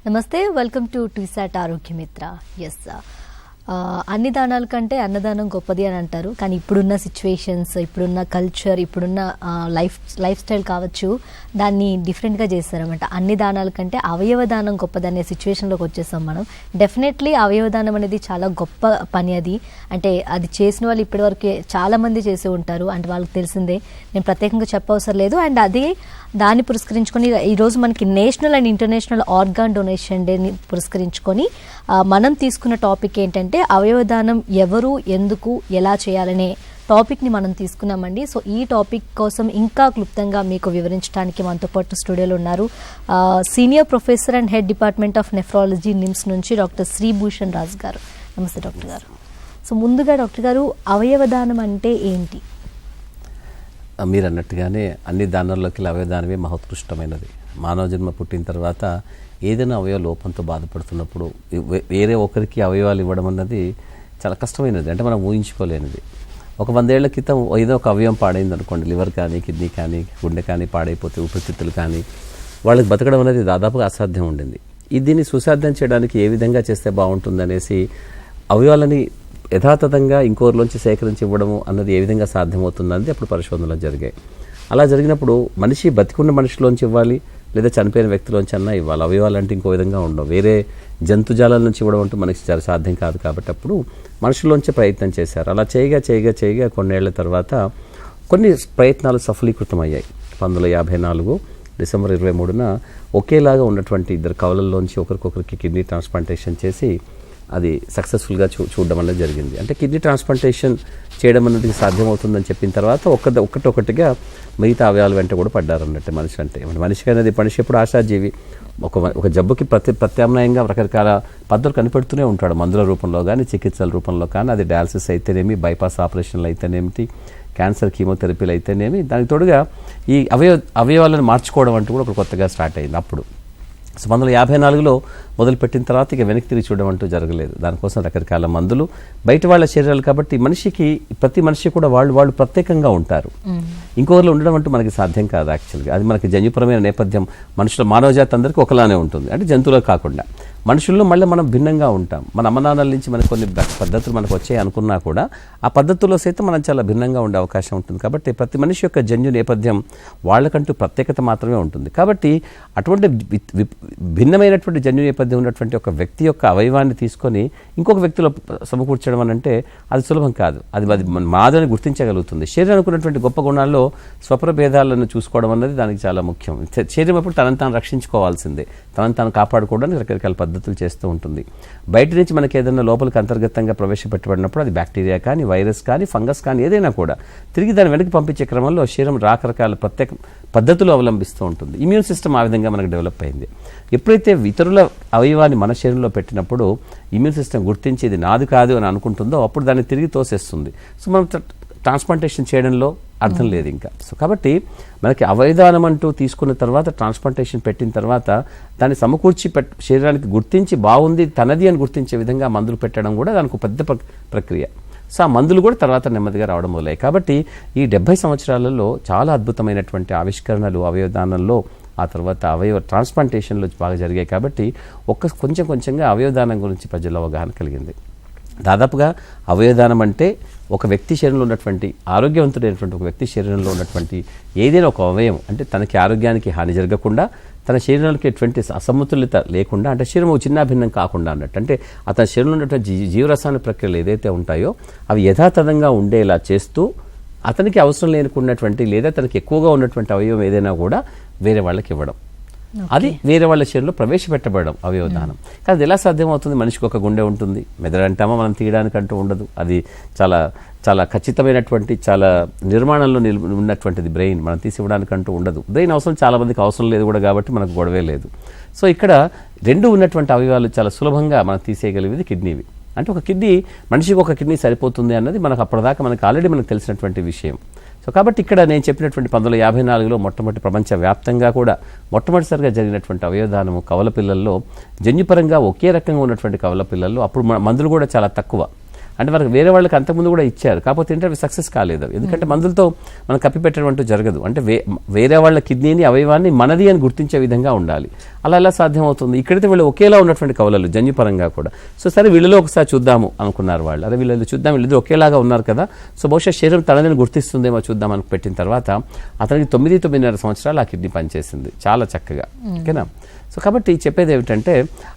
నమస్తే, welcome to T-SAT ఆరోగ్య మిత్ర. ఎస్, అన్ని దానాల కంటే అన్నదానం గొప్పది అని అంటారు. కానీ ఇప్పుడున్న సిచ్యువేషన్స్, ఇప్పుడున్న కల్చర్, ఇప్పుడున్న లైఫ్ స్టైల్ కావచ్చు, దాన్ని డిఫరెంట్గా చేస్తారన్నమాట. అన్ని దానాల కంటే అవయవ దానం గొప్పదనే సిచ్యువేషన్లోకి వచ్చేసాం మనం. డెఫినెట్లీ అవయవ దానం అనేది చాలా గొప్ప పని. అంటే అది చేసిన వాళ్ళు ఇప్పటివరకు చాలామంది చేసి ఉంటారు, అంటే వాళ్ళకి తెలిసిందే, నేను ప్రత్యేకంగా చెప్పవసరం లేదు. అండ్ దాన్ని పురస్కరించుకొని ఈరోజు మనకి national and international organ donation డేని పురస్కరించుకొని మనం తీసుకున్న టాపిక్ ఏంటంటే అవయవదానం ఎవరు, ఎందుకు, ఎలా చేయాలనే టాపిక్ని మనం తీసుకున్నామండి. సో ఈ టాపిక్ కోసం ఇంకా క్లుప్తంగా మీకు వివరించడానికి మనతో పాటు స్టూడియోలో ఉన్నారు senior professor and head department of nephrology NIMS నుంచి డాక్టర్ శ్రీభూషణ్ రాజు గారు. నమస్తే డాక్టర్ గారు. సో ముందుగా డాక్టర్ గారు, అవయవదానం అంటే ఏంటి? మీరు అన్నట్టుగానే అన్ని దానాల్లోకి అవయవదానమే మహోత్కృష్టమైనది. మానవ జన్మ పుట్టిన తర్వాత ఏదైనా అవయవ లోపంతో బాధపడుతున్నప్పుడు వేరే ఒకరికి అవయవాలు ఇవ్వడం అన్నది చాలా కష్టమైనది, అంటే మనం ఊహించుకోలేనిది. 100 ఏళ్ల క్రితం ఏదో ఒక అవయవం పాడైంది అనుకోండి, లివర్ కానీ, కిడ్నీ కానీ, గుండె కానీ పాడైపోతే, ఊపిరితిత్తులు కానీ, వాళ్ళకి బతకడం అనేది దాదాపుగా అసాధ్యం ఉండింది. దీన్ని సుసాధ్యం చేయడానికి ఏ విధంగా చేస్తే బాగుంటుందనేసి అవయవాలని యథాతథంగా ఇంకోరిలోంచి సేకరించి ఇవ్వడము అన్నది ఏ విధంగా సాధ్యమవుతుందనేది అప్పుడు పరిశోధనలు జరిగాయి. అలా జరిగినప్పుడు మనిషి బతికున్న మనిషిలోంచి ఇవ్వాలి, లేదా చనిపోయిన వ్యక్తిలోంచి అన్నా ఇవ్వాలి. అవయవాలు అంటే ఇంకో విధంగా ఉండవు. వేరే జంతుజాలాల నుంచి ఇవ్వడం అంటూ మనకి సాధ్యం కాదు. కాబట్టి అప్పుడు మనుషుల్లోంచే ప్రయత్నం చేశారు. అలా చేయగా కొన్నేళ్ల తర్వాత కొన్ని ప్రయత్నాలు సఫలీకృతమయ్యాయి. 1954 డిసెంబర్ 23న ఒకేలాగా ఉన్నటువంటి 2 కవలల్లోంచి ఒకరికొకరికి కిడ్నీ ట్రాన్స్ప్లాంటేషన్ చేసి అది సక్సెస్ఫుల్గా చూడడం అనేది జరిగింది. అంటే కిడ్నీ ట్రాన్స్ప్లాంటేషన్ చేయడం అనేది సాధ్యమవుతుందని చెప్పిన తర్వాత ఒక్కటొక్కటిగా మిగతా అవయవాల వెంట కూడా పడ్డారన్నట్టు. మనిషి అనేది మనిషి ఎప్పుడు ఆశాజీవి. ఒక జబ్బుకి ప్రత్యామ్నాయంగా రకరకాల పద్ధతులు కనిపెడుతూనే ఉంటాడు, మందుల రూపంలో కానీ, చికిత్సల రూపంలో కానీ. అది డయాలసిస్ అయితేనేమి, బైపాస్ ఆపరేషన్లు అయితేనేమిటి, క్యాన్సర్ కీమోథెరపీలు అయితేనేమి. దానికి తోడుగా ఈ అవయవాలను మార్చుకోవడం అంటూ కూడా ఒక కొత్తగా స్టార్ట్ అయింది. అప్పుడు 1954లో మొదలుపెట్టిన తర్వాత ఇక వెనక్కి తిరిగి చూడడం అంటూ జరగలేదు. దానికోసం రకరకాల మందులు, బయట వాళ్ళ శరీరాలు కాబట్టి ప్రతి మనిషి కూడా వాళ్ళు ప్రత్యేకంగా ఉంటారు. ఇంకొకరిలో ఉండడం అంటూ మనకి సాధ్యం కాదు. యాక్చువల్గా అది మనకి జన్యుపరమైన నేపథ్యం మానవ జాతి అందరికీ ఒకలానే ఉంటుంది, అంటే జంతువులు కాకుండా. మనుషుల్లో మళ్ళీ మనం భిన్నంగా ఉంటాం. మన అమ్మనాన్నల నుంచి మనకు కొన్ని పద్ధతులు మనకు వచ్చాయి అనుకున్నా కూడా ఆ పద్ధతుల్లో సైతం మనం చాలా భిన్నంగా ఉండే అవకాశం ఉంటుంది. కాబట్టి ప్రతి మనిషి యొక్క జన్యు నేపథ్యం వాళ్ళకంటూ ప్రత్యేకత మాత్రమే ఉంటుంది. కాబట్టి అటువంటి భిన్నమైనటువంటి జన్యు నేపథ్యం ఉన్నటువంటి ఒక వ్యక్తి యొక్క అవయవాన్ని తీసుకొని ఇంకొక వ్యక్తిలో సమకూర్చడం అని అంటే అది సులభం కాదు. అది మాదని గుర్తించగలుగుతుంది. శరీరానికి ఉన్నటువంటి గొప్ప గుణాల్లో స్వప్రభేదాలను చూసుకోవడం అన్నది దానికి చాలా ముఖ్యం. శరీరం ఎప్పుడు తనను తాను రక్షించుకోవాల్సిందే, తనను తాను కాపాడుకోవడానికి రకరకాల పద్ధతులు చేస్తూ ఉంటుంది. బయట నుంచి మనకి ఏదైనా లోపలికి అంతర్గతంగా ప్రవేశపెట్టబడినప్పుడు అది బ్యాక్టీరియా కానీ, వైరస్ కానీ, ఫంగస్ కానీ ఏదైనా కూడా తిరిగి దాన్ని వెనక్కి పంపించే క్రమంలో శరీరం రకరకాల ప్రత్యేక పద్ధతులు అవలంబిస్తూ ఉంటుంది. ఇమ్యూన్ సిస్టమ్ ఆ విధంగా మనకు డెవలప్ అయింది. ఎప్పుడైతే ఇతరుల అవయవాన్ని మన శరీరంలో పెట్టినప్పుడు ఇమ్యూన్ సిస్టమ్ గుర్తించి ఇది నాది కాదు అని అనుకుంటుందో అప్పుడు దాన్ని తిరిగి తోసేస్తుంది. సో మనం ట్రాన్స్ప్లాంటేషన్ చేయడంలో అర్థం లేదు ఇంకా. సో కాబట్టి మనకి అవయవదానం అంటూ తీసుకున్న తర్వాత, ట్రాన్స్ప్లాంటేషన్ పెట్టిన తర్వాత దాన్ని సమకూర్చి శరీరానికి గుర్తించి బాగుంది తనది అని గుర్తించే విధంగా మందులు పెట్టడం కూడా దానికి పెద్ద ప్రక్రియ. సో ఆ మందులు కూడా తర్వాత నెమ్మదిగా రావడం మొదలయ్యాయి. కాబట్టి ఈ 70 సంవత్సరాలలో చాలా అద్భుతమైనటువంటి ఆవిష్కరణలు అవయవదానంలో, ఆ తర్వాత అవయవ ట్రాన్స్ప్లాంటేషన్లో బాగా జరిగాయి. కాబట్టి కొంచెంగా అవయవదానం గురించి ప్రజల్లో అవగాహన కలిగింది. దాదాపుగా అవయవదానం అంటే ఒక వ్యక్తి శరీరంలో ఉన్నటువంటి ఆరోగ్యవంతుడైనటువంటి ఒక వ్యక్తి శరీరంలో ఉన్నటువంటి ఏదైనా ఒక అవయవం, అంటే తనకి ఆరోగ్యానికి హాని జరగకుండా, తన శరీరానికి ఎటువంటి అసమతుల్యత లేకుండా, అంటే శరీరం చిన్నాభిన్నం కాకుండా అన్నట్టు, అంటే అతని శరీరంలో ఉన్నటువంటి జీవరసాయన ప్రక్రియలు ఏదైతే ఉంటాయో అవి యథాతథంగా ఉండేలా చేస్తూ అతనికి అవసరం లేనుకున్నటువంటి లేదా తనకి ఎక్కువగా ఉన్నటువంటి అవయవం ఏదైనా కూడా వేరే వాళ్ళకి ఇవ్వడం, అది వేరే వాళ్ళ శరీరంలో ప్రవేశపెట్టబడడం అవయవదానం. కానీ అది ఎలా సాధ్యమవుతుంది? మనిషికి ఒక గుండె ఉంటుంది, మెదడంటామా మనం తీయడానికంటూ ఉండదు. అది చాలా చాలా ఖచ్చితమైనటువంటి, చాలా నిర్మాణంలో ఉన్నటువంటిది బ్రెయిన్. మనం తీసి ఇవ్వడానికంటూ ఉండదు. బ్రెయిన్ అవసరం చాలా మందికి అవసరం లేదు కూడా, కాబట్టి మనకు గొడవే లేదు. సో ఇక్కడ 2 ఉన్నటువంటి అవయవాలు చాలా సులభంగా మనం తీసేయగలిగేది కిడ్నీవి. అంటే ఒక కిడ్నీ, మనిషికి ఒక కిడ్నీ సరిపోతుంది అన్నది మనకు అప్పటిదాకా ఆల్రెడీ మనకు తెలిసినటువంటి విషయం. సో కాబట్టి ఇక్కడ నేను చెప్పినటువంటి 1954లో ప్రపంచవ్యాప్తంగా కూడా మొట్టమొదటిసారిగా జరిగినటువంటి అవయవదానము కవల పిల్లల్లో, జన్యుపరంగా ఒకే రకంగా ఉన్నటువంటి కవల పిల్లల్లో, అప్పుడు మందులు కూడా చాలా తక్కువ. అంటే మనకు వేరే వాళ్ళకి అంతకుముందు కూడా ఇచ్చారు, కాకపోతే ఏంటంటే అవి సక్సెస్ కాలేదు. ఎందుకంటే మందులతో మనం కప్పిపెట్టడం అంటూ జరగదు. అంటే వేరే వాళ్ళ కిడ్నీని అవయవాన్ని మనది అని గుర్తించే విధంగా ఉండాలి. అలా ఎలా సాధ్యమవుతుంది? ఇక్కడైతే వీళ్ళు ఒకేలా ఉన్నటువంటి కవలలు జన్యుపరంగా కూడా. సో సరే వీళ్ళలో ఒకసారి చూద్దాము అనుకున్నారు వాళ్ళు. అదే వీళ్ళు చూద్దాం, వీళ్ళిద్దరు ఒకేలాగా ఉన్నారు కదా, సో బహుశా శరీరం తనని గుర్తిస్తుందేమో చూద్దాం అని పెట్టిన తర్వాత అతనికి 9.5 సంవత్సరాలు ఆ కిడ్నీ పనిచేసింది చాలా చక్కగా. ఓకేనా? సో కాబట్టి చెప్పేది ఏమిటంటే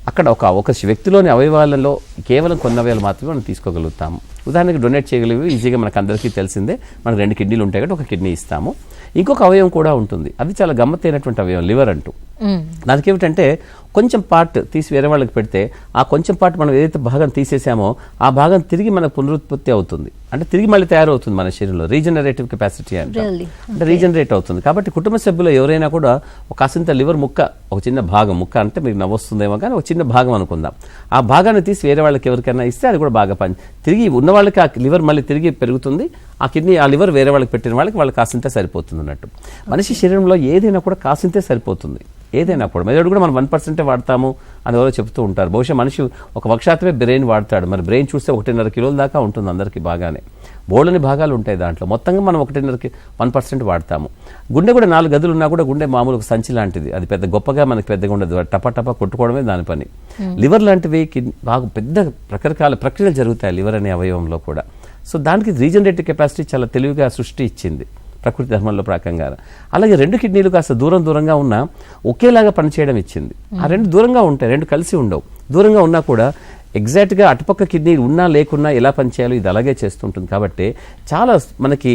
అక్కడ ఒక వ్యక్తిలోని అవయవాలలో కేవలం కొన్ని అవయవాలు మాత్రమే మనం తీసుకోగలుగుతాము. ఉదాహరణకి డొనేట్ చేయగలిగి ఈజీగా మనకు అందరికీ తెలిసిందే, మనకు 2 కిడ్నీలు ఉంటాయి కాబట్టి ఒక కిడ్నీ ఇస్తాము. ఇంకొక అవయవం కూడా ఉంటుంది, అది చాలా గమ్మత్తైనటువంటి అవయవం, లివర్ అంటూ. దానికి ఏమిటంటే కొంచెం పార్ట్ తీసి వేరే వాళ్ళకి పెడితే ఆ కొంచెం పార్ట్ మనం ఏదైతే భాగం తీసేసామో ఆ భాగం తిరిగి మనకు పునరుత్పత్తి అవుతుంది, అంటే తిరిగి మళ్ళీ తయారవుతుంది మన శరీరంలో. రీజనరేటివ్ కెపాసిటీ అంటే రీజనరేట్ అవుతుంది. కాబట్టి కుటుంబ సభ్యులు ఎవరైనా కూడా ఒక కాసింత లివర్ ముక్క, ఒక చిన్న భాగం, ముక్క అంటే మీకు నవ్వొస్తుందేమో కానీ ఒక చిన్న భాగం అనుకుందాం, ఆ భాగాన్ని తీసి వేరే వాళ్ళకి ఎవరికైనా ఇస్తే అది కూడా బాగా తిరిగి ఉన్న వాళ్ళకి ఆ లివర్ మళ్ళీ తిరిగి పెరుగుతుంది, ఆ కిడ్నీ ఆ లివర్ వేరే వాళ్ళకి పెట్టిన వాళ్ళకి కాసింతే సరిపోతుంది అన్నట్టు. మనిషి శరీరంలో ఏదైనా కూడా కాసింతే సరిపోతుంది, ఏదైనా కూడా. మెదడు కూడా మనం 1% వాడతాము అని ఎవరో చెప్తూ ఉంటారు. బహుశా మనిషి 1% బ్రెయిన్ వాడతాడు. మరి బ్రెయిన్ చూస్తే 1.5 కిలోల దాకా ఉంటుంది అందరికీ బాగానే. బోళ్ళని భాగాలు ఉంటాయి దాంట్లో, మొత్తంగా మనం 1% వాడతాము. గుండె కూడా 4 గదులు ఉన్నా కూడా గుండె మామూలు ఒక సంచి లాంటిది, అది పెద్ద గొప్పగా మనకి పెద్దగా ఉండదు, టపా కొట్టుకోవడమే దాని పని. లివర్ లాంటివి బాగా పెద్ద రకరకాల ప్రక్రియలు జరుగుతాయి లివర్ అనే అవయవంలో కూడా. సో దానికి రీజనరేటివ్ కెపాసిటీ చాలా తెలివిగా సృష్టి ఇచ్చింది ప్రకృతి ధర్మంలో ప్రకారంగా. అలాగే 2 కిడ్నీలు కాస్త దూరంగా ఉన్నా ఒకేలాగా పనిచేయడం ఇచ్చింది. ఆ 2 దూరంగా ఉంటాయి, 2 కలిసి ఉండవు. దూరంగా ఉన్నా కూడా ఎగ్జాక్ట్గా అటుపక్క కిడ్నీ ఉన్నా లేకున్నా ఎలా పనిచేయాలో ఇది అలాగే చేస్తుంటుంది. కాబట్టి చాలా మనకి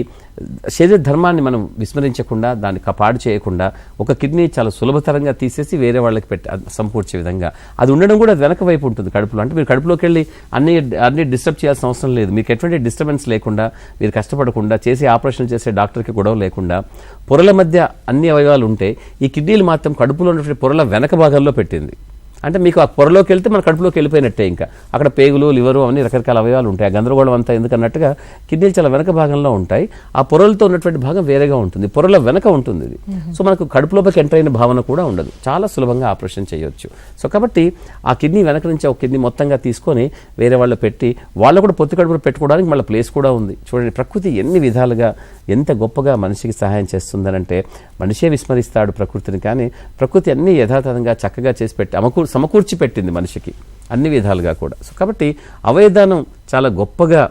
శరీర ధర్మాన్ని మనం విస్మరించకుండా, దాన్ని పాడు చేయకుండా ఒక కిడ్నీ చాలా సులభతరంగా తీసేసి వేరే వాళ్ళకి సమకూర్చే విధంగా అది ఉండడం కూడా వెనక వైపు ఉంటుంది కడుపులో. అంటే మీరు కడుపులోకి వెళ్ళి అన్ని డిస్టర్బ్ చేయాల్సిన అవసరం లేదు. మీకు ఎటువంటి డిస్టర్బెన్స్ లేకుండా, మీరు కష్టపడకుండా, చేసి ఆపరేషన్ చేసే డాక్టర్కి గొడవ లేకుండా పొరల మధ్య అన్ని అవయవాలు ఉంటే ఈ కిడ్నీలు మాత్రం కడుపులో ఉన్నటువంటి పొరల వెనక భాగాల్లో పెట్టింది. అంటే మీకు ఆ పొరలోకి వెళ్తే మన కడుపులోకి వెళ్ళిపోయినట్టే. ఇంకా అక్కడ పేగులు, లివరు అన్ని రకరకాల అవయవాలు ఉంటాయి. ఆ గందరగోళం అంతా ఎందుకన్నట్టుగా కిడ్నీలు చాలా వెనక భాగంలో ఉంటాయి. ఆ పొరలతో ఉన్నటువంటి భాగం వేరేగా ఉంటుంది, పొరల వెనక ఉంటుంది ఇది. సో మనకు కడుపులోకి ఎంటర్ అయిన భావన కూడా ఉండదు, చాలా సులభంగా ఆపరేషన్ చేయొచ్చు. సో కాబట్టి ఆ కిడ్నీ వెనక నుంచి ఒక కిడ్నీ మొత్తంగా తీసుకొని వేరే వాళ్ళు పెట్టి వాళ్ళు కూడా పొత్తి కడుపులో పెట్టుకోవడానికి మళ్ళీ ప్లేస్ కూడా ఉంది. చూడండి ప్రకృతి ఎన్ని విధాలుగా ఎంత గొప్పగా మనిషికి సహాయం చేస్తుందనంటే మనిషే విస్మరిస్తాడు ప్రకృతిని, కానీ ప్రకృతి అన్ని యథాతథంగా చక్కగా చేసి పెట్టి సమకూర్చి పెట్టింది మనిషికి అన్ని విధాలుగా కూడా. సో కాబట్టి అవయదానం చాలా గొప్పగా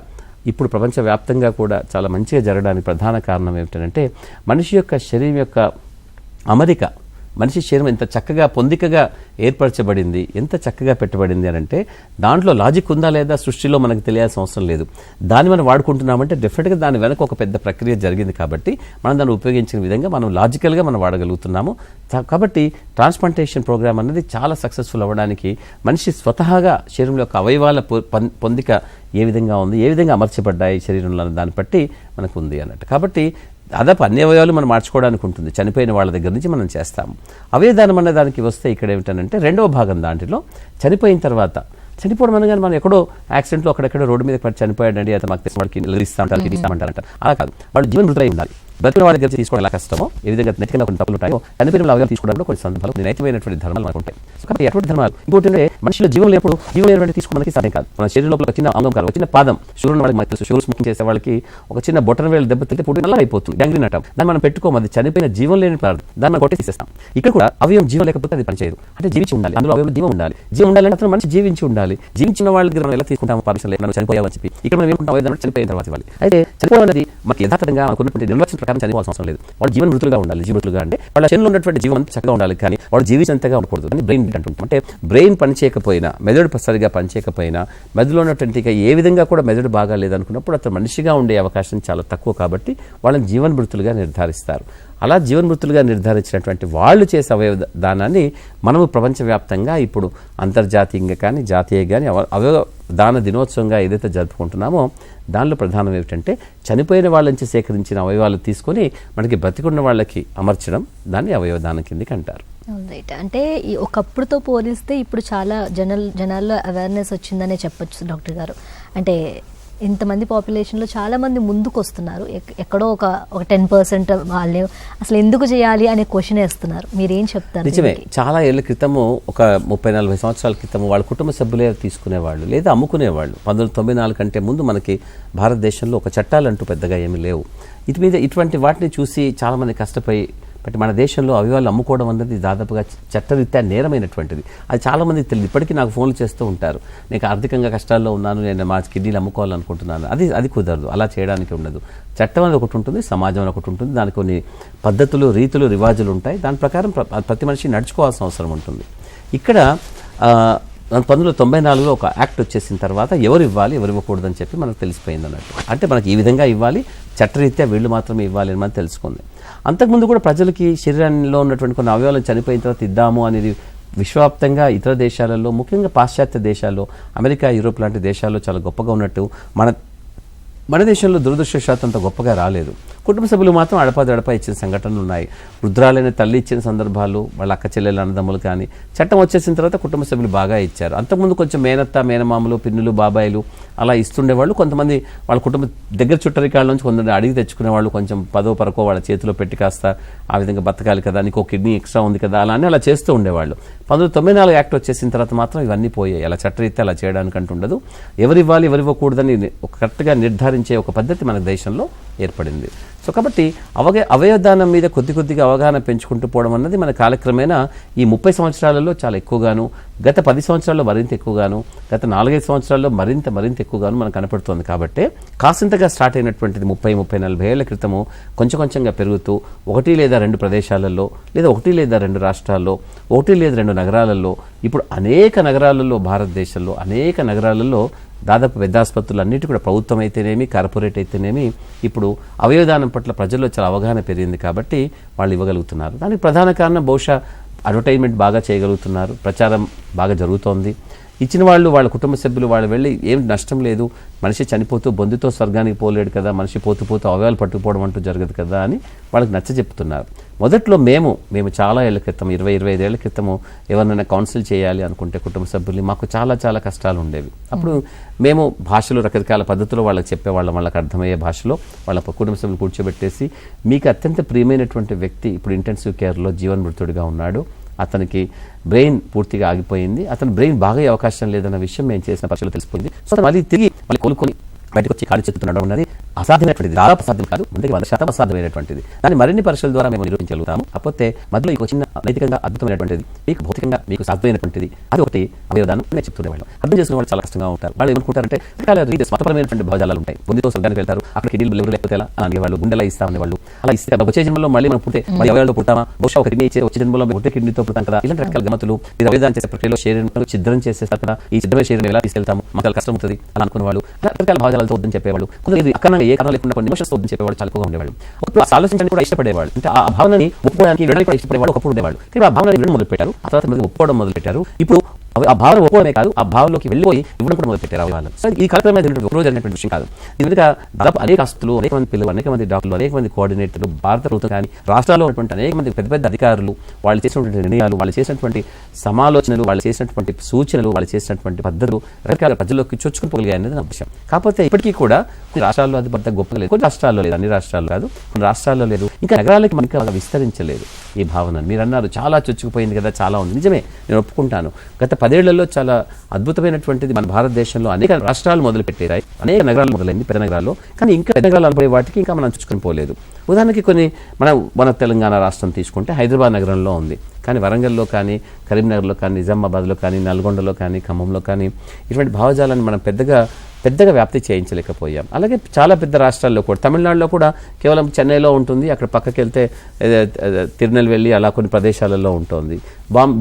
ఇప్పుడు ప్రపంచవ్యాప్తంగా కూడా చాలా మంచిగా జరగడానికి ప్రధాన కారణం ఏమిటంటే మనిషి యొక్క శరీరం యొక్క అమరిక, మనిషి శరీరం ఎంత చక్కగా పొందికగా ఏర్పరచబడింది, ఎంత చక్కగా పెట్టబడింది అని అంటే దాంట్లో లాజిక్ ఉందా లేదా సృష్టిలో మనకు తెలియాల్సిన అవసరం లేదు. దాన్ని మనం వాడుకుంటున్నామంటే డెఫినెట్గా దాని వెనక ఒక పెద్ద ప్రక్రియ జరిగింది కాబట్టి మనం దాన్ని ఉపయోగించిన విధంగా మనం లాజికల్గా మనం వాడగలుగుతున్నాము. కాబట్టి ట్రాన్స్ప్లాంటేషన్ ప్రోగ్రామ్ అనేది చాలా సక్సెస్ఫుల్ అవ్వడానికి మనిషి స్వతహాగా శరీరంలో యొక్క అవయవాల పొందిక ఏ విధంగా ఉంది, ఏ విధంగా అమర్చబడ్డాయి శరీరంలో దాన్ని బట్టి మనకు ఉంది అన్నట్టు. కాబట్టి దాదాపు అన్ని అవయవాలు మనం మార్చుకోవడానికి ఉంటుంది, చనిపోయిన వాళ్ళ దగ్గర నుంచి మనం చేస్తాము. అవయదానం అనే దానికి వస్తే ఇక్కడ ఏమిటంటే 2వ భాగం దాంట్లో చనిపోయిన తర్వాత, చనిపోవడం అనగానే మనం ఎక్కడో యాక్సిడెంట్లో అక్కడెక్కడో రోడ్డు మీద పడి చనిపోయాడండి అది మాకు తెలిసిన వాళ్ళకి ఇస్తామంటారు. అలా కాదు, వాళ్ళు జీవన మృతులై ఉండాలి. బ్రతికిన వాళ్ళ దగ్గర తీసుకోవడం ఎలా కష్టమో, ఏ విధంగా నెట్టిన కొన్ని తప్పులు ఉంటాయో చనిపోయిన అవయవాలు తీసుకోవడంలో కొన్ని సందర్భాలు నైతికమైనటువంటి ధర్మాలు మనకు ఉంటాయి. కాబట్టి ఎటువంటి ధర్మాలు ఇంకోటి మనిషిలో జీవం లేనప్పుడు జీవం లేనటువంటి తీసుకోవడానికి సాధ్యం కాదు. మన శరీరంలో ఒక చిన్న అంగం కాదు, ఒక చిన్న పాదం, షుగర్ ఉన్న వాళ్ళకి మనకు తెలుసు, షుగర్ స్మోకింగ్ చేసే వాళ్ళకి ఒక చిన్న బొటన వేలు దెబ్బ తింటే పుట్టి నల్లగా అయిపోతుంది, గ్యాంగ్రీన్ అంటాం. దాన్ని మనం పెట్టుకోము, అది చనిపోయిన జీవం లేని పదార్థం, దాన్ని మనం కొట్టి తీసేస్తాం. ఇక్కడ కూడా అవయవం జీవం లేకపోతే అది పనిచేయదు. అంటే జీవించి ఉండాలి, అందులో అవయవం జీవం ఉండాలి. జీవం ఉండాలంటే అతను మనిషి జీవించి ఉండాలి. జీవించిన వాళ్ళ దగ్గర మనం ఎలా తీసుకుంటాము పర్మిషన్ లేదు, మనం చనిపోయామని చెప్పి. ఇక్కడ మనం ఏమంటాం, అవయవం చనిపోయిన తర్వాత ఇవ్వాలి. అయితే చనిపోవడం అనేది మనకి యథాతథంగా అనుకున్నటువంటి నిర్వచన ప్రకారం చనిపోవాల్సిన అవసరం లేదు. వాళ్ళు జీవన మృతులుగా ఉండాలి. జీవమృతులుగా అంటే వాళ్ళ శరీరంలో ఉన్నటువంటి జీవం అంతా చక్కగా ఉండాలి, కానీ వాళ్ళు జీవించేంతగా ఉండకూడదు అని బ్రెయిన్ అంటుంటాం. అంటే బ్రెయిన్ పనిచేయకపోయినా, మెదడు సరిగా పనిచేయకపోయినా, మెదడులో ఉన్నటువంటి ఏ విధంగా కూడా మెదడు బాగా లేదనుకున్నప్పుడు అతను మనిషిగా ఉండే అవకాశం చాలా తక్కువ. కాబట్టి వాళ్ళని జీవన్మృతులుగా నిర్ధారిస్తారు. అలా జీవన్మృతులుగా నిర్ధారించినటువంటి వాళ్ళు చేసే అవయవ దానాన్ని మనము ప్రపంచవ్యాప్తంగా ఇప్పుడు అంతర్జాతీయంగా కానీ జాతీయంగా కానీ అవయవ దాన దినోత్సవంగా ఏదైతే జరుపుకుంటున్నామో దానిలో ప్రధానం ఏమిటంటే చనిపోయిన వాళ్ళ నుంచి సేకరించిన అవయవాలు తీసుకొని మనకి బ్రతికున్న వాళ్ళకి అమర్చడం, దాన్ని అవయవ దానం కిందకి అంటారు. రైట్. అంటే ఒకప్పుడుతో పోలిస్తే ఇప్పుడు చాలా జనాల్లో అవేర్నెస్ వచ్చిందనే చెప్పొచ్చు డాక్టర్ గారు. అంటే ఇంతమంది పాపులేషన్లో చాలామంది ముందుకు వస్తున్నారు, ఎక్కడో ఒక 10% వాళ్ళే అసలు ఎందుకు చేయాలి అనే క్వశ్చన్ వేస్తున్నారు. మీరేం చెప్తారు? నిజమే, చాలా ఏళ్ళ క్రితము ఒక 30-40 సంవత్సరాల క్రితము వాళ్ళ కుటుంబ సభ్యులే తీసుకునేవాళ్ళు లేదా అమ్ముకునేవాళ్ళు. 1994 కంటే ముందు మనకి భారతదేశంలో ఒక చట్టాలంటూ పెద్దగా ఏమీ లేవు. ఇటువంటి వాటిని చూసి చాలామంది కష్టపోయి బట్ మన దేశంలో అవయవాలు అమ్ముకోవడం అన్నది దాదాపుగా చట్టరీత్యా నేరమైనటువంటిది. అది చాలామందికి తెలియదు. ఇప్పటికీ నాకు ఫోన్లు చేస్తూ ఉంటారు, నేను ఆర్థికంగా కష్టాల్లో ఉన్నాను, నేను మా కిడ్నీలు అమ్ముకోవాలనుకుంటున్నాను. అది కుదరదు, అలా చేయడానికి ఉండదు. చట్టం అనేది ఒకటి ఉంటుంది, సమాజం అని ఒకటి ఉంటుంది, దానికి కొన్ని పద్ధతులు, రీతులు, రివాజులు ఉంటాయి. దాని ప్రకారం ప్రతి మనిషి నడుచుకోవాల్సిన అవసరం ఉంటుంది. ఇక్కడ 1994లో ఒక యాక్ట్ వచ్చేసిన తర్వాత ఎవరు ఇవ్వాలి, ఎవరు ఇవ్వకూడదని చెప్పి మనకు తెలిసిపోయింది అన్నట్టు. అంటే మనకి ఈ విధంగా ఇవ్వాలి, చట్టరీత్యా వీళ్ళు మాత్రమే ఇవ్వాలి అని మనం తెలుసుకుంది. అంతకుముందు కూడా ప్రజలకి శరీరంలో ఉన్నటువంటి కొన్ని అవయవాలను చనిపోయిన తర్వాత ఇద్దాము అనేది విశ్వవ్యాప్తంగా ఇతర దేశాలలో, ముఖ్యంగా పాశ్చాత్య దేశాల్లో, అమెరికా, యూరోప్ లాంటి దేశాల్లో చాలా గొప్పగా ఉన్నట్టు మన దేశంలో దురదృష్టవశాత్తు అంత గొప్పగా రాలేదు. కుటుంబ సభ్యులు మాత్రం అడపా ఇచ్చిన సంఘటనలు ఉన్నాయి. వృద్ధురాలైన తల్లి ఇచ్చిన సందర్భాలు, వాళ్ళ అక్క చెల్లెలు, అన్నదమ్ములు కానీ చట్టం వచ్చేసిన తర్వాత కుటుంబ సభ్యులు బాగా ఇచ్చారు. అంతకుముందు కొంచెం మేనత్త, మేనమామలు, పిన్నులు, బాబాయిలు అలా ఇస్తుండేవాళ్ళు. కొంతమంది వాళ్ళ కుటుంబ దగ్గర చుట్టరికాళ్ళ నుంచి కొంతమంది అడిగి తెచ్చుకునేవాళ్ళు. కొంచెం 10 పరకో వాళ్ళ చేతిలో పెట్టి కాస్త ఆ విధంగా బతకాలి కదా, నీకు కిడ్నీ ఎక్స్ట్రా ఉంది కదా, అలా చేస్తూ ఉండేవాళ్ళు. 1994 యాక్ట్ వచ్చేసిన తర్వాత మాత్రం ఇవన్నీ పోయాయి. అలా చట్టరీత్యా అలా చేయడానికి అంటుండదు. ఎవరు ఇవ్వాలి, ఎవరు ఇవ్వకూడదని కరెక్ట్గా నిర్ధారించే ఒక పద్ధతి మన దేశంలో ఏర్పడింది. సో కాబట్టి అవయవదానం మీద కొద్దిగా అవగాహన పెంచుకుంటూ పోవడం అన్నది మన కాలక్రమేణా ఈ 30 సంవత్సరాలలో చాలా ఎక్కువగాను, గత 10 సంవత్సరాల్లో మరింత ఎక్కువగాను, గత 4-5 సంవత్సరాల్లో మరింత ఎక్కువగాను మనకు కనపడుతోంది. కాబట్టి కాసింతగా స్టార్ట్ అయినటువంటిది 30-40 ఏళ్ల క్రితము కొంచెంగా పెరుగుతూ 1 లేదా 2 ప్రదేశాలలో, లేదా 1 లేదా 2 రాష్ట్రాల్లో, 1 లేదా 2 నగరాలలో, ఇప్పుడు అనేక నగరాలలో, భారతదేశంలో అనేక నగరాలలో దాదాపు పెద్ద ఆసుపత్రులు అన్నిటి కూడా ప్రభుత్వం అయితేనేమి, కార్పొరేట్ అయితేనేమి ఇప్పుడు అవయవదానం పట్ల ప్రజల్లో చాలా అవగాహన పెరిగింది. కాబట్టి వాళ్ళు ఇవ్వగలుగుతున్నారు. దానికి ప్రధాన కారణం బహుశా అడ్వర్టైజ్మెంట్ బాగా చేయగలుగుతున్నారు, ప్రచారం బాగా జరుగుతోంది. ఇచ్చిన వాళ్ళు, వాళ్ళ కుటుంబ సభ్యులు వాళ్ళు వెళ్ళి ఏం నష్టం లేదు, మనిషి చనిపోతూ బొందుతో స్వర్గానికి పోలేడు కదా, మనిషి పోతూ అవయవాలు పట్టుకుపోవడం అంటూ జరగదు కదా అని వాళ్ళకి నచ్చ చెప్తున్నారు. మొదట్లో మేము చాలా ఏళ్ల క్రితం, 20-25 ఏళ్ల క్రితము ఎవరినైనా కౌన్సిల్ చేయాలి అనుకుంటే కుటుంబ సభ్యుల్ని, మాకు చాలా కష్టాలు ఉండేవి. అప్పుడు మేము భాషలో రకరకాల పద్ధతుల్లో వాళ్ళకి చెప్పేవాళ్ళం. వాళ్ళకి అర్థమయ్యే భాషలో వాళ్ళ కుటుంబ సభ్యులు కూర్చోబెట్టేసి, మీకు అత్యంత ప్రియమైనటువంటి వ్యక్తి ఇప్పుడు ఇంటెన్సివ్ కేర్లో జీవన్మృతుడిగా ఉన్నాడు, అతనికి బ్రెయిన్ పూర్తిగా ఆగిపోయింది, అతని బ్రెయిన్ బాగా అవకాశం లేదన్న విషయం మేము చేసిన పరిశీలన తెలిసిపోయింది. సో మళ్ళీ తిరిగి కోలుకొని బయటకు వచ్చి ఖాళీ చేతులు నడవడం అనేది అసాధ్యమైనటువంటిది, దాదాపు సాధ్యం కాదు, 100% అసాధ్యమైనటువంటిది. దాన్ని మరిన్ని పరీక్షల ద్వారా మేము నిరూపించగలుగుతాము. కాకపోతే మధ్యలో ఇంకో చిన్న నైతికంగా అద్భుతమైనటువంటిది, మీకు భౌతికంగా మీకు సాధ్యమైనటువంటిది, అది ఒకటి అవయవదానం నేను చెప్తుండేవాళ్ళు. అర్థం చేసుకునే వాళ్ళు చాలా కష్టంగా ఉంటారు. వాళ్ళు ఏమనుకుంటారంటే రకాల మతపరమైనటువంటి భావజాలాలు ఉంటాయి. బొందితో స్వర్గానికి వెళ్తారు, అక్కడ కిడ్నీలు ఎవరు లేకపోతే ఎలా అనేవాళ్ళు, గుండెలా ఇస్తామనేవాళ్ళు. అలా ఇస్తే వచ్చే జన్మలో మళ్ళీ మనం పుట్టే మరి అవయవాలతో పుట్టామా, బహుశా ఒక కిడ్నీ ఇచ్చే వచ్చే జన్మలో ఒకటే కిడ్నీతో పుట్టాం కదా, ఇలాంటి రకాల గమతులు. ఇది అవయవదానం చేసే ప్రక్రియలో శరీరం ఛిద్రం చేసేస్తారు కదా, ఈ ఛిద్రమైన శరీరం ఎలా తీసుకెళ్తాము, మాకు కష్టం అవుతుంది అలా అనుకునే వాళ్ళు రకరకాల భావజాలతో వద్దని చెప్పేవాళ్ళు. కొందరు అకారణంగా ఏ కారణం లేకుండా కొన్ని నిమిషాలు వద్దని చెప్పేవాళ్ళు చాలా ఎక్కువగా ఉండేవాళ్ళు. ఒకప్పుడు ఆలోచించడానికి కూడా ఇష్టపడేవాళ్ళు, అంటే ఆ భావనని ఒప్పుకోవడానికి వినడానికి కూడా ఇష్టపడేవాళ్ళు ఒకప్పుడు ఉండేవాళ్ళు. ఆ భావనని వినడం మొదలుపెట్టారు, ఆ తర్వాత ఒప్పుకోవడం మొదలుపెట్టారు. ఇప్పుడు ఆ భావన ఒప్పుకోవడమే కాదు, ఆ భావంలోకి వెళ్ళిపోయి ఇవ్వడం కూడా మొదలుపెట్టారు అవయవాలను. సో ఈ కార్యక్రమం ఒకరోజు జరిగినటువంటి విషయం కాదు. దీని మీద దాదాపు అనేక ఆస్తులు, అనేక మంది పిల్లలు, అనేక మంది డాక్టర్లు, అనేక మంది కోఆర్డినేటర్లు, భారత ప్రభుత్వం కానీ రాష్ట్రాల్లో ఉన్నటువంటి అనేక మంది పెద్ద అధికారులు, వాళ్ళు చేసినటువంటి నిర్ణయాలు, వాళ్ళు చేసినటువంటి సమాలోచనలు, వాళ్ళు చేసినటువంటి సూచనలు, వాళ్ళు చేసినటువంటి పద్ధతులు రకరకాల ప్రజల్లోకి చొచ్చుకుపోగలిగాయి అనేది నా విషయం. కాకపోతే ఇప్పటికీ కూడా కొన్ని రాష్ట్రాల్లో అది పెద్ద గొప్పగా లేదు, కొన్ని రాష్ట్రాల్లో లేదు, అన్ని రాష్ట్రాల్లో కాదు, కొన్ని రాష్ట్రాల్లో లేదు, ఇంకా నగరాలకి మనకి బాగా విస్తరించలేదు ఈ భావన. మీరు అన్నారు చాలా చొచ్చుకుపోయింది కదా, చాలా ఉంది. నిజమే, నేను ఒప్పుకుంటాను. గత 10 ఏళ్లలో చాలా అద్భుతమైనటువంటిది మన భారతదేశంలో అనేక రాష్ట్రాలు మొదలుపెట్టాయి, అనేక నగరాలు మొదలైంది, పెద్ద నగరాల్లో. కానీ ఇంకా పెద్ద నగరాలు అనుకునే వాటికి ఇంకా మనం చొచ్చుకొని పోలేదు. ఉదాహరణకి కొన్ని మన తెలంగాణ రాష్ట్రం తీసుకుంటే హైదరాబాద్ నగరంలో ఉంది, కానీ వరంగల్లో కానీ, కరీంనగర్లో కానీ, నిజామాబాద్లో కానీ, నల్గొండలో కానీ, ఖమ్మంలో కానీ ఇటువంటి భావజాలాన్ని మనం పెద్దగా వ్యాప్తి చేయించలేకపోయాం. అలాగే చాలా పెద్ద రాష్ట్రాల్లో కూడా, తమిళనాడులో కూడా కేవలం చెన్నైలో ఉంటుంది, అక్కడ పక్కకి వెళ్తే తిరునెల్వేలి అలా కొన్ని ప్రదేశాలలో ఉంటుంది.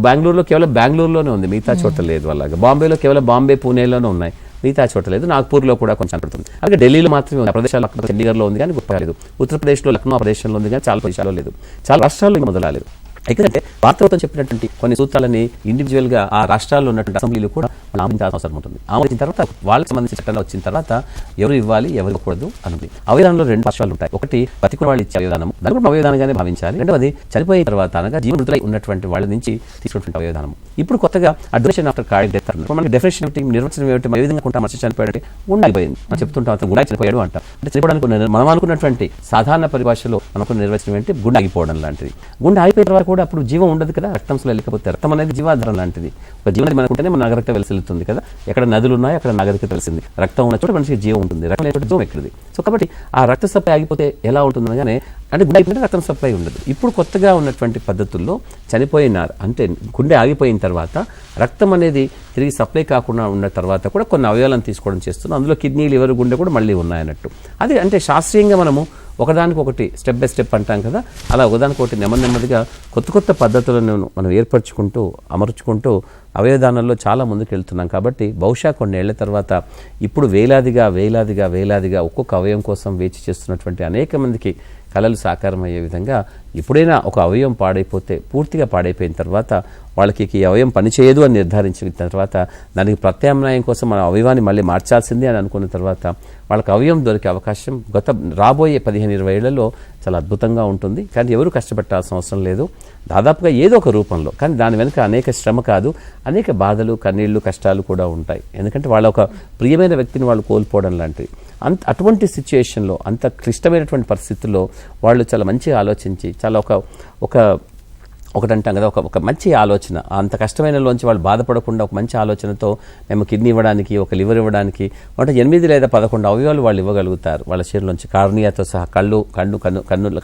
బెంగళూరులో కేవలం బెంగళూరులోనే ఉంది, మిగతా చోట లేదు. అలాగే బాంబేలో కేవలం బాంబే, పూణేలోనే ఉన్నాయి, మిగతా చోట లేదు. నాగ్పూర్లో కూడా కొంచెం పడుతుంది. అలాగే ఢిల్లీలో మాత్రమే ఉంది, ఆ ప్రదేశాలు అక్కడ చండీగఢ్లో ఉంది కానీ గొప్ప లేదు. ఉత్తరప్రదేశ్లో లక్నో ప్రదేశంలో ఉంది కానీ చాలా ప్రదేశాల్లో లేదు. చాలా రాష్ట్రాల్లో మొదలలేదు. ఎందుకంటే భారత ప్రభుత్వం చెప్పినటువంటి కొన్ని సూత్రాలని ఇండివిజువల్ గా ఆ రాష్ట్రాల్లో ఉన్నటువంటి అసెంబ్లీలు కూడా ఆమోదించాల్సిన అవసరం ఉంటుంది. ఆమోదించిన తర్వాత వాళ్ళకి సంబంధించిన చట్టంలో వచ్చిన తర్వాత ఎవరు ఇవ్వాలి ఎవరు ఇవ్వకూడదు అన్నది. అవయవాదంలో 2 పక్షాలు ఉంటాయి. ఒకటి బతికున్న వాళ్ళు ఇచ్చే అవయవదానం, దాన్ని కూడా అవయవదానంగానే భావించాలి. రెండవది చనిపోయిన తర్వాత అనగా జీవమృతులై ఉన్నటువంటి వాళ్ళ నుంచి తీసుకున్నటువంటి అవయవదానం. ఇప్పుడు కొత్తగా డొనేషన్ ఆఫ్టర్ కార్డియక్ డెత్ అన్నారు. మనకి డెఫినేషన్ ఏమిటి, నిర్వచనం ఏమిటి, ఏ విధంగా కొంటాం మనిషి చనిపోయాడంటే గుండె అయిపోయింది మనం చెప్తుంటాం, అతను గుండె చనిపోయాడు అంటాం. అంటే చనిపోవడానికి మనం అనుకున్నటువంటి సాధారణ పరిభాషలో మనకు నిర్వచనం ఏంటి, గుండె ఆగిపోవడం లాంటిది. గుండె ఆగిపోయిన తర్వాత కూడా అప్పుడు జీవం ఉండదు కదా, రక్తంలో వెళ్ళకపోతే. రక్తం అనేది జీవాధారం లాంటిది. ఒక జీవనది మనకుంటేనే మన నాగరికత వెలుస్తుంది కదా. ఎక్కడ నదులు ఉన్నాయో అక్కడ నాగరికత తెలిసింది. రక్తం ఉన్న చోట మనిషికి జీవం ఉంటుంది, రక్తం లేకపోతే జీవం ఎక్కడిది. సో కాబట్టి ఆ రక్త సప్లై ఆగిపోతే ఎలా ఉంటుంది అనగానే, అంటే గుండె అయిపోయింటే రక్తం సప్లై ఉండదు. ఇప్పుడు కొత్తగా ఉన్నటువంటి పద్ధతుల్లో చనిపోయిన అంటే గుండె ఆగిపోయిన తర్వాత రక్తం అనేది తిరిగి సప్లై కాకుండా ఉన్న తర్వాత కూడా కొన్ని అవయవాలను తీసుకోవడం చేస్తున్నాం. అందులో కిడ్నీ, లివర్, గుండె కూడా మళ్ళీ ఉన్నాయన్నట్టు. అది అంటే శాస్త్రీయంగా మనము ఒకదానికొకటి స్టెప్ బై స్టెప్ అంటాం కదా, అలా ఒకదానికొకటి నెమ్మదిగా కొత్త పద్ధతులను మనం ఏర్పరచుకుంటూ అమర్చుకుంటూ అవయవదానంలో చాలా ముందుకు వెళ్తున్నాం. కాబట్టి బహుశా కొన్నేళ్ల తర్వాత ఇప్పుడు వేలాదిగా ఒక్కొక్క అవయవం కోసం వేచి చేస్తున్నటువంటి అనేక మందికి కళలు సాకారం అయ్యే విధంగా ఎప్పుడైనా ఒక అవయవం పాడైపోతే, పూర్తిగా పాడైపోయిన తర్వాత వాళ్ళకి ఈ అవయవం పనిచేయదు అని నిర్ధారించిన తర్వాత దానికి ప్రత్యామ్నాయం కోసం మన అవయవాన్ని మళ్ళీ మార్చాల్సిందే అని అనుకున్న తర్వాత వాళ్ళకి అవయవం దొరికే అవకాశం రాబోయే 15-20 ఏళ్లలో చాలా అద్భుతంగా ఉంటుంది. కానీ ఎవరు కష్టపడాల్సిన అవసరం లేదు, దాదాపుగా ఏదో ఒక రూపంలో. కానీ దాని వెనుక అనేక శ్రమ కాదు, అనేక బాధలు, కన్నీళ్లు, కష్టాలు కూడా ఉంటాయి. ఎందుకంటే వాళ్ళ ఒక ప్రియమైన వ్యక్తిని వాళ్ళు కోల్పోవడం లాంటివి. అటువంటి సిచ్యుయేషన్లో, అంత క్లిష్టమైనటువంటి పరిస్థితుల్లో వాళ్ళు చాలా మంచిగా ఆలోచించి, చాలా ఒకటంటాం కదా, ఒక మంచి ఆలోచన, అంత కష్టమైనలోంచి వాళ్ళు బాధపడకుండా ఒక మంచి ఆలోచనతో మేము కిడ్నీ ఇవ్వడానికి, ఒక లివర్ ఇవ్వడానికి, అంటే 8 లేదా 11 అవయవాలు వాళ్ళు ఇవ్వగలుగుతారు వాళ్ళ శరీరంలోంచి. కార్నియాతో సహా,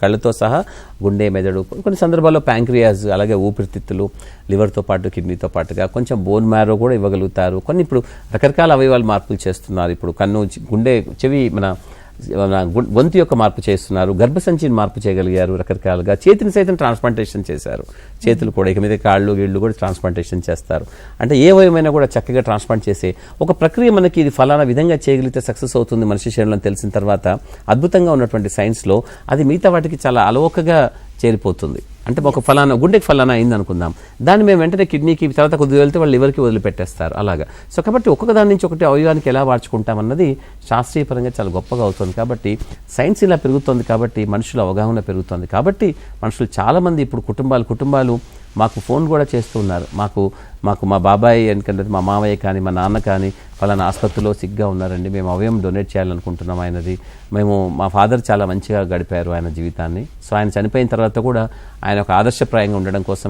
కళ్ళతో సహా, గుండె, మెదడు, కొన్ని సందర్భాల్లో ప్యాంక్రియాస్, అలాగే ఊపిరితిత్తులు, లివర్తో పాటు కిడ్నీతో పాటుగా కొంచెం బోన్ మ్యారో కూడా ఇవ్వగలుగుతారు. కొన్ని ఇప్పుడు రకరకాల అవయవాలు మార్పులు చేస్తున్నారు. ఇప్పుడు కన్ను, గుండె, చెవి, మన గొంతు యొక్క మార్పు చేస్తున్నారు, గర్భసంచిని మార్పు చేయగలిగారు రకరకాలుగా. చేతిని సైతం ట్రాన్స్ప్లాంటేషన్ చేశారు. చేతులు కూడా ఇక మీద కాళ్ళు, గీళ్ళు కూడా ట్రాన్స్ప్లాంటేషన్ చేస్తారు. అంటే ఏ అవయవమైనా కూడా చక్కగా ట్రాన్స్ప్లాంట్ చేసే ఒక ప్రక్రియ మనకి ఇది ఫలానా విధంగా చేయగలిగితే సక్సెస్ అవుతుంది మనిషి శరీరంలో తెలిసిన తర్వాత అద్భుతంగా ఉన్నటువంటి సైన్స్లో అది మిగతా వాటికి చాలా అలవోకగా చేరిపోతుంది. అంటే ఒక ఫలానా గుండెకి ఫలానా అయింది అనుకుందాం, దాన్ని మేము వెంటనే కిడ్నీకి, తర్వాత కొద్దిగా వెళ్తే వాళ్ళు లివర్కి వదిలిపెట్టేస్తారు అలాగా. సో కాబట్టి ఒక్కొక్క దాని నుంచి ఒకటి అవయవానికి ఎలా మార్చుకుంటామన్నది శాస్త్రీయ పరంగా చాలా గొప్పగా అవుతుంది. కాబట్టి సైన్స్ ఇలా పెరుగుతుంది, కాబట్టి మనుషుల అవగాహన పెరుగుతుంది. కాబట్టి మనుషులు చాలామంది ఇప్పుడు కుటుంబాలు మాకు ఫోన్ కూడా చేస్తూ ఉన్నారు. మాకు మా బాబాయ్ ఎందుకంటే మా మామయ్య కానీ మా నాన్న కానీ ఫలానా ఆసుపత్రిలో సిగ్గా ఉన్నారండి, మేము అవయవం డొనేట్ చేయాలనుకుంటున్నాం ఆయనది. మా ఫాదర్ చాలా మంచిగా గడిపారు ఆయన జీవితాన్ని. సో ఆయన చనిపోయిన తర్వాత కూడా ఆయన ఒక ఆదర్శప్రాయంగా ఉండడం కోసం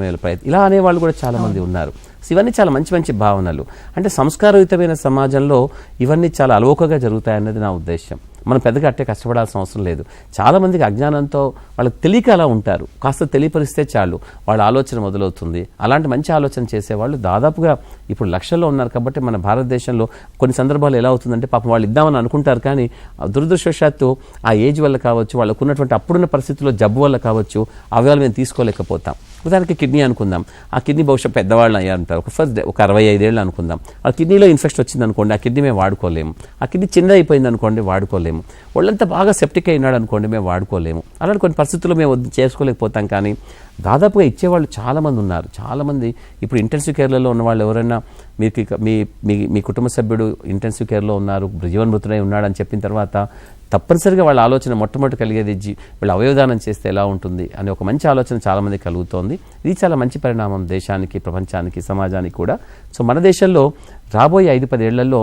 ఇలా అనేవాళ్ళు కూడా చాలామంది ఉన్నారు. ఇవన్నీ చాలా మంచి భావనలు. అంటే సంస్కారయుతమైన సమాజంలో ఇవన్నీ చాలా అలవోకగా జరుగుతాయన్నది నా ఉద్దేశం. మనం పెద్దగా అట్టే కష్టపడాల్సిన అవసరం లేదు. చాలామందికి అజ్ఞానంతో వాళ్ళకి తెలియక అలా ఉంటారు. కాస్త తెలియపరిస్తే చాలు వాళ్ళ ఆలోచన మొదలవుతుంది. అలాంటి మంచి ఆలోచన చేసేవాళ్ళు దాదాపుగా ఇప్పుడు లక్షల్లో ఉన్నారు. కాబట్టి మన భారతదేశంలో కొన్ని సందర్భాలు ఎలా అవుతుందంటే పాపం వాళ్ళు ఇద్దామని అనుకుంటారు, కానీ దురదృష్టవశాత్తు ఆ ఏజ్ వల్ల కావచ్చు, వాళ్ళకు ఉన్నటువంటి అప్పుడున్న పరిస్థితుల్లో జబ్బు వల్ల కావచ్చు, అవయవాలు మేము తీసుకోలేకపోతాం. ఉదాహరణకి కిడ్నీ అనుకుందాం. ఆ కిడ్నీ బహుశా పెద్దవాళ్ళు అయ్యారంటారు, ఒక 65 ఏళ్ళు అనుకుందాం. ఆ కిడ్నీలో ఇన్ఫెక్షన్ వచ్చింది అనుకోండి, ఆ కిడ్నీ మేము వాడుకోలేము. ఆ కిడ్నీ చిన్నది అయిపోయింది అనుకోండి, వాడుకోలేము. వాళ్ళంతా బాగా సెప్టిక్ అయినాడు అనుకోండి, మేము వాడుకోలేము. అలాంటి కొన్ని పరిస్థితుల్లో మేము చేసుకోలేకపోతాం. కానీ దాదాపుగా ఇచ్చేవాళ్ళు చాలామంది ఉన్నారు. చాలామంది ఇప్పుడు ఇంటెన్సివ్ కేర్లలో ఉన్న వాళ్ళు ఎవరైనా మీ కుటుంబ సభ్యుడు ఇంటెన్సివ్ కేర్లో ఉన్నారు, జీవన్మృతుడై ఉన్నాడని చెప్పిన తర్వాత తప్పనిసరిగా వాళ్ళ ఆలోచన మొట్టమొదటి కలిగేది వీళ్ళు అవయవదానం చేస్తే ఎలా ఉంటుంది అనే ఒక మంచి ఆలోచన చాలామంది కలుగుతోంది. ఇది చాలా మంచి పరిణామం దేశానికి, ప్రపంచానికి, సమాజానికి కూడా. సో మన దేశంలో రాబోయే 5-10 ఏళ్లలో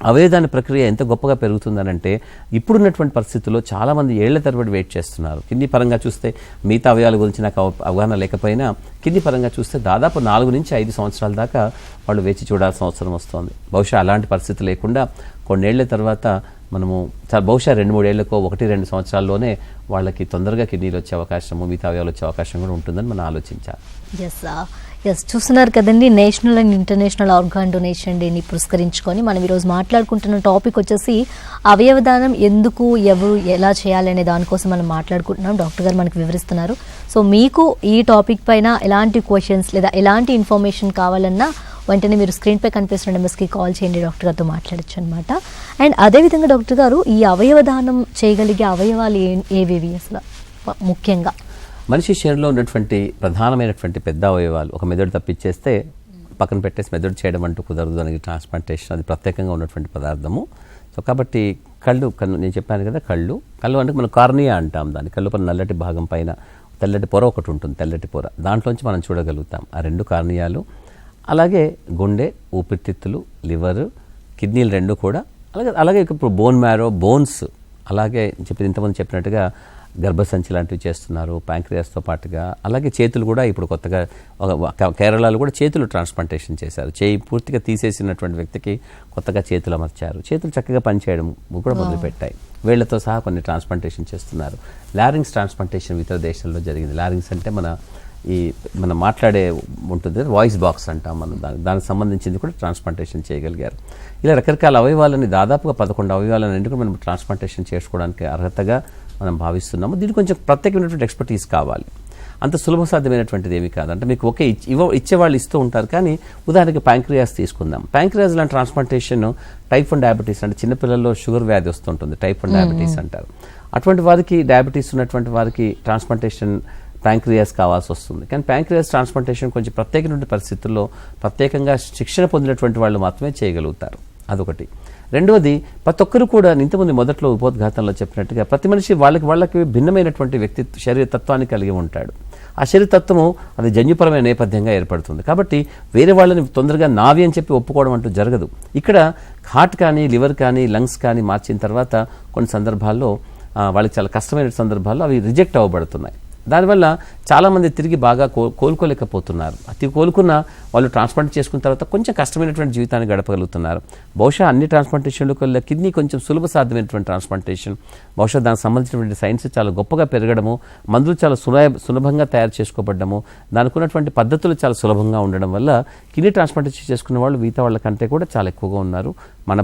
అవయవదాన ప్రక్రియ ఎంత గొప్పగా పెరుగుతుందనంటే ఇప్పుడున్నటువంటి పరిస్థితుల్లో చాలామంది ఏళ్ల తరబడి వెయిట్ చేస్తున్నారు. కిడ్నీ పరంగా చూస్తే మిగతా అవయవాల గురించి నాకు అవగాహన లేకపోయినా కిడ్నీ పరంగా చూస్తే దాదాపు 4 నుంచి 5 సంవత్సరాల దాకా వాళ్ళు వేచి చూడాల్సిన అవసరం వస్తుంది. బహుశా అలాంటి పరిస్థితి లేకుండా కొన్నేళ్ల తర్వాత మనము బహుశా 2-3 ఏళ్లకో 1-2 సంవత్సరాల్లోనే వాళ్ళకి తొందరగా కిడ్నీలు వచ్చే అవకాశము, మిగతా అవయవాలు వచ్చే అవకాశం కూడా ఉంటుందని మనం ఆలోచించాలి. ఎస్ చూస్తున్నారు కదండి, national and international organ donation డేని పురస్కరించుకొని మనం ఈరోజు మాట్లాడుకుంటున్న టాపిక్ వచ్చేసి అవయవదానం ఎందుకు, ఎవరు, ఎలా చేయాలి అనే దానికోసం మనం మాట్లాడుకుంటున్నాం. డాక్టర్ గారు మనకు వివరిస్తున్నారు. సో మీకు ఈ టాపిక్ పైన ఎలాంటి క్వశ్చన్స్ లేదా ఎలాంటి ఇన్ఫర్మేషన్ కావాలన్నా వెంటనే మీరు స్క్రీన్పై కనిపిస్తున్న నెంబర్స్కి కాల్ చేయండి, డాక్టర్ గారితో మాట్లాడచ్చు అనమాట. అండ్ అదేవిధంగా డాక్టర్ గారు, ఈ అవయవదానం చేయగలిగే అవయవాలు ఏవేవి అసలు ముఖ్యంగా? మనిషి శరీరంలో ఉన్నటువంటి ప్రధానమైనటువంటి పెద్ద అవయవాలు ఒక మెదడు తప్పించేస్తే పక్కన పెట్టేసి మెదడు చేయడం అంటూ కుదరదు. దానికి ట్రాన్స్ప్లాంటేషన్ అది ప్రత్యేకంగా ఉన్నటువంటి పదార్థము. సో కాబట్టి కళ్ళు నేను చెప్పాను కదా, కళ్ళు అంటే మనం కార్నియా అంటాం. దాని కళ్ళు పైన నల్లటి భాగం పైన తెల్లటి పొర ఒకటి ఉంటుంది, తెల్లటి పొర, దాంట్లోంచి మనం చూడగలుగుతాం. ఆ 2 కార్నియాలు, అలాగే గుండె, ఊపిరితిత్తులు, లివర్, కిడ్నీలు 2 కూడా, అలాగే ఇప్పుడు బోన్ మ్యారో, బోన్స్, అలాగే ఇంతకుముందు చెప్పినట్టుగా గర్భసంచి లాంటివి చేస్తున్నారు ప్యాంక్రియాస్తో పాటుగా. అలాగే చేతులు కూడా ఇప్పుడు కొత్తగా కేరళలో కూడా చేతులు ట్రాన్స్ప్లాంటేషన్ చేశారు. చేయి పూర్తిగా తీసేసినటువంటి వ్యక్తికి కొత్తగా చేతులు అమర్చారు. చేతులు చక్కగా పనిచేయడం కూడా మొదలుపెట్టాయి. వేళ్లతో సహా కొన్ని ట్రాన్స్ప్లాంటేషన్ చేస్తున్నారు. లారింగ్స్ ట్రాన్స్ప్లాంటేషన్ ఇతర దేశాల్లో జరిగింది. లారింగ్స్ అంటే మనం మాట్లాడే ఉంటుంది, వాయిస్ బాక్స్ అంటాం మనం, దానికి సంబంధించింది కూడా ట్రాన్స్ప్లాంటేషన్ చేయగలిగారు. ఇలా రకరకాల అవయవాలని, దాదాపుగా 11 అవయవాలను కూడా మనం ట్రాన్స్ప్లాంటేషన్ చేసుకోవడానికి అర్హతగా మనం భావిస్తున్నాము. దీనికి కొంచెం ప్రత్యేకమైనటువంటి ఎక్స్పర్టీస్ కావాలి. అంత సులభ సాధ్యమైనటువంటిది ఏమీ కాదు. అంటే మీకు ఒకే ఇచ్చేవాళ్ళు ఇస్తూ ఉంటారు. కానీ ఉదాహరణకి ప్యాంక్రియాస్ తీసుకుందాం. ప్యాంక్రియాస్ లాంటి ట్రాన్స్ప్లాంటేషన్ టైప్ 1 డయాబెటీస్, అంటే చిన్నపిల్లల్లో షుగర్ వ్యాధి వస్తుంటుంది, టైప్ 1 డయాబెటీస్ అంటారు. అటువంటి వారికి, డయాబెటీస్ ఉన్నటువంటి వారికి ట్రాన్స్ప్లాంటేషన్ ప్యాంక్రియాస్ కావాల్సి వస్తుంది. కానీ ప్యాంక్రియాస్ ట్రాన్స్ప్లాంటేషన్ కొంచెం ప్రత్యేకమైన పరిస్థితుల్లో ప్రత్యేకంగా శిక్షణ పొందినటువంటి వాళ్ళు మాత్రమే చేయగలుగుతారు. అదొకటి. రెండవది, ప్రతి ఒక్కరు కూడా ఇంతకుముందు మొదట్లో ఉపోద్ఘాతంలో చెప్పినట్టుగా ప్రతి మనిషి వాళ్ళకి భిన్నమైనటువంటి శరీర తత్వాన్ని కలిగి ఉంటాడు. ఆ శరీరతత్వము అది జన్యుపరమైన నేపథ్యంగా ఏర్పడుతుంది. కాబట్టి వేరే వాళ్ళని తొందరగా నావి అని చెప్పి ఒప్పుకోవడం అంటూ జరగదు. ఇక్కడ హార్ట్ కానీ, లివర్ కానీ, లంగ్స్ కానీ మార్చిన తర్వాత కొన్ని సందర్భాల్లో వాళ్ళకి చాలా కష్టమైన సందర్భాల్లో అవి రిజెక్ట్ అవ్వబడుతున్నాయి. దానివల్ల చాలామంది తిరిగి బాగా కోలుకోలేకపోతున్నారు. అతి కోలుకున్న వాళ్ళు ట్రాన్స్ప్లాంట్ చేసుకున్న తర్వాత కొంచెం కష్టమైనటువంటి జీవితాన్ని గడపగలుగుతున్నారు. బహుశా అన్ని ట్రాన్స్ప్లాంటేషన్లకు వల్ల కిడ్నీ కొంచెం సులభ సాధ్యమైనటువంటి ట్రాన్స్ప్లాంటేషన్, బహుశా దానికి సంబంధించినటువంటి సైన్స్ చాలా గొప్పగా పెరగడము, మందులు చాలా సులభంగా తయారు చేసుకోబడ్డము, దానికి ఉన్నటువంటి పద్ధతులు చాలా సులభంగా ఉండడం వల్ల కిడ్నీ ట్రాన్స్ప్లాంటేషన్ చేసుకున్న వాళ్ళు మిగతా వాళ్ళ కంటే కూడా చాలా ఎక్కువగా ఉన్నారు. మన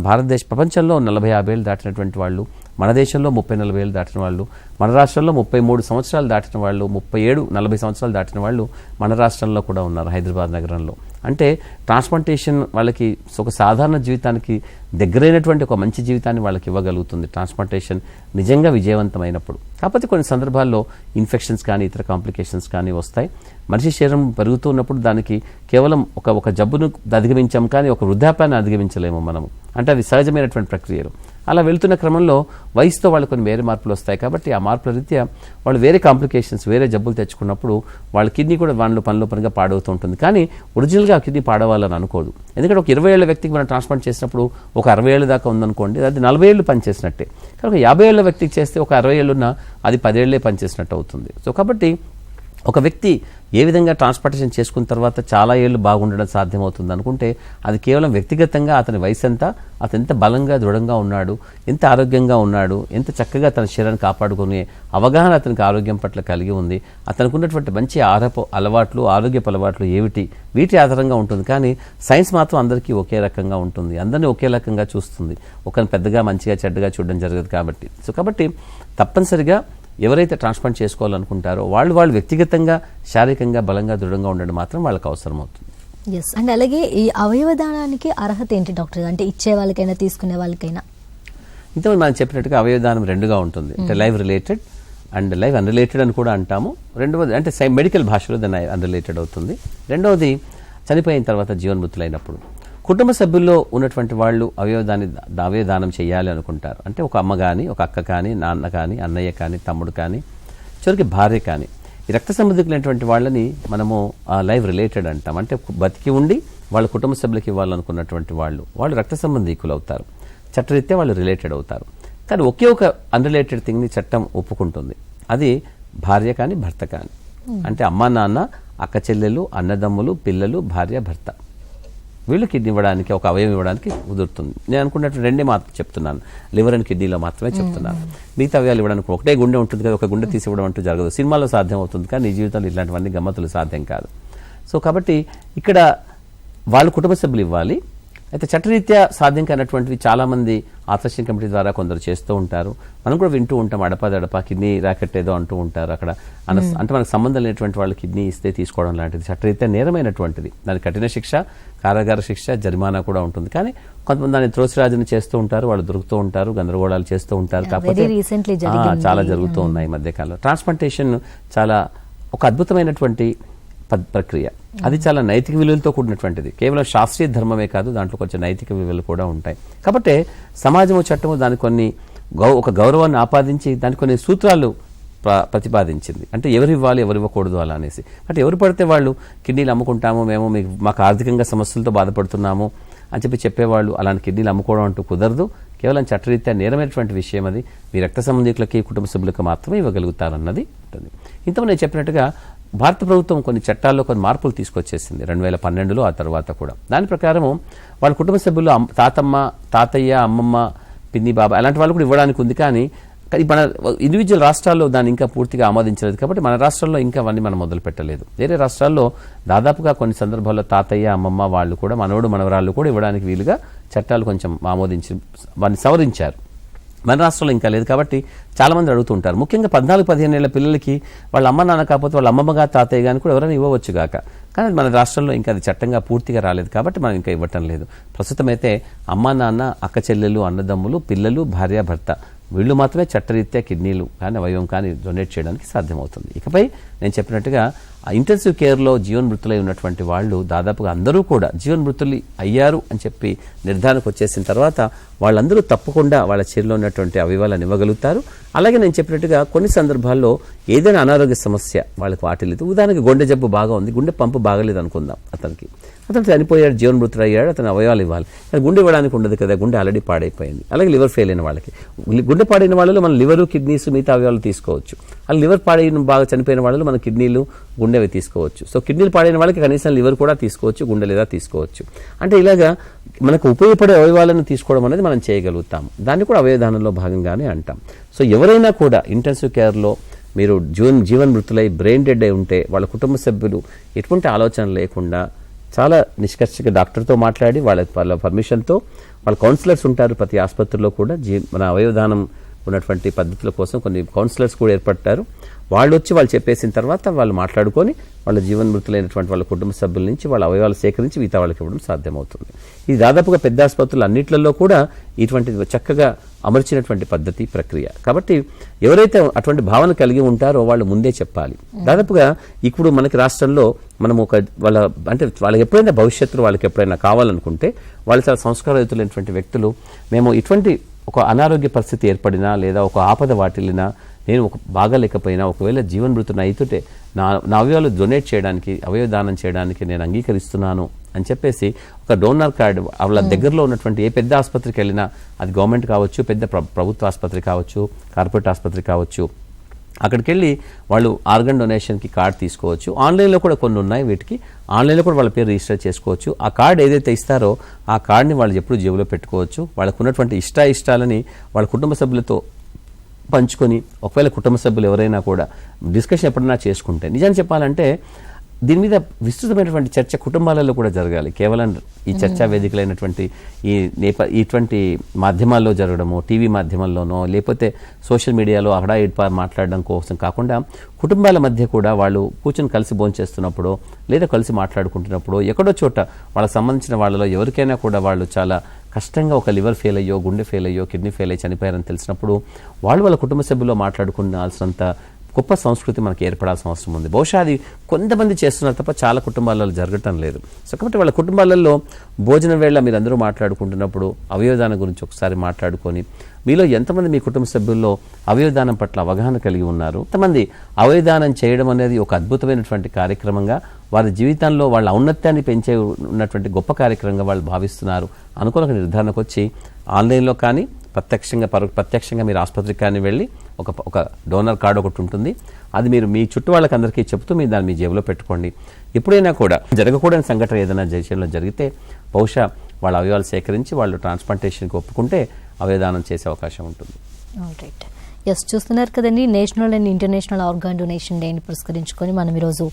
ప్రపంచంలో 40-50 ఏళ్ళు దాటినటువంటి వాళ్ళు, మన దేశంలో 30-40 ఏళ్ళు దాటిన వాళ్ళు, మన రాష్ట్రంలో 33 సంవత్సరాలు దాటిన వాళ్ళు, 37-40 సంవత్సరాలు దాటిన వాళ్ళు మన రాష్ట్రంలో కూడా ఉన్నారు, హైదరాబాద్ నగరంలో. అంటే ట్రాన్స్ప్లాంటేషన్ వాళ్ళకి ఒక సాధారణ జీవితానికి దగ్గరైనటువంటి ఒక మంచి జీవితాన్ని వాళ్ళకి ఇవ్వగలుగుతుంది ట్రాన్స్ప్లాంటేషన్ నిజంగా విజయవంతమైనప్పుడు. కాకపోతే కొన్ని సందర్భాల్లో ఇన్ఫెక్షన్స్ కానీ ఇతర కాంప్లికేషన్స్ కానీ వస్తాయి. మనిషి శరీరం పెరుగుతూ ఉన్నప్పుడు దానికి కేవలం ఒక జబ్బును అధిగమించాం, కానీ ఒక వృద్ధాప్యాన్ని అధిగమించలేము మనము. అంటే అది సహజమైనటువంటి ప్రక్రియలు. అలా వెళ్తున్న క్రమంలో వయసుతో వాళ్ళు కొన్ని వేరే మార్పులు వస్తాయి. కాబట్టి ఆ మార్పుల రీత్యా వాళ్ళు వేరే కాంప్లికేషన్స్, వేరే జబ్బులు తెచ్చుకున్నప్పుడు వాళ్ళ కిడ్నీ కూడా పనిలో పనిగా పాడవుతూ ఉంటుంది. కానీ ఒరిజినల్గా ఆ కిడ్నీ పాడవాలని అనుకోదు. ఎందుకంటే ఒక 20 ఏళ్ల వ్యక్తికి మనం ట్రాన్స్ప్లాంట్ చేసినప్పుడు ఒక 60 ఏళ్ళ దాకా ఉందనుకోండి, అది 40 ఏళ్ళు పనిచేసినట్టే. కానీ ఒక 50 ఏళ్ల వ్యక్తికి చేస్తే ఒక 60 ఏళ్ళున్నా అది 10 ఏళ్లే పనిచేసినట్టు అవుతుంది. సో కాబట్టి ఒక వ్యక్తి ఏ విధంగా ట్రాన్స్ప్లాంటేషన్ చేసుకున్న తర్వాత చాలా ఏళ్ళు బాగుండడం సాధ్యమవుతుంది అనుకుంటే అది కేవలం వ్యక్తిగతంగా అతని వయసు ఎంత, అతను ఎంత బలంగా దృఢంగా ఉన్నాడు, ఎంత ఆరోగ్యంగా ఉన్నాడు, ఎంత చక్కగా తన శరీరాన్ని కాపాడుకునే అవగాహన అతనికి ఆరోగ్యం పట్ల కలిగి ఉంది, అతనికి ఉన్నటువంటి మంచి ఆరోగ్యపు అలవాట్లు ఏమిటి, వీటి ఆధారంగా ఉంటుంది. కానీ సైన్స్ మాత్రం అందరికీ ఒకే రకంగా ఉంటుంది, అందరినీ ఒకే రకంగా చూస్తుంది. ఒకరిని పెద్దగా మంచిగా చెడ్డగా చూడడం జరగదు. కాబట్టి తప్పనిసరిగా ఎవరైతే ట్రాన్స్ప్లాంట్ చేసుకోవాలనుకుంటారో వాళ్ళు వ్యక్తిగతంగా శారీరకంగా బలంగా దృఢంగా ఉండడం మాత్రం వాళ్ళకి అవసరం అవుతుంది. ఎస్. అండ్ అలాగే ఈ అవయవదానానికి అర్హత ఏంటి డాక్టర్? అంటే ఇచ్చే వాళ్ళకైనా తీసుకునే వాళ్ళకైనా? ఇంతకుముందు మనం చెప్పినట్టుగా అవయవదానం 2గా ఉంటుంది. అంటే live related and live unrelated అని కూడా అంటాము. రెండవది అంటే మెడికల్ భాషలో దాన్ని అన్రిలేటెడ్ అవుతుంది. రెండవది చనిపోయిన తర్వాత జీవన్మృతులైనప్పుడు కుటుంబ సభ్యుల్లో ఉన్నటువంటి వాళ్ళు అవయవదానం చేయాలి అనుకుంటారు. అంటే ఒక అమ్మ కానీ, ఒక అక్క కానీ, నాన్న కానీ, అన్నయ్య కానీ, తమ్ముడు కానీ, చివరికి భార్య కానీ, ఈ రక్త సంబంధికులైనటువంటి వాళ్ళని మనము లైవ్ రిలేటెడ్ అంటాం. అంటే బతికి ఉండి వాళ్ళ కుటుంబ సభ్యులకి ఇవ్వాలనుకున్నటువంటి వాళ్ళు రక్త సంబంధికులు అవుతారు. చట్టరీత్యా వాళ్ళు రిలేటెడ్ అవుతారు. కానీ ఒకే ఒక అన్రిలేటెడ్ థింగ్ని చట్టం ఒప్పుకుంటుంది. అది భార్య కానీ, భర్త కానీ. అంటే అమ్మ, నాన్న, అక్క చెల్లెలు, అన్నదమ్ములు, పిల్లలు, భార్య, భర్త, వీళ్ళు కిడ్నీ ఇవ్వడానికి, ఒక అవయవం ఇవ్వడానికి కుదురుతుంది. నేను అనుకున్నట్టు 2 మాత్రం చెప్తున్నాను, లివర్ అండ్ కిడ్నీలో మాత్రమే చెప్తున్నాను. మిగతా అవయవాలు ఇవ్వడానికి ఒకటే గుండె ఉంటుంది కదా, ఒక గుండె తీసి ఇవ్వడం అంటూ జరగదు. సినిమాలో సాధ్యం అవుతుంది, కానీ నీ జీవితంలో ఇట్లాంటివన్నీ గమ్మతులు సాధ్యం కాదు. సో కాబట్టి ఇక్కడ వాళ్ళు కుటుంబ సభ్యులు ఇవ్వాలి. అయితే చట్టరీత్యా సాధ్యం కానటువంటివి చాలామంది ఆథరైజేషన్ కమిటీ ద్వారా కొందరు చేస్తూ ఉంటారు. మనం కూడా వింటూ ఉంటాం, అడపా కిడ్నీ ర్యాకెట్ ఏదో అంటూ ఉంటారు. అక్కడ అంటే మనకు సంబంధం లేనటువంటి వాళ్ళు కిడ్నీ ఇస్తే తీసుకోవడం లాంటిది చట్టరీత్యా నేరమైనటువంటిది. దానికి కఠిన శిక్ష, కారాగార శిక్ష, జరిమానా కూడా ఉంటుంది. కానీ కొంతమంది దాన్ని త్రోసిరాజుని చేస్తూ ఉంటారు, వాళ్ళు దొరుకుతూ ఉంటారు, గందరగోళాలు చేస్తూ ఉంటారు. కాకపోతే చాలా జరుగుతూ ఉన్నాయి ఈ మధ్యకాలంలో. ట్రాన్స్ప్లాంటేషన్ చాలా ఒక అద్భుతమైనటువంటి ప్రక్రియ. అది చాలా నైతిక విలువలతో కూడినటువంటిది. కేవలం శాస్త్రీయ ధర్మమే కాదు, దాంట్లో కొంచెం నైతిక విలువలు కూడా ఉంటాయి. కాబట్టి సమాజము, చట్టము దానికి కొన్ని ఒక గౌరవాన్ని ఆపాదించి దానికి కొన్ని సూత్రాలు ప్రతిపాదించింది. అంటే ఎవరు ఇవ్వాలి, ఎవరు ఇవ్వకూడదు అలా అనేసి. అంటే ఎవరు పడితే వాళ్ళు కిడ్నీలు అమ్ముకుంటాము, మేము మాకు ఆర్థికంగా సమస్యలతో బాధపడుతున్నాము అని చెప్పేవాళ్ళు అలాంటి కిడ్నీలు అమ్ముకోవడం అంటూ కుదరదు. కేవలం చట్టరీత్యా నేరమైనటువంటి విషయం అది. మీ రక్త సంబంధికులకి, కుటుంబ సభ్యులకు మాత్రమే ఇవ్వగలుగుతారన్నది ఉంటుంది. ఇంతకు నేను చెప్పినట్టుగా భారత ప్రభుత్వం కొన్ని చట్టాల్లో కొన్ని మార్పులు తీసుకొచ్చేసింది 2012లో. ఆ తర్వాత కూడా దాని ప్రకారము వాళ్ళ కుటుంబ సభ్యులు తాతమ్మ, తాతయ్య, అమ్మమ్మ, పిన్ని, బాబా అలాంటి వాళ్ళు కూడా ఇవ్వడానికి ఉంది. కానీ మన ఇండివిజువల్ రాష్ట్రాల్లో దాన్ని ఇంకా పూర్తిగా ఆమోదించలేదు. కాబట్టి మన రాష్ట్రంలో ఇంకా అవన్నీ మనం మొదలు పెట్టలేదు. వేరే రాష్ట్రాల్లో దాదాపుగా కొన్ని సందర్భాల్లో తాతయ్య, అమ్మమ్మ వాళ్ళు కూడా, మనవడు, మనవరాళ్ళు కూడా ఇవ్వడానికి వీలుగా చట్టాలు కొంచెం ఆమోదించి వాటిని సవరించారు. మన రాష్ట్రంలో ఇంకా లేదు. కాబట్టి చాలా మంది అడుగుతుంటారు, ముఖ్యంగా 14-15 ఏళ్ల పిల్లలకి వాళ్ళ అమ్మ నాన్న కాకపోతే వాళ్ళ అమ్మమ్మగా, తాతయ్య గాని కూడా ఎవరైనా ఇవ్వవచ్చు గాక. కానీ మన రాష్ట్రంలో ఇంకా అది చట్టంగా పూర్తిగా రాలేదు కాబట్టి మనం ఇంకా ఇవ్వటం లేదు. ప్రస్తుతం అయితే అమ్మ నాన్న, అక్క చెల్లెలు, అన్నదమ్ములు, పిల్లలు, భార్య, భర్త వీళ్ళు మాత్రమే చట్టరీత్యా కిడ్నీలు కానీ అవయవం కానీ డొనేట్ చేయడానికి సాధ్యమవుతుంది. ఇకపై నేను చెప్పినట్టుగా ఇంటెన్సివ్ కేర్లో జీవన్మృతులై ఉన్నటువంటి వాళ్ళు దాదాపుగా అందరూ కూడా జీవన్మృతులు అయ్యారు అని చెప్పి నిర్ధారణకు వచ్చేసిన తర్వాత వాళ్ళందరూ తప్పకుండా వాళ్ళ చర్యలో ఉన్నటువంటి అవయవాలను ఇవ్వగలుగుతారు. అలాగే నేను చెప్పినట్టుగా కొన్ని సందర్భాల్లో ఏదైనా అనారోగ్య సమస్య వాళ్ళకి వాటిల్లేదు. ఉదాహరణకి గుండె జబ్బు బాగా ఉంది, గుండె పంపు బాగలేదు అనుకుందాం, అతను చనిపోయాడు, జీవన్మృతులు అయ్యాడు, అతను అవయవాలు ఇవ్వాలి. గుండె ఇవ్వడానికి ఉండదు కదా, గుండె ఆల్రెడీ పాడైపోయింది. అలాగే లివర్ ఫెయిల్ అయిన వాళ్ళకి, గుండె పాడైన వాళ్ళలో మనం లివరు, కిడ్నీస్, మిగతా అవయవాలు తీసుకోవచ్చు. అలా లివర్ పాడైన బాగా చనిపోయిన వాళ్ళలో మన కిడ్నీలు, గుండెవి తీసుకోవచ్చు. సో కిడ్నీలు పాడైన వాళ్ళకి కనీసం లివర్ కూడా తీసుకోవచ్చు, గుండె లేదా తీసుకోవచ్చు. అంటే ఇలాగా మనకు ఉపయోగపడే అవయవాలను తీసుకోవడం అనేది మనం చేయగలుగుతాము. దాన్ని కూడా అవయవదానంలో భాగంగానే అంటాం. సో ఎవరైనా కూడా ఇంటెన్సివ్ కేర్లో మీరు జీవన్మృతులై బ్రెయిన్ డెడ్ అయి ఉంటే వాళ్ళ కుటుంబ సభ్యులు ఎటువంటి ఆలోచన లేకుండా చాలా నిష్కర్షగా డాక్టర్తో మాట్లాడి వాళ్ళ పర్మిషన్తో, వాళ్ళ కౌన్సిలర్స్ ఉంటారు ప్రతి ఆసుపత్రిలో కూడా. మన అవయవదానం ఉన్నటువంటి పద్ధతుల కోసం కొన్ని కౌన్సిలర్స్ కూడా ఏర్పడతారు. వాళ్ళు వచ్చి వాళ్ళు చెప్పేసిన తర్వాత వాళ్ళు మాట్లాడుకొని వాళ్ళ జీవన్మృతులైనటువంటి వాళ్ళ కుటుంబ సభ్యుల నుంచి వాళ్ళ అవయవాలు సేకరించి మిగతా వాళ్ళకి ఇవ్వడం సాధ్యమవుతుంది. ఇది దాదాపుగా పెద్ద ఆసుపత్రులు అన్నింటిలో కూడా ఇటువంటి చక్కగా అమర్చినటువంటి పద్ధతి, ప్రక్రియ. కాబట్టి ఎవరైతే అటువంటి భావన కలిగి ఉంటారో వాళ్ళు ముందే చెప్పాలి. దాదాపుగా ఇప్పుడు మనకి రాష్ట్రంలో మనం వాళ్ళకి ఎప్పుడైనా భవిష్యత్తులో వాళ్ళకి ఎప్పుడైనా కావాలనుకుంటే వాళ్ళు చాలా సంస్కారయుతులైనటువంటి వ్యక్తులు, మేము ఇటువంటి ఒక అనారోగ్య పరిస్థితి ఏర్పడినా లేదా ఒక ఆపద వాటిల్లినా, నేను బాగాలేకపోయినా, ఒకవేళ జీవన్మృతుని అయితుంటే నా అవయవాలు డొనేట్ చేయడానికి, అవయవదానం చేయడానికి నేను అంగీకరిస్తున్నాను అని చెప్పేసి ఒక డోనర్ కార్డు వాళ్ళ దగ్గరలో ఉన్నటువంటి ఏ పెద్ద ఆసుపత్రికి వెళ్ళినా, అది గవర్నమెంట్ కావచ్చు, పెద్ద ప్రభుత్వ ఆసుపత్రి కావచ్చు, కార్పొరేట్ ఆసుపత్రి కావచ్చు, అక్కడికి వెళ్ళి వాళ్ళు ఆర్గన్ డొనేషన్కి కార్డు తీసుకోవచ్చు. ఆన్లైన్లో కూడా కొన్ని ఉన్నాయి, వీటికి ఆన్లైన్లో కూడా వాళ్ళ పేరు రిజిస్టర్ చేసుకోవచ్చు. ఆ కార్డు ఏదైతే ఇస్తారో ఆ కార్డుని వాళ్ళు ఎప్పుడు జేబులో పెట్టుకోవచ్చు. వాళ్ళకు ఉన్నటువంటి ఇష్టాలని వాళ్ళ కుటుంబ సభ్యులతో పంచుకొని, ఒకవేళ కుటుంబ సభ్యులు ఎవరైనా కూడా డిస్కషన్ ఎప్పుడైనా చేసుకుంటే, నిజాన్ని చెప్పాలంటే దీని మీద విస్తృతమైనటువంటి చర్చ కుటుంబాలలో కూడా జరగాలి. కేవలం ఈ చర్చా వేదికలైనటువంటి ఇటువంటి మాధ్యమాల్లో జరగడము, టీవీ మాధ్యమాల్లోనో లేకపోతే సోషల్ మీడియాలో అహడా ఇడ్పా మాట్లాడడం కోసం కాకుండా కుటుంబాల మధ్య కూడా వాళ్ళు కూర్చొని కలిసి భోంచేస్తున్నప్పుడు లేదా కలిసి మాట్లాడుకుంటున్నప్పుడు ఎక్కడో చోట వాళ్ళకి సంబంధించిన వాళ్ళలో ఎవరికైనా కూడా వాళ్ళు చాలా కష్టంగా ఒక లివర్ ఫెయిల్ అయ్యో, గుండె ఫెయిల్ అయ్యో, కిడ్నీ ఫెయిల్ అయ్యి చనిపోయారని తెలిసినప్పుడు వాళ్ళ కుటుంబ సభ్యుల్లో మాట్లాడుకున్నాల్సినంత గొప్ప సంస్కృతి మనకి ఏర్పడాల్సిన అవసరం ఉంది. బహుశా అది కొంతమంది చేస్తున్నారు తప్ప చాలా కుటుంబాలలో జరగటం లేదు. సో కాబట్టి వాళ్ళ కుటుంబాలలో భోజనం వేళ మీరందరూ మాట్లాడుకుంటున్నప్పుడు అవయవదానం గురించి ఒకసారి మాట్లాడుకొని, మీలో ఎంతమంది మీ కుటుంబ సభ్యుల్లో అవయవదానం పట్ల అవగాహన కలిగి ఉన్నారు, ఎంతమంది అవయవదానం చేయడం అనేది ఒక అద్భుతమైనటువంటి కార్యక్రమంగా, వారి జీవితంలో వాళ్ళ ఔన్నత్యాన్ని పెంచే ఉన్నటువంటి గొప్ప కార్యక్రమంగా వాళ్ళు భావిస్తున్నారు అనుకున్న నిర్ధారణకు వచ్చి ఆన్లైన్లో కానీ ప్రత్యక్షంగా మీరు ఆసుపత్రికి కానీ వెళ్ళి ఒక డోనర్ కార్డు ఒకటి ఉంటుంది, అది మీరు మీ చుట్టూ వాళ్ళకి అందరికీ చెప్తూ మీరు దాన్ని మీ జేబులో పెట్టుకోండి. ఎప్పుడైనా కూడా జరగకూడని సంఘటన ఏదైనా దేశంలో జరిగితే బహుశా వాళ్ళ అవయవాలు సేకరించి వాళ్ళు ట్రాన్స్ప్లాంటేషన్కి ఒప్పుకుంటే అవయవదానం చేసే అవకాశం ఉంటుంది. రైట్. ఎస్, చూస్తున్నారు కదండి, national and international organ donation డేని పురస్కరించుకొని మనం ఈరోజు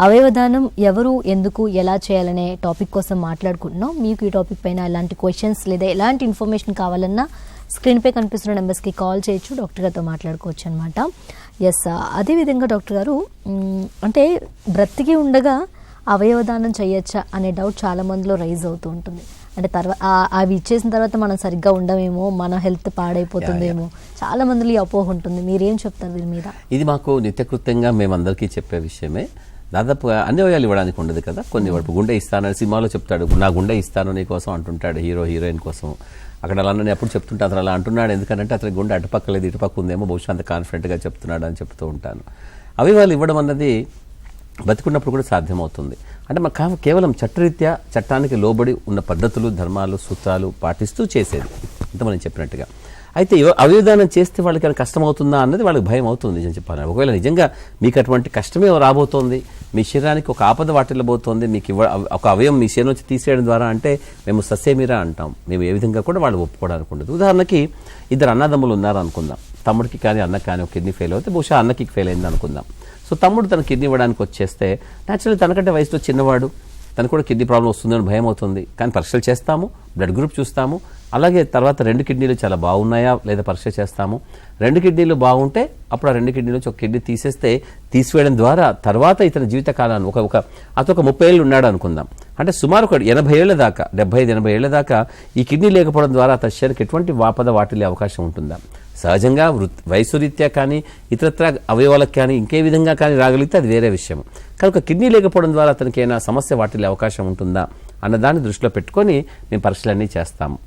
అవయవదానం ఎవరు, ఎందుకు, ఎలా చేయాలనే టాపిక్ కోసం మాట్లాడుకుంటున్నాం. మీకు ఈ టాపిక్ పైన ఎలాంటి క్వశ్చన్స్ లేదా ఎలాంటి ఇన్ఫర్మేషన్ కావాలన్నా స్క్రీన్పై కనిపిస్తున్న నెంబర్స్కి కాల్ చేయొచ్చు, డాక్టర్ గారితో మాట్లాడుకోవచ్చు అనమాట. ఎస్, అదేవిధంగా డాక్టర్ గారు, అంటే బ్రతికి ఉండగా అవయవదానం చేయొచ్చా అనే డౌట్ చాలా మందిలో రైజ్ అవుతూ ఉంటుంది. అంటే తర్వాత అవి ఇచ్చేసిన తర్వాత మనం సరిగ్గా ఉండమేమో, మన హెల్త్ పాడైపోతుందేమో, చాలా మందిలో ఈ అపోహ ఉంటుంది. మీరేం చెప్తారు దీని మీద? ఇది మాకు నిత్యకృత్యంగా మేమందరికీ చెప్పే విషయమే. దాదాపుగా అన్ని అవయాలు ఇవ్వడానికి ఉండదు కదా. కొన్ని గుండె ఇస్తానని సినిమాలో చెప్తాడు, నా గుండె ఇస్తాను నీ కోసం అంటుంటాడు హీరోయిన్ కోసం. అక్కడ అలా నేను ఎప్పుడు చెప్తుంటే అతను అలా అంటున్నాడు ఎందుకంటే అతని గుండె అటుపక్క లేదు ఇటుపక్క ఉందేమో, బహుశా అంత కాన్ఫిడెంట్గా చెప్తున్నాడు అని చెప్తూ ఉంటాను. అవయవాలు ఇవ్వడం అన్నది బతికున్నప్పుడు కూడా సాధ్యమవుతుంది. అంటే మాకు కేవలం చట్టరీత్యా చట్టానికి లోబడి ఉన్న పద్ధతులు, ధర్మాలు, సూత్రాలు పాటిస్తూ చేసేది ఇంత మనం చెప్పినట్టుగా. అయితే అవయవదానం చేస్తే వాళ్ళకి ఏమైనా కష్టం అవుతుందా అన్నది వాళ్ళకి భయం అవుతుంది నిజం చెప్పాలి. ఒకవేళ నిజంగా మీకు అటువంటి కష్టమే రాబోతోంది, మీ శరీరానికి ఒక ఆపద వాటిల్లబోతోంది, మీకు ఒక అవయవం మీ శరీరం నుంచి తీసేయడం ద్వారా అంటే మేము ససేమిరా అంటాం. మేము ఏ విధంగా కూడా వాళ్ళు ఒప్పుకోవడానికి ఉండదు. ఉదాహరణకి ఇద్దరు అన్నదమ్ములు ఉన్నారు అనుకుందాం. తమ్ముడికి కానీ అన్నకి కానీ ఒక కిడ్నీ ఫెయిల్ అవుతే బహుశా అన్నకి ఫెయిల్ అయింది అనుకుందాం. సో తమ్ముడు తన కిడ్నీ ఇవ్వడానికి వచ్చేస్తే న్యాచురల్లీ తనకంటే వయసులో చిన్నవాడు, తనకు కూడా కిడ్నీ ప్రాబ్లం వస్తుందని భయం అవుతుంది. కానీ పరీక్షలు చేస్తాము, బ్లడ్ గ్రూప్ చూస్తాము, అలాగే తర్వాత 2 కిడ్నీలు చాలా బాగున్నాయా లేదా పరీక్ష చేస్తాము. 2 కిడ్నీలు బాగుంటే అప్పుడు ఆ 2 కిడ్నీల నుంచి ఒక కిడ్నీ తీసివేయడం ద్వారా తర్వాత ఇతని జీవితకాలాన్ని అతను ఒక 30 ఏళ్ళు ఉన్నాడు అనుకుందాం. అంటే సుమారు 80 ఏళ్ల దాకా 75-80 ఏళ్ల దాకా ఈ కిడ్నీ లేకపోవడం ద్వారా అతని శరీరానికి ఎటువంటి వాపద వాటిల్లే అవకాశం ఉంటుందా? సహజంగా వయసు రీత్యా కానీ ఇతరత్ర అవయవాలకు కానీ ఇంకే విధంగా కానీ రాగలిగితే అది వేరే విషయం. కనుక కిడ్నీ లేకపోవడం ద్వారా అతనికి ఏమైనా సమస్య వాటిల్లే అవకాశం ఉంటుందా అన్నదాన్ని దృష్టిలో పెట్టుకొని మేము పరీక్షలన్నీ చేస్తాము.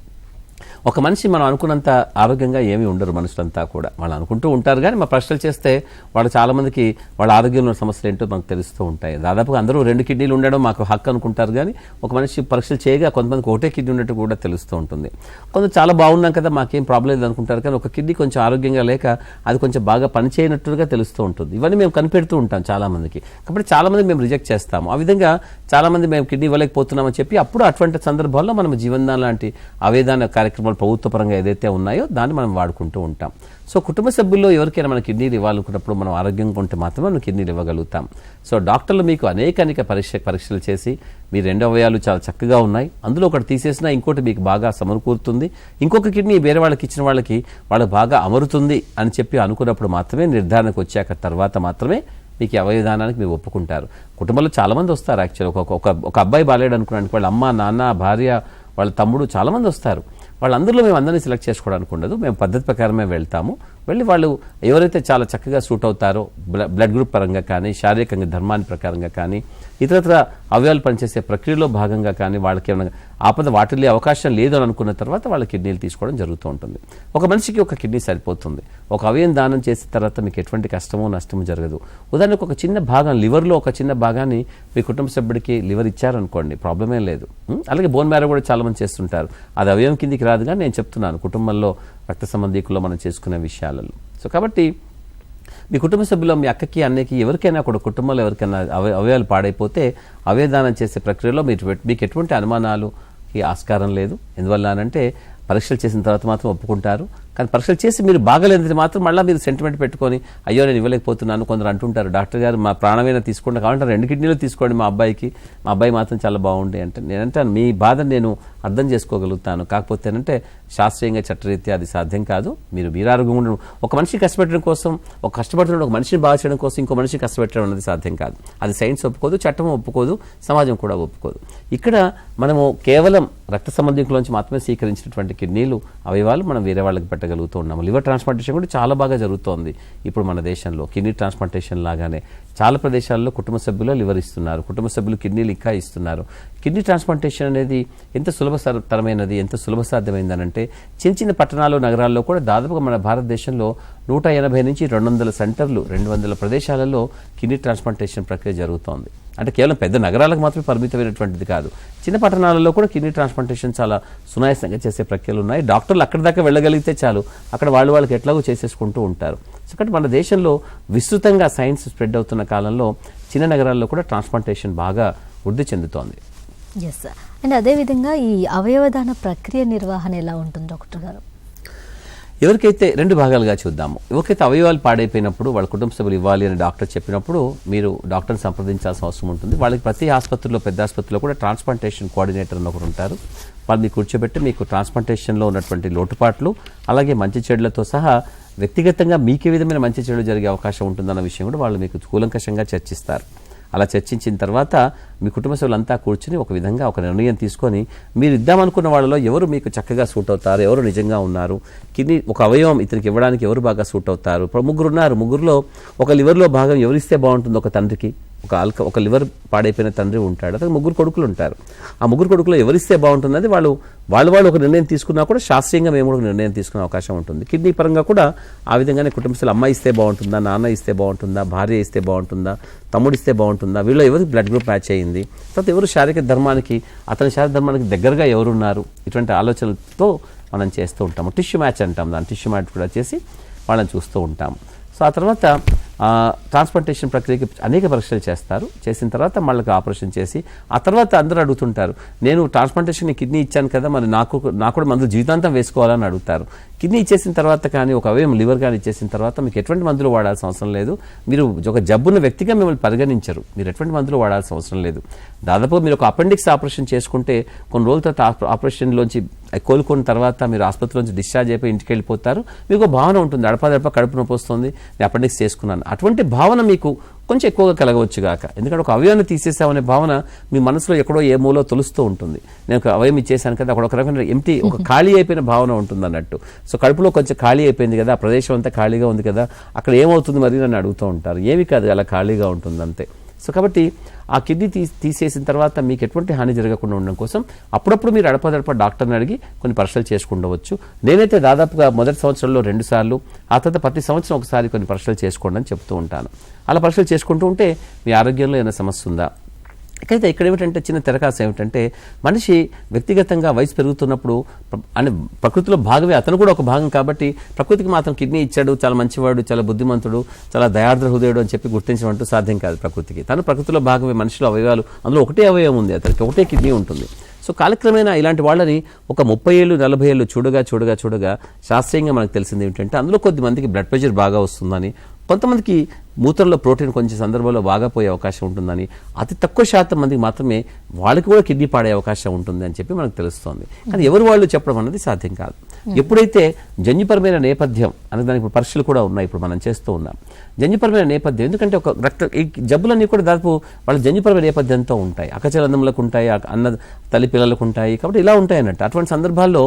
ఒక మనిషి మనం అనుకున్నంత ఆరోగ్యంగా ఏమీ ఉండరు మనుషులంతా కూడా. వాళ్ళు అనుకుంటూ ఉంటారు కానీ మా పరీక్షలు చేస్తే వాళ్ళు చాలామందికి వాళ్ళ ఆరోగ్యంలో సమస్యలు ఏంటో మనకు తెలుస్తూ ఉంటాయి. దాదాపుగా అందరూ 2 కిడ్నీలు ఉండడం మాకు హక్కు అనుకుంటారు కానీ ఒక మనిషి పరీక్షలు చేయగా కొంతమందికి ఒకటే కిడ్నీ ఉన్నట్టు కూడా తెలుస్తూ ఉంటుంది. కొంచెం చాలా బాగున్నాం కదా మాకేం ప్రాబ్లం లేదు అనుకుంటారు కానీ ఒక కిడ్నీ కొంచెం ఆరోగ్యంగా లేక అది కొంచెం బాగా పనిచేయనట్టుగా తెలుస్తూ ఉంటుంది. ఇవన్నీ మేము కనిపెడుతూ ఉంటాం చాలామందికి. కాబట్టి చాలామందికి మేము రిజెక్ట్ చేస్తాము. ఆ విధంగా చాలామంది మేము కిడ్నీ ఇవ్వలేకపోతున్నామని చెప్పి అప్పుడు అటువంటి సందర్భాల్లో మనం జీవనదానం లాంటి ఆవేదన కార్యక్రమాలు ప్రభుత్వ పరంగా ఏదైతే ఉన్నాయో దాన్ని మనం వాడుకుంటూ ఉంటాం. సో కుటుంబ సభ్యుల్లో ఎవరికైనా మన కిడ్నీలు ఇవ్వాలనుకున్నప్పుడు మనం ఆరోగ్యంగా ఉంటే మాత్రమే మనం కిడ్నీలు ఇవ్వగలుగుతాం. సో డాక్టర్లు మీకు అనేక పరీక్షలు చేసి మీ 2 అవయవాలు చాలా చక్కగా ఉన్నాయి, అందులో ఒకటి తీసేసినా ఇంకోటి మీకు బాగా సమకూరుతుంది, ఇంకొక కిడ్నీ వేరే వాళ్ళకి ఇచ్చిన వాళ్ళకి బాగా అమరుతుంది అని చెప్పి అనుకున్నప్పుడు మాత్రమే నిర్ధారణకు వచ్చాక తర్వాత మాత్రమే మీకు అవయవదానానికి మీరు ఒప్పుకుంటారు. కుటుంబంలో చాలామంది వస్తారు. యాక్చువల్లీ ఒక అబ్బాయి బాలేడు అనుకున్నాను, వాళ్ళ అమ్మ, నాన్న, భార్య, వాళ్ళ తమ్ముడు చాలామంది వస్తారు. వాళ్ళందరిలో మేము అందరినీ సెలెక్ట్ చేసుకోవడానికి ఉండదు. మేము పద్ధతి ప్రకారమే వెళ్తాము. వెళ్ళి వాళ్ళు ఎవరైతే చాలా చక్కగా సూట్ అవుతారో బ్లడ్ గ్రూప్ పరంగా కానీ, శారీరకంగా ధర్మాన్ని ప్రకారంగా కానీ, ఇతరత్ర అవయవాలు పనిచేసే ప్రక్రియలో భాగంగా కానీ వాళ్ళకి ఏమైనా ఆపద వాటిల్లే అవకాశం లేదు అని అనుకున్న తర్వాత వాళ్ళ కిడ్నీలు తీసుకోవడం జరుగుతూ ఉంటుంది. ఒక మనిషికి ఒక కిడ్నీ సరిపోతుంది. ఒక అవయవం దానం చేసిన తర్వాత మీకు ఎటువంటి కష్టమో నష్టమో జరగదు. ఉదాహరణకు ఒక చిన్న భాగం లివర్లో ఒక చిన్న భాగాన్ని మీ కుటుంబ సభ్యుడికి లివర్ ఇచ్చారనుకోండి, ప్రాబ్లమే లేదు. అలాగే బోన్ మ్యారో కూడా చాలా మంది చేస్తుంటారు. అది అవయవం కిందికి రాదు కానీ నేను చెప్తున్నాను కుటుంబంలో రక్త సంబంధీకుల్లో మనం చేసుకునే విషయాలలో. సో కాబట్టి మీ కుటుంబ సభ్యుల్లో మీ అక్కకి, అన్నకి, ఎవరికైనా కూడా కుటుంబంలో ఎవరికైనా అవయవాలు పాడైపోతే అవయవదానం చేసే ప్రక్రియలో మీకు ఎటువంటి అనుమానాలుకి ఆస్కారం లేదు. ఎందువల్ల అనంటే పరీక్షలు చేసిన తర్వాత మాత్రం ఒప్పుకుంటారు. కానీ పరీక్షలు చేసి మీరు బాగలేనిది మాత్రం మళ్ళీ మీరు సెంటిమెంట్ పెట్టుకొని అయ్యో నేను ఇవ్వలేకపోతున్నాను కొందరు అంటుంటారు, డాక్టర్ గారు మా ప్రాణమైనా తీసుకోండి కావాలంటే 2 కిడ్నీలు తీసుకోండి మా అబ్బాయి మాత్రం చాలా బాగుండే అంటే నేనంటాను మీ బాధను నేను అర్థం చేసుకోగలుగుతాను. కాకపోతే ఏంటంటే శాస్త్రీయంగా చట్టరీత్యా అది సాధ్యం కాదు. మీరు ఆరోగ్యంగా ఉండడం, ఒక మనిషిని కష్టపెట్టడం కోసం, కష్టపడుతున్న ఒక మనిషిని బాగా చేయడం కోసం ఇంకో మనిషిని కష్టపెట్టడం అనేది సాధ్యం కాదు. అది సైన్స్ ఒప్పుకోదు, చట్టం ఒప్పుకోదు, సమాజం కూడా ఒప్పుకోదు. ఇక్కడ మనము కేవలం రక్త సంబంధికుల మాత్రమే స్వీకరించినటువంటి కిడ్నీలు, అవయవాలు మనం వేరే వాళ్ళకి పెట్టగలుగుతూ ఉన్నాము. లివర్ ట్రాన్స్ప్లాంటేషన్ కూడా చాలా బాగా జరుగుతోంది ఇప్పుడు మన దేశంలో. కిడ్నీ ట్రాన్స్ప్లాంటేషన్ లాగానే చాలా ప్రదేశాల్లో కుటుంబ సభ్యులు లివర్ ఇస్తున్నారు, కుటుంబ సభ్యులు కిడ్నీలు ఇంకా ఇస్తున్నారు. కిడ్నీ ట్రాన్స్ప్లాంటేషన్ అనేది ఎంత సులభతరమైనది, ఎంత సులభ సాధ్యమైందనంటే చిన్న పట్టణాలు, నగరాల్లో కూడా దాదాపుగా మన భారతదేశంలో 180 నుంచి 200 సెంటర్లు, 200 ప్రదేశాలలో కిడ్నీ ట్రాన్స్ప్లాంటేషన్ ప్రక్రియ జరుగుతోంది. అంటే కేవలం పెద్ద నగరాలకు మాత్రమే పరిమితమైనటువంటిది కాదు, చిన్న పట్టణాలలో కూడా కిడ్నీ ట్రాన్స్ప్లాంటేషన్ చాలా సునాయాసంగా చేసే ప్రక్రియలు ఉన్నాయి. డాక్టర్లు అక్కడి దాకా వెళ్ళగలిగితే చాలు, అక్కడ వాళ్ళకి ఎట్లాగో చేసేసుకుంటూ ఉంటారు. సో కాబట్టి మన దేశంలో విస్తృతంగా సైన్స్ స్ప్రెడ్ అవుతున్న కాలంలో చిన్న నగరాల్లో కూడా ట్రాన్స్ప్లాంటేషన్ బాగా వృద్ధి చెందుతోంది. Yes sir. అండ్ అదేవిధంగా ఈ అవయవదాన ప్రక్రియ నిర్వహణ ఎలా ఉంటుంది డాక్టర్ గారు? ఎవరికైతే 2 భాగాలుగా చూద్దాము. ఎవరికైతే అవయవాలు పాడైపోయినప్పుడు వాళ్ళ కుటుంబ సభ్యులు ఇవ్వాలి అని డాక్టర్ చెప్పినప్పుడు మీరు డాక్టర్ని సంప్రదించాల్సిన అవసరం ఉంటుంది. వాళ్ళకి ప్రతి ఆసుపత్రిలో, పెద్ద ఆసుపత్రిలో కూడా ట్రాన్స్ప్లాంటేషన్ కోఆర్డినేటర్ అని ఒకరు ఉంటారు. వాళ్ళు మీకు కూర్చోబెట్టి మీకు ట్రాన్స్ప్లాంటేషన్లో ఉన్నటువంటి లోటుపాట్లు, అలాగే మంచి చెడులతో సహా వ్యక్తిగతంగా మీకు ఏ విధమైన మంచి చెడు జరిగే అవకాశం ఉంటుందన్న విషయం కూడా వాళ్ళు మీకు కూలంకషంగా చర్చిస్తారు. అలా చర్చించిన తర్వాత మీ కుటుంబ సభ్యులంతా కూర్చుని ఒక విధంగా ఒక నిర్ణయం తీసుకొని మీరు ఇద్దామనుకున్న వాళ్ళలో ఎవరు మీకు చక్కగా సూట్ అవుతారు, ఎవరు నిజంగా ఉన్నారు, కిడ్నీ ఒక అవయవం ఇతనికి ఇవ్వడానికి ఎవరు బాగా సూట్ అవుతారు. ఇప్పుడు ముగ్గురు ఉన్నారు, ముగ్గురులో ఒక లివర్లో భాగం ఎవరిస్తే బాగుంటుంది, ఒక తండ్రికి ఒక లివర్ పాడైపోయిన తండ్రి ఉంటాడు, అతనికి ముగ్గురు కొడుకులు ఉంటారు. ఆ ముగ్గురు కొడుకులో ఎవరిస్తే బాగుంటుందని వాళ్ళు ఒక నిర్ణయం తీసుకున్నా కూడా శాస్త్రీయంగా మేము కూడా నిర్ణయం తీసుకునే అవకాశం ఉంటుంది. కిడ్నీ పరంగా కూడా ఆ విధంగానే కుటుంబ సభ్యులు అమ్మ ఇస్తే బాగుంటుందా, నాన్న ఇస్తే బాగుంటుందా, భార్య ఇస్తే బాగుంటుందా, తమ్ముడు ఇస్తే బాగుంటుందా, వీళ్ళు ఎవరికి బ్లడ్ గ్రూప్ మ్యాచ్ అయ్యింది, తర్వాత ఎవరు శారీరక ధర్మానికి అతని శారీరక ధర్మానికి దగ్గరగా ఎవరున్నారు, ఇటువంటి ఆలోచనలతో మనం చేస్తూ ఉంటాము. టిష్యూ మ్యాచ్ అంటాం, దాన్ని టిష్యూ మ్యాచ్ కూడా చేసి వాళ్ళని చూస్తూ ఉంటాము. సో ఆ తర్వాత ట్రాన్స్ప్లాంటేషన్ ప్రక్రియకి అనేక పరీక్షలు చేస్తారు. చేసిన తర్వాత మళ్ళీ ఆపరేషన్ చేసి ఆ తర్వాత అందరూ అడుగుతుంటారు, నేను ట్రాన్స్ప్లాంటేషన్ కిడ్నీ ఇచ్చాను కదా, మరి నాకు కూడా మందులు జీవితాంతం వేసుకోవాలని అడుగుతారు. కిడ్నీ ఇచ్చేసిన తర్వాత కానీ ఒక అవయవం లివర్ కానీ ఇచ్చేసిన తర్వాత మీకు ఎటువంటి మందులు వాడాల్సిన అవసరం లేదు. మీరు ఒక జబ్బున్న వ్యక్తిగా మిమ్మల్ని పరిగణించరు, మీరు ఎటువంటి మందులు వాడాల్సిన అవసరం లేదు. దాదాపు మీరు ఒక అపెండిక్స్ ఆపరేషన్ చేసుకుంటే కొన్ని రోజుల తర్వాత ఆపరేషన్లోంచి కోలుకున్న తర్వాత మీరు ఆసుపత్రిలోంచి డిశ్చార్జ్ అయిపోయి ఇంటికి వెళ్ళిపోతారు. మీకు భావన ఉంటుంది, అడపదడప కడుపు నొప్పి వస్తుంది, నేను అపెండిక్స్ చేసుకున్నాను. అటువంటి భావన మీకు కొంచెం ఎక్కువగా కలగవచ్చు గాక, ఎందుకంటే ఒక అవయవాన్ని తీసేసామనే భావన మీ మనసులో ఎక్కడో ఏ మూలో తొలుస్తూ ఉంటుంది. నేను ఒక అవయం ఇచ్చేసాను కదా, అక్కడ ఒక రకమైన ఎంటీ, ఒక ఖాళీ అయిపోయిన భావన ఉంటుంది అన్నట్టు. సో కడుపులో కొంచెం ఖాళీ అయిపోయింది కదా, ఆ ప్రదేశం అంతా ఖాళీగా ఉంది కదా, అక్కడ ఏమవుతుంది మరి నన్ను అడుగుతూ ఉంటారు. ఏమి కాదు, అలా ఖాళీగా ఉంటుంది అంతే. సో కాబట్టి ఆ కిడ్నీ తీసేసిన తర్వాత మీకు ఎటువంటి హాని జరగకుండా ఉండడం కోసం అప్పుడప్పుడు మీరు అడపదడప డాక్టర్ని అడిగి కొన్ని పరీక్షలు చేసుకుండవచ్చు. నేనైతే దాదాపుగా మొదటి సంవత్సరంలో 2 సార్లు, ఆ తర్వాత ప్రతి సంవత్సరం ఒకసారి కొన్ని పరీక్షలు చేసుకోండి అని చెప్తూ ఉంటాను. అలా పరీక్షలు చేసుకుంటూ ఉంటే మీ ఆరోగ్యంలో ఏమైనా సమస్య ఉందా. అయితే ఇక్కడ ఏమిటంటే చిన్న తెరకాశ ఏమిటంటే, మనిషి వ్యక్తిగతంగా వయసు పెరుగుతున్నప్పుడు అని ప్రకృతిలో భాగమే, అతను కూడా ఒక భాగం కాబట్టి ప్రకృతికి మాత్రం కిడ్నీ ఇచ్చాడు, చాలా మంచివాడు, చాలా బుద్ధిమంతుడు, చాలా దయార్ద్ర హృదయుడు అని చెప్పి గుర్తించడం అంటూ సాధ్యం కాదు ప్రకృతికి. తను ప్రకృతిలో భాగమే, మనిషిలో అవయవాలు, అందులో ఒకటే అవయవం ఉంది, అతనికి ఒకటే కిడ్నీ ఉంటుంది. సో కాలక్రమేణా ఇలాంటి వాళ్ళని ఒక 30 ఏళ్ళు 40 ఏళ్ళు చూడగా శాస్త్రీయంగా మనకు తెలిసింది ఏమిటంటే, అందులో కొద్ది మందికి బ్లడ్ ప్రెషర్ బాగా వస్తుందని, కొంతమందికి మూత్రంలో ప్రోటీన్ కొంచెం సందర్భంలో బాగా పోయే అవకాశం ఉంటుందని, అతి తక్కువ శాతం మందికి మాత్రమే వాళ్ళకి కూడా కిడ్నీ పాడే అవకాశం ఉంటుంది అని చెప్పి మనకు తెలుస్తోంది. కానీ ఎవరు వాళ్ళు చెప్పడం అనేది సాధ్యం కాదు. ఎప్పుడైతే జన్యుపరమైన నేపథ్యం అనే దానికి ఇప్పుడు పరీక్షలు కూడా ఉన్నాయి, ఇప్పుడు మనం చేస్తూ ఉన్నాం. జన్యుపరమైన నేపథ్యం ఎందుకంటే ఒక ఈ జబ్బులన్నీ కూడా దాదాపు వాళ్ళ జన్యుపరమైన నేపథ్యంతో ఉంటాయి. అక్కచెల్లెమ్మలకు ఉంటాయి, అన్న తల్లి పిల్లలకు ఉంటాయి, కాబట్టి ఇలా ఉంటాయి అన్నట్టు. అటువంటి సందర్భాల్లో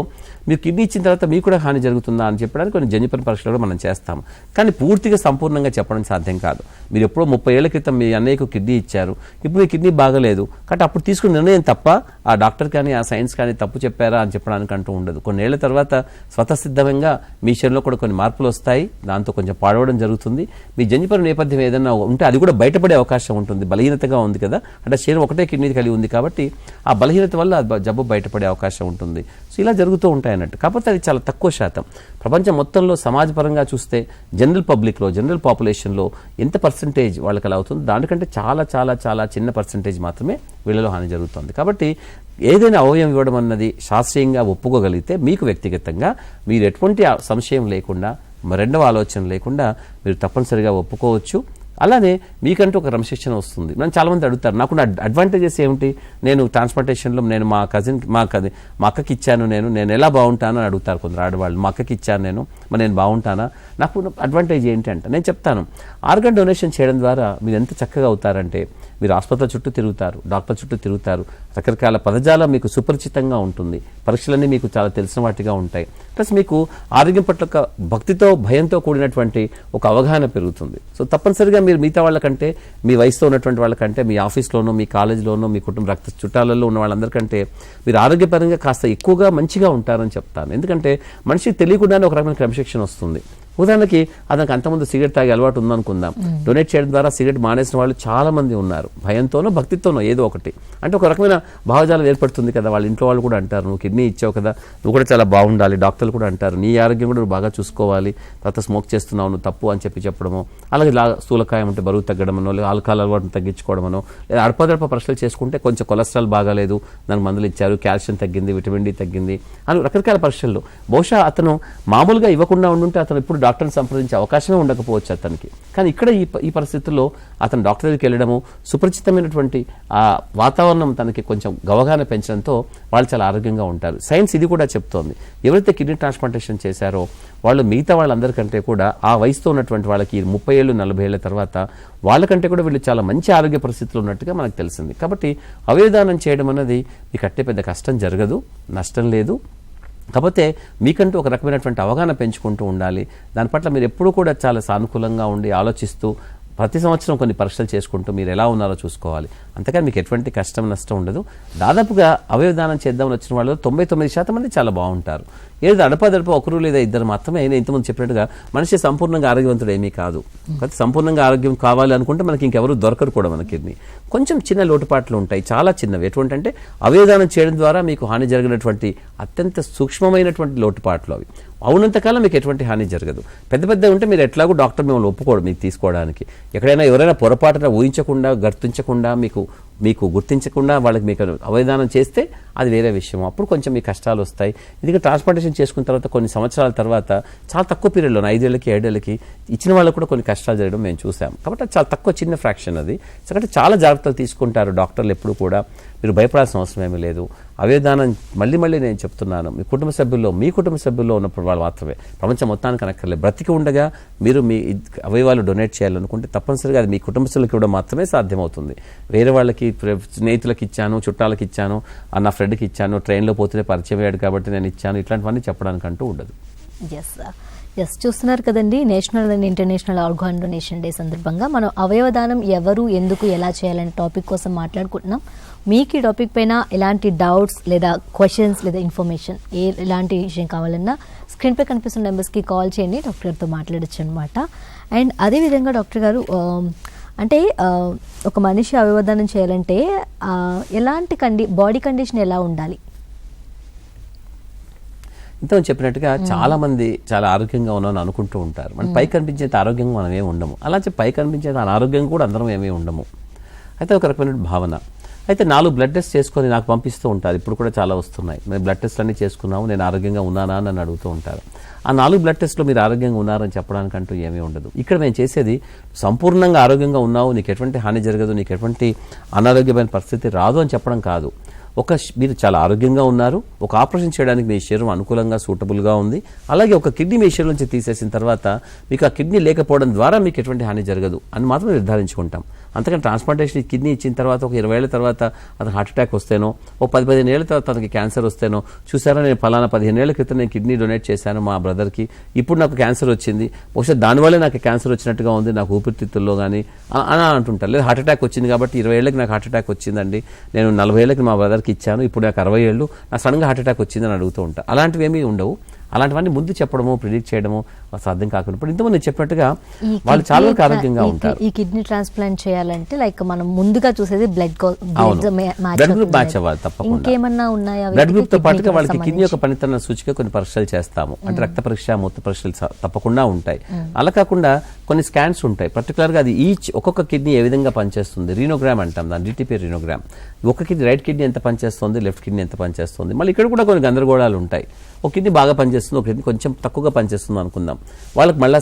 మీరు కిడ్నీ ఇచ్చిన తర్వాత మీకు కూడా హాని జరుగుతుందా అని చెప్పడానికి కొన్ని జన్యుపరమైన పరీక్షలు కూడా మనం చేస్తాము. కానీ పూర్తిగా సంపూర్ణంగా చెప్పడం సాధ్యం కాదు. మీరు ఎప్పుడో 30 ఏళ్ల క్రితం మీ అన్నయ్యకు కిడ్నీ ఇచ్చారు, ఇప్పుడు మీ కిడ్నీ బాగలేదు కాబట్టి అప్పుడు తీసుకున్న నిర్ణయం తప్ప ఆ డాక్టర్ కానీ ఆ సైన్స్ కానీ తప్పు చెప్పారా అని చెప్పడానికి అంటూ ఉండదు. కొన్ని ఏళ్ల తర్వాత స్వతసిద్ధంగా మీ శరీరంలో కూడా కొన్ని మార్పులు వస్తాయి, దాంతో కొంచెం పాడవడం జరుగుతుంది. మీ జన్యుపర నేపథ్యం ఏదైనా ఉంటే అది కూడా బయటపడే అవకాశం ఉంటుంది. బలహీనతగా ఉంది కదా, అంటే శరీరం ఒకటే కిడ్నీ కలిగి ఉంది కాబట్టి ఆ బలహీనత వల్ల జబ్బు బయటపడే అవకాశం ఉంటుంది. సో ఇలా జరుగుతూ ఉంటాయి అన్నట్టు. కాకపోతే అది చాలా తక్కువ శాతం. ప్రపంచం మొత్తంలో సమాజపరంగా చూస్తే జనరల్ పబ్లిక్లో, జనరల్ పాపులేషన్లో ఎంత పర్సంటేజ్ వాళ్ళకి అలా అవుతుంది, దానికంటే చాలా చాలా చాలా చిన్న పర్సంటేజ్ మాత్రమే వీళ్ళలో హాని జరుగుతుంది. కాబట్టి ఏదైనా అవయవం ఇవ్వడం అన్నది శాస్త్రీయంగా ఒప్పుకోగలిగితే మీకు వ్యక్తిగతంగా మీరు ఎటువంటి సంశయం లేకుండా, రెండవ ఆలోచన లేకుండా మీరు తప్పనిసరిగా ఒప్పుకోవచ్చు. అలానే మీకంటూ ఒక క్రమశిక్షణ వస్తుంది. నన్ను చాలామంది అడుగుతారు, నాకున్న అడ్వాంటేజెస్ ఏమిటి, నేను ట్రాన్స్ప్లాంటేషన్లో నేను మా అక్కకి ఇచ్చాను, నేను ఎలా బాగుంటాను అని అడుగుతారు కొందరు ఆడవాళ్ళు. మా అక్కకి ఇచ్చాను మరి నేను బాగుంటానా, నాకు అడ్వాంటేజ్ ఏంటి అంటే నేను చెప్తాను, ఆర్గన్ డొనేషన్ చేయడం ద్వారా మీరు ఎంత చక్కగా అవుతారంటే, మీరు ఆసుపత్రి చుట్టూ తిరుగుతారు, డాక్టర్ చుట్టూ తిరుగుతారు, రకరకాల పదజాలం మీకు సుపరిచితంగా ఉంటుంది, పరీక్షలన్నీ మీకు చాలా తెలిసిన వాటిగా ఉంటాయి. ప్లస్ మీకు ఆరోగ్యం పట్ల భక్తితో భయంతో కూడినటువంటి ఒక అవగాహన పెరుగుతుంది. సో తప్పనిసరిగా మీరు మిగతా వాళ్ళకంటే, మీ వయసులో ఉన్నటువంటి వాళ్ళకంటే, మీ ఆఫీస్లోనూ, మీ కాలేజీలోనూ, మీ కుటుంబ రక్త చుట్టాలలో ఉన్న వాళ్ళందరికంటే మీరు ఆరోగ్యపరంగా కాస్త ఎక్కువగా మంచిగా ఉంటారని చెప్తాను. ఎందుకంటే మనిషికి తెలియకుండానే ఒక రకమైన క్రమశిక్షణ వస్తుంది. ఉదాహరణకి అతనికి అంతకుముందు సిగరెట్ తాగే అలవాటు ఉందనుకుందాం, డొనేట్ చేయడం ద్వారా సిగరెట్ మానేసిన వాళ్ళు చాలా మంది ఉన్నారు. భయంతోనో భక్తితోనో ఏదో ఒకటి, అంటే ఒక రకమైన భావజాలం ఏర్పడుతుంది కదా. వాళ్ళ ఇంట్లో వాళ్ళు కూడా అంటారు, నువ్వు కిడ్నీ ఇచ్చావు కదా, నువ్వు కూడా చాలా బాగుండాలి, డాక్టర్లు కూడా అంటారు నీ ఆరోగ్యం కూడా నువ్వు బాగా చూసుకోవాలి, తర్వాత స్మోక్ చేస్తున్నావు నువ్వు తప్పు అని చెప్పడమో, అలాగే స్థూలకాయం అంటే బరువు తగ్గడమనో, లేదా ఆల్కహాల్ అలవాటును తగ్గించుకోవడమనో, లేదా అడపదడప పరీక్షలు చేసుకుంటే కొంచెం కొలెస్ట్రాల్ బాగాలేదు, దానికి మందులు ఇచ్చారు, కాల్షియం తగ్గింది, విటమిన్ డి తగ్గింది అని రకరకాల పరీక్షల్లో. బహుశా అతను మామూలుగా ఇవ్వకుండా ఉండుంటే అతను ఇప్పుడు డాక్టర్ని సంప్రదించే అవకాశమే ఉండకపోవచ్చు అతనికి. కానీ ఇక్కడ ఈ పరిస్థితుల్లో అతను డాక్టర్ దగ్గరికి వెళ్ళడము, సుపరిచితమైనటువంటి ఆ వాతావరణం తనకి కొంచెం గవగాన పెంచడంతో వాళ్ళు చాలా ఆరోగ్యంగా ఉంటారు. సైన్స్ ఇది కూడా చెప్తోంది, ఎవరైతే కిడ్నీ ట్రాన్స్ప్లాంటేషన్ చేశారో వాళ్ళు మిగతా వాళ్ళందరికంటే కూడా ఆ వయసుతో ఉన్నటువంటి వాళ్ళకి 30 ఏళ్ళు 40 ఏళ్ల తర్వాత వాళ్ళకంటే కూడా వీళ్ళు చాలా మంచి ఆరోగ్య పరిస్థితులు ఉన్నట్టుగా మనకు తెలిసింది. కాబట్టి అవయవదానం చేయడం అన్నది మీకు అట్టే పెద్ద కష్టం జరగదు, నష్టం లేదు. కాకపోతే మీకంటూ ఒక రకమైనటువంటి అవగాహన పెంచుకుంటూ ఉండాలి. దాని పట్ల మీరు ఎప్పుడూ కూడా చాలా సానుకూలంగా ఉండి ఆలోచిస్తూ ప్రతి సంవత్సరం కొన్ని పరీక్షలు చేసుకుంటూ మీరు ఎలా ఉన్నారో చూసుకోవాలి. అంతేకాని మీకు ఎటువంటి కష్టం నష్టం ఉండదు. దాదాపుగా అవయవదానం చేద్దామని వచ్చిన వాళ్ళు 99% మంది చాలా బాగుంటారు. ఏదో అడపదడప ఒకరు లేదా ఇద్దరు మాత్రమే. అయినా ఇంతకుముందు చెప్పినట్టుగా మనిషి సంపూర్ణంగా ఆరోగ్యవంతుడు ఏమీ కాదు. సంపూర్ణంగా ఆరోగ్యం కావాలి అనుకుంటే మనకి ఇంకెవరు దొరకరు కూడా. మన కిడ్నీ కొంచెం చిన్న లోటుపాట్లు ఉంటాయి, చాలా చిన్నవి. ఎటువంటి అంటే అవయవదానం చేయడం ద్వారా మీకు హాని జరిగినటువంటి అత్యంత సూక్ష్మమైనటువంటి లోటుపాట్లు అవి. అవునంతకాలం మీకు ఎటువంటి హాని జరగదు. పెద్ద పెద్ద ఉంటే మీరు ఎట్లాగో డాక్టర్ మిమ్మల్ని ఒప్పుకోడు మీకు తీసుకోవడానికి. ఎక్కడైనా ఎవరైనా పొరపాటున ఊహించకుండా గుర్తించకుండా మీకు గుర్తించకుండా వాళ్ళకి మీకు అవయవదానం చేస్తే అది వేరే విషయం. అప్పుడు కొంచెం మీ కష్టాలు వస్తాయి. ఎందుకంటే ట్రాన్స్ప్లాంటేషన్ చేసుకున్న తర్వాత కొన్ని సంవత్సరాల తర్వాత చాలా తక్కువ పీరియడ్లో 5 ఏళ్ళకి 7 ఏళ్ళకి ఇచ్చిన వాళ్ళకు కూడా కొన్ని కష్టాలు జరగడం మేము చూసాం. కాబట్టి అది చాలా తక్కువ చిన్న ఫ్రాక్షన్ అది. కాబట్టి చాలా జాగ్రత్తలు తీసుకుంటారు డాక్టర్లు ఎప్పుడు కూడా. మీరు భయపడాల్సిన అవసరం ఏమీ లేదు. అవయవదానం మళ్ళీ నేను చెప్తున్నాను, మీ కుటుంబ సభ్యుల్లో ఉన్నప్పుడు వాళ్ళు మాత్రమే, ప్రపంచం మొత్తానికి అనక్కర్లేదు. బ్రతికి ఉండగా మీరు మీ అవయవాలు డొనేట్ చేయాలనుకుంటే తప్పనిసరిగా అది మీ కుటుంబ సభ్యులకు ఇవ్వడం మాత్రమే సాధ్యమవుతుంది. వేరే వాళ్ళకి స్నేహితులకు ఇచ్చాను, చుట్టాలకు ఇచ్చాను, నా ఫ్రెండ్కి ఇచ్చాను, ట్రైన్లో పోతే పరిచయం అయ్యాడు కాబట్టి నేను ఇచ్చాను, ఇట్లాంటివన్నీ చెప్పడానికి అంటూ ఉండదు. ఎస్ చూస్తున్నారు కదండి, national and international organ donation day సందర్భంగా మనం అవయవదానం ఎవరు ఎందుకు ఎలా చేయాలనే టాపిక్ కోసం మాట్లాడుకుంటున్నాం. మీకు ఈ టాపిక్ పైన ఎలాంటి డౌట్స్ లేదా క్వశ్చన్స్ లేదా ఇన్ఫర్మేషన్ ఎలాంటి విషయం కావాలన్నా స్క్రీన్పై కనిపిస్తున్న నెంబర్స్కి కాల్ చేయండి, డాక్టర్ గారితో మాట్లాడచ్చు అనమాట. అండ్ అదేవిధంగా డాక్టర్ గారు అంటే ఒక మనిషి అవయవదానం చేయాలంటే ఎలాంటి బాడీ కండిషన్ ఎలా ఉండాలి? ఇంతకు చెప్పినట్టుగా చాలా మంది చాలా ఆరోగ్యంగా ఉన్నామని అనుకుంటూ ఉంటారు. మన పై కనిపించేంత ఆరోగ్యంగా మనం ఏమి ఉండము. అలా చెప్పి పై కనిపించేంత అనారోగ్యంగా కూడా అందరం ఏమీ ఉండము. అయితే ఒక రకమైన భావన. అయితే 4 బ్లడ్ టెస్ట్ చేసుకొని నాకు పంపిస్తూ ఉంటారు. ఇప్పుడు కూడా చాలా వస్తున్నాయి. మేము బ్లడ్ టెస్ట్ అన్నీ చేసుకున్నాము, నేను ఆరోగ్యంగా ఉన్నానా అని నన్ను అడుగుతూ ఉంటారు. ఆ 4 బ్లడ్ టెస్ట్లో మీరు ఆరోగ్యంగా ఉన్నారని చెప్పడానికంటూ ఏమీ ఉండదు. ఇక్కడ మేము చేసేది సంపూర్ణంగా ఆరోగ్యంగా ఉన్నావు, నీకు ఎటువంటి హాని జరగదు, నీకు ఎటువంటి అనారోగ్యమైన పరిస్థితి రాదు అని చెప్పడం కాదు. మీరు చాలా ఆరోగ్యంగా ఉన్నారు, ఒక ఆపరేషన్ చేయడానికి మీ శరీరం అనుకూలంగా సూటబుల్గా ఉంది, అలాగే ఒక కిడ్నీ మీ శరీరం నుంచి తీసేసిన తర్వాత మీకు ఆ కిడ్నీ లేకపోవడం ద్వారా మీకు ఎటువంటి హాని జరగదు అని మాత్రం నిర్ధారించుకుంటాం. అంతకని ట్రాన్స్ప్లాంటేషన్ కిడ్నీ ఇచ్చిన తర్వాత ఒక 20 ఏళ్ల తర్వాత అతను హార్ట్ అటాక్ వస్తేనో, ఓ 10-15 ఏళ్ల తర్వాత అతనికి క్యాన్సర్ వస్తేనో, చూసారా నేను ఫలానా 15 ఏళ్ల క్రితం నేను కిడ్నీ డొనేట్ చేశాను మా బ్రదర్కి, ఇప్పుడు నాకు క్యాన్సర్ వచ్చింది, బహుశా దానివల్లే నాకు క్యాన్సర్ వచ్చినట్టుగా ఉంది, నాకు ఊపిరితిత్తుల్లో కానీ అని అంటుంటారు. లేదా హార్ట్ అటాక్ వచ్చింది కాబట్టి 20 ఏళ్ళకి నాకు హార్ట్ అటాక్ వచ్చిందండి, నేను 40 ఏళ్ళకి మా బ్రదర్కి ఇచ్చాను, ఇప్పుడు నాకు 60 ఏళ్ళు, నాకు సడన్గా హార్ట్ అటాక్ వచ్చిందని అడుగుతూ ఉంటాను. అలాంటివి ఏమీ ఉండవు. అలాంటివన్నీ ముందు చెప్పడము, ప్రిడిక్ట్ చేయడము సాధ్యం కాకుండా ఇప్పుడు ఇంతమంది చెప్పినట్టుగా వాళ్ళు చాలా వరకు ఆరోగ్యంగా ఉంటారు. ఈ కిడ్నీ ట్రాన్స్ప్లాంట్ చేయాలంటే లైక్ మనం ముందుగా చూసేది బ్లడ్ గ్రూప్ మ్యాచ్ అవ్వాలి తప్పకుండా. ఇంకేమన్నా ఉన్నాయా? బ్లడ్ గ్రూప్ తో పాటుగా వాళ్ళకి కిడ్నీ యొక్క పనితన సూచిక కొన్ని పరీక్షలు చేస్తాము. అంటే రక్త పరీక్ష, మూత్ర పరీక్షలు తప్పకుండా ఉంటాయి. అలా కాకుండా కొన్ని స్కాన్స్ ఉంటాయి. పర్టికులర్ గా అది ఒక్కొక్క కిడ్నీ ఏ విధంగా పనిచేస్తుంది, రీనోగ్రామ్ అంటాం దాన్ని, డిటిపి రీనోగ్రామ్. ఒక కిడ్నీ రైట్ కిడ్నీ ఎంత పనిచేస్తుంది, లెఫ్ట్ కిడ్నీ ఎంత పనిచేస్తుంది. మళ్ళీ ఇక్కడ కూడా కొన్ని గందరగోళాలు ఉంటాయి. ఒక కిడ్నీ బాగా పనిచేస్తుంది, ఒక కిడ్నీ కొంచెం తక్కువగా పనిచేస్తుంది అనుకుందాం. వాళ్ళకి మళ్ళీ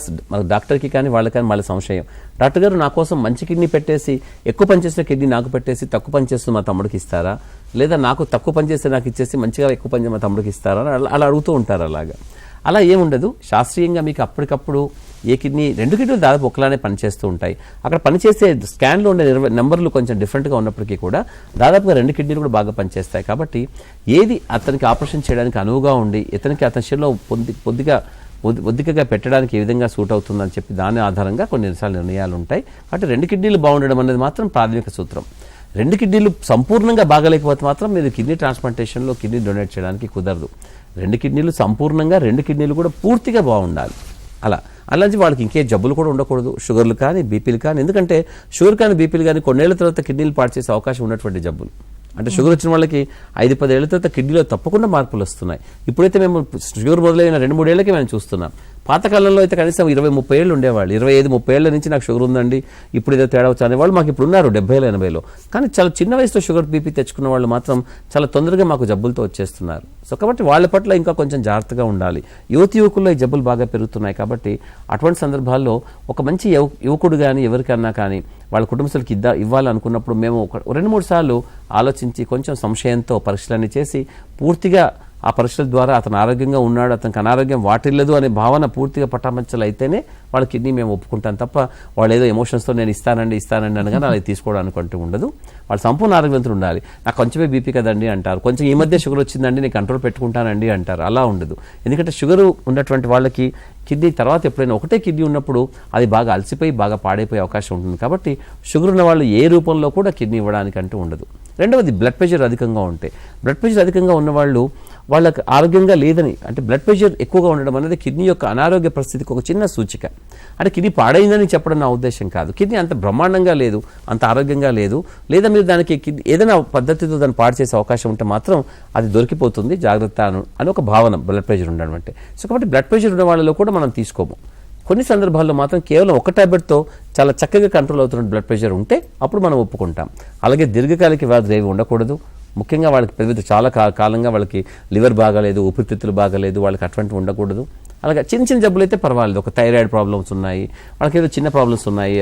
డాక్టర్కి కానీ వాళ్ళకి కానీ మళ్ళీ సంశయం, డాక్టర్ గారు నా కోసం మంచి కిడ్నీ పెట్టేసి ఎక్కువ పనిచేసిన కిడ్నీ నాకు పెట్టేసి తక్కువ పనిచేస్తుంది మా తమ్ముడికి ఇస్తారా, లేదా నాకు తక్కువ పనిచేస్తే నాకు ఇచ్చేసి మంచిగా ఎక్కువ పనిచేసి మా తమ్ముడికి ఇస్తారా అలా అడుగుతూ ఉంటారు. అలా ఏముండదు. శాస్త్రీయంగా మీకు అప్పటికప్పుడు ఏ కిడ్నీ 2 కిడ్నీలు దాదాపు ఒకలానే పనిచేస్తూ ఉంటాయి. అక్కడ పనిచేసే స్కాన్లో ఉండే నెంబర్లు కొంచెం డిఫరెంట్గా ఉన్నప్పటికీ కూడా దాదాపుగా 2 కిడ్నీలు కూడా బాగా పనిచేస్తాయి. కాబట్టి ఏది అతనికి ఆపరేషన్ చేయడానికి అనువుగా ఉండి అతని శరీరంలో బొద్దికగా పెట్టడానికి ఏ విధంగా సూట్ అవుతుందని చెప్పి దాని ఆధారంగా కొన్ని నిర్ణయాలు ఉంటాయి. కాబట్టి 2 కిడ్నీలు బాగుండడం అనేది మాత్రం ప్రాథమిక సూత్రం. 2 కిడ్నీలు సంపూర్ణంగా బాగలేకపోతే మాత్రం మీరు కిడ్నీ ట్రాన్స్ప్లాంటేషన్లో కిడ్నీ డొనేట్ చేయడానికి కుదరదు. 2 కిడ్నీలు సంపూర్ణంగా, 2 కిడ్నీలు కూడా పూర్తిగా బాగుండాలి. అలాంటి వాళ్ళకి ఇంకే జబ్బులు కూడా ఉండకూడదు, షుగర్లు కానీ బీపీలు కానీ. ఎందుకంటే షుగర్ కానీ బీపీలు కానీ కొన్నేళ్ల తర్వాత కిడ్నీలు పాడు చేసే అవకాశం ఉన్నటువంటి జబ్బులు. అంటే షుగర్ వచ్చిన వాళ్ళకి 5-10 ఏళ్ల తర్వాత కిడ్నీలో తప్పకుండా మార్పులు వస్తున్నాయి. ఇప్పుడైతే మేము షుగర్ మొదలైన 2-3 ఏళ్ళకి మేము చూస్తున్నాం. పాతకాలంలో అయితే కనీసం 20-30 ఏళ్ళు ఉండేవాళ్ళు. 25-30 ఏళ్ల నుంచి నాకు షుగర్ ఉందండి, ఇప్పుడు ఏదో తేడా వచ్చా అనేవాళ్ళు మాకు ఇప్పుడు ఉన్నారు 70-80లో. కానీ చాలా చిన్న వయసులో షుగర్ బీపీ తెచ్చుకున్న వాళ్ళు మాత్రం చాలా తొందరగా మాకు జబ్బులతో వచ్చేస్తున్నారు. సో కాబట్టి వాళ్ళ పట్ల ఇంకా కొంచెం జాగ్రత్తగా ఉండాలి. యువకుల్లో ఈ జబ్బులు బాగా పెరుగుతున్నాయి కాబట్టి అటువంటి సందర్భాల్లో ఒక మంచి యువకుడు కానీ ఎవరికన్నా కానీ వాళ్ళ కుటుంబస్తులకి ఇవ్వాలనుకున్నప్పుడు మేము 2-3 సార్లు ఆలోచించి కొంచెం సంశయంతో పరీక్షలన్నీ చేసి పూర్తిగా ఆ పరీక్షల ద్వారా అతను ఆరోగ్యంగా ఉన్నాడు, అతనికి అనారోగ్యం వాటిల్లదు అనే భావన పూర్తిగా పటామచ్చలు అయితేనే వాళ్ళ కిడ్నీ మేము ఒప్పుకుంటాం తప్ప వాళ్ళు ఏదో ఎమోషన్స్తో నేను ఇస్తానండి అనగానే అలా తీసుకోవడానికి అంటూ ఉండదు. వాళ్ళు సంపూర్ణ ఆరోగ్యవంతులు ఉండాలి. నాకు కొంచెమే బీపీ కదండి అంటారు, కొంచెం ఈ మధ్య షుగర్ వచ్చిందండి నేను కంట్రోల్ పెట్టుకుంటానండి అంటారు. అలా ఉండదు. ఎందుకంటే షుగర్ ఉన్నటువంటి వాళ్ళకి కిడ్నీ తర్వాత ఎప్పుడైనా ఒకటే కిడ్నీ ఉన్నప్పుడు అది బాగా అలసిపోయి బాగా పాడైపోయే అవకాశం ఉంటుంది. కాబట్టి షుగర్ ఉన్న వాళ్ళు ఏ రూపంలో కూడా కిడ్నీ ఇవ్వడానికి అంటూ ఉండదు. రెండవది బ్లడ్ ప్రెషర్ అధికంగా ఉంటే, బ్లడ్ ప్రెషర్ అధికంగా ఉన్నవాళ్ళు వాళ్ళకి ఆరోగ్యంగా లేదని, అంటే బ్లడ్ ప్రెషర్ ఎక్కువగా ఉండడం అనేది కిడ్నీ యొక్క అనారోగ్య పరిస్థితికి ఒక చిన్న సూచిక. అంటే కిడ్నీ పాడైందని చెప్పడం నా ఉద్దేశం కాదు. కిడ్నీ అంత బ్రహ్మాండంగా లేదు, అంత ఆరోగ్యంగా లేదు, లేదా మీరు దానికి ఏదైనా పద్ధతితో దాన్ని పాడు చేసే అవకాశం ఉంటే మాత్రం అది దొరికిపోతుంది, జాగ్రత్త అని ఒక భావన బ్లడ్ ప్రెషర్ ఉండడం అంటే. సో కాబట్టి బ్లడ్ ప్రెషర్ ఉన్న వాళ్ళలో కూడా మనం తీసుకోము. కొన్ని సందర్భాల్లో మాత్రం కేవలం ఒక టాబ్లెట్తో చాలా చక్కగా కంట్రోల్ అవుతున్న బ్లడ్ ప్రెషర్ ఉంటే అప్పుడు మనం ఒప్పుకుంటాం. అలాగే దీర్ఘకాలిక వ్యాధులు ఏవి ఉండకూడదు. ముఖ్యంగా వాళ్ళకి పెద్ద చాలా కాలంగా వాళ్ళకి లివర్ బాగాలేదు, ఊపిరితిత్తులు బాగాలేదు, వాళ్ళకి అటువంటివి ఉండకూడదు. అలాగే చిన్న చిన్న జబ్బులు అయితే పర్వాలేదు, ఒక థైరాయిడ్ ప్రాబ్లమ్స్ ఉన్నాయి, వాళ్ళకి ఏదో చిన్న ప్రాబ్లమ్స్ ఉన్నాయి,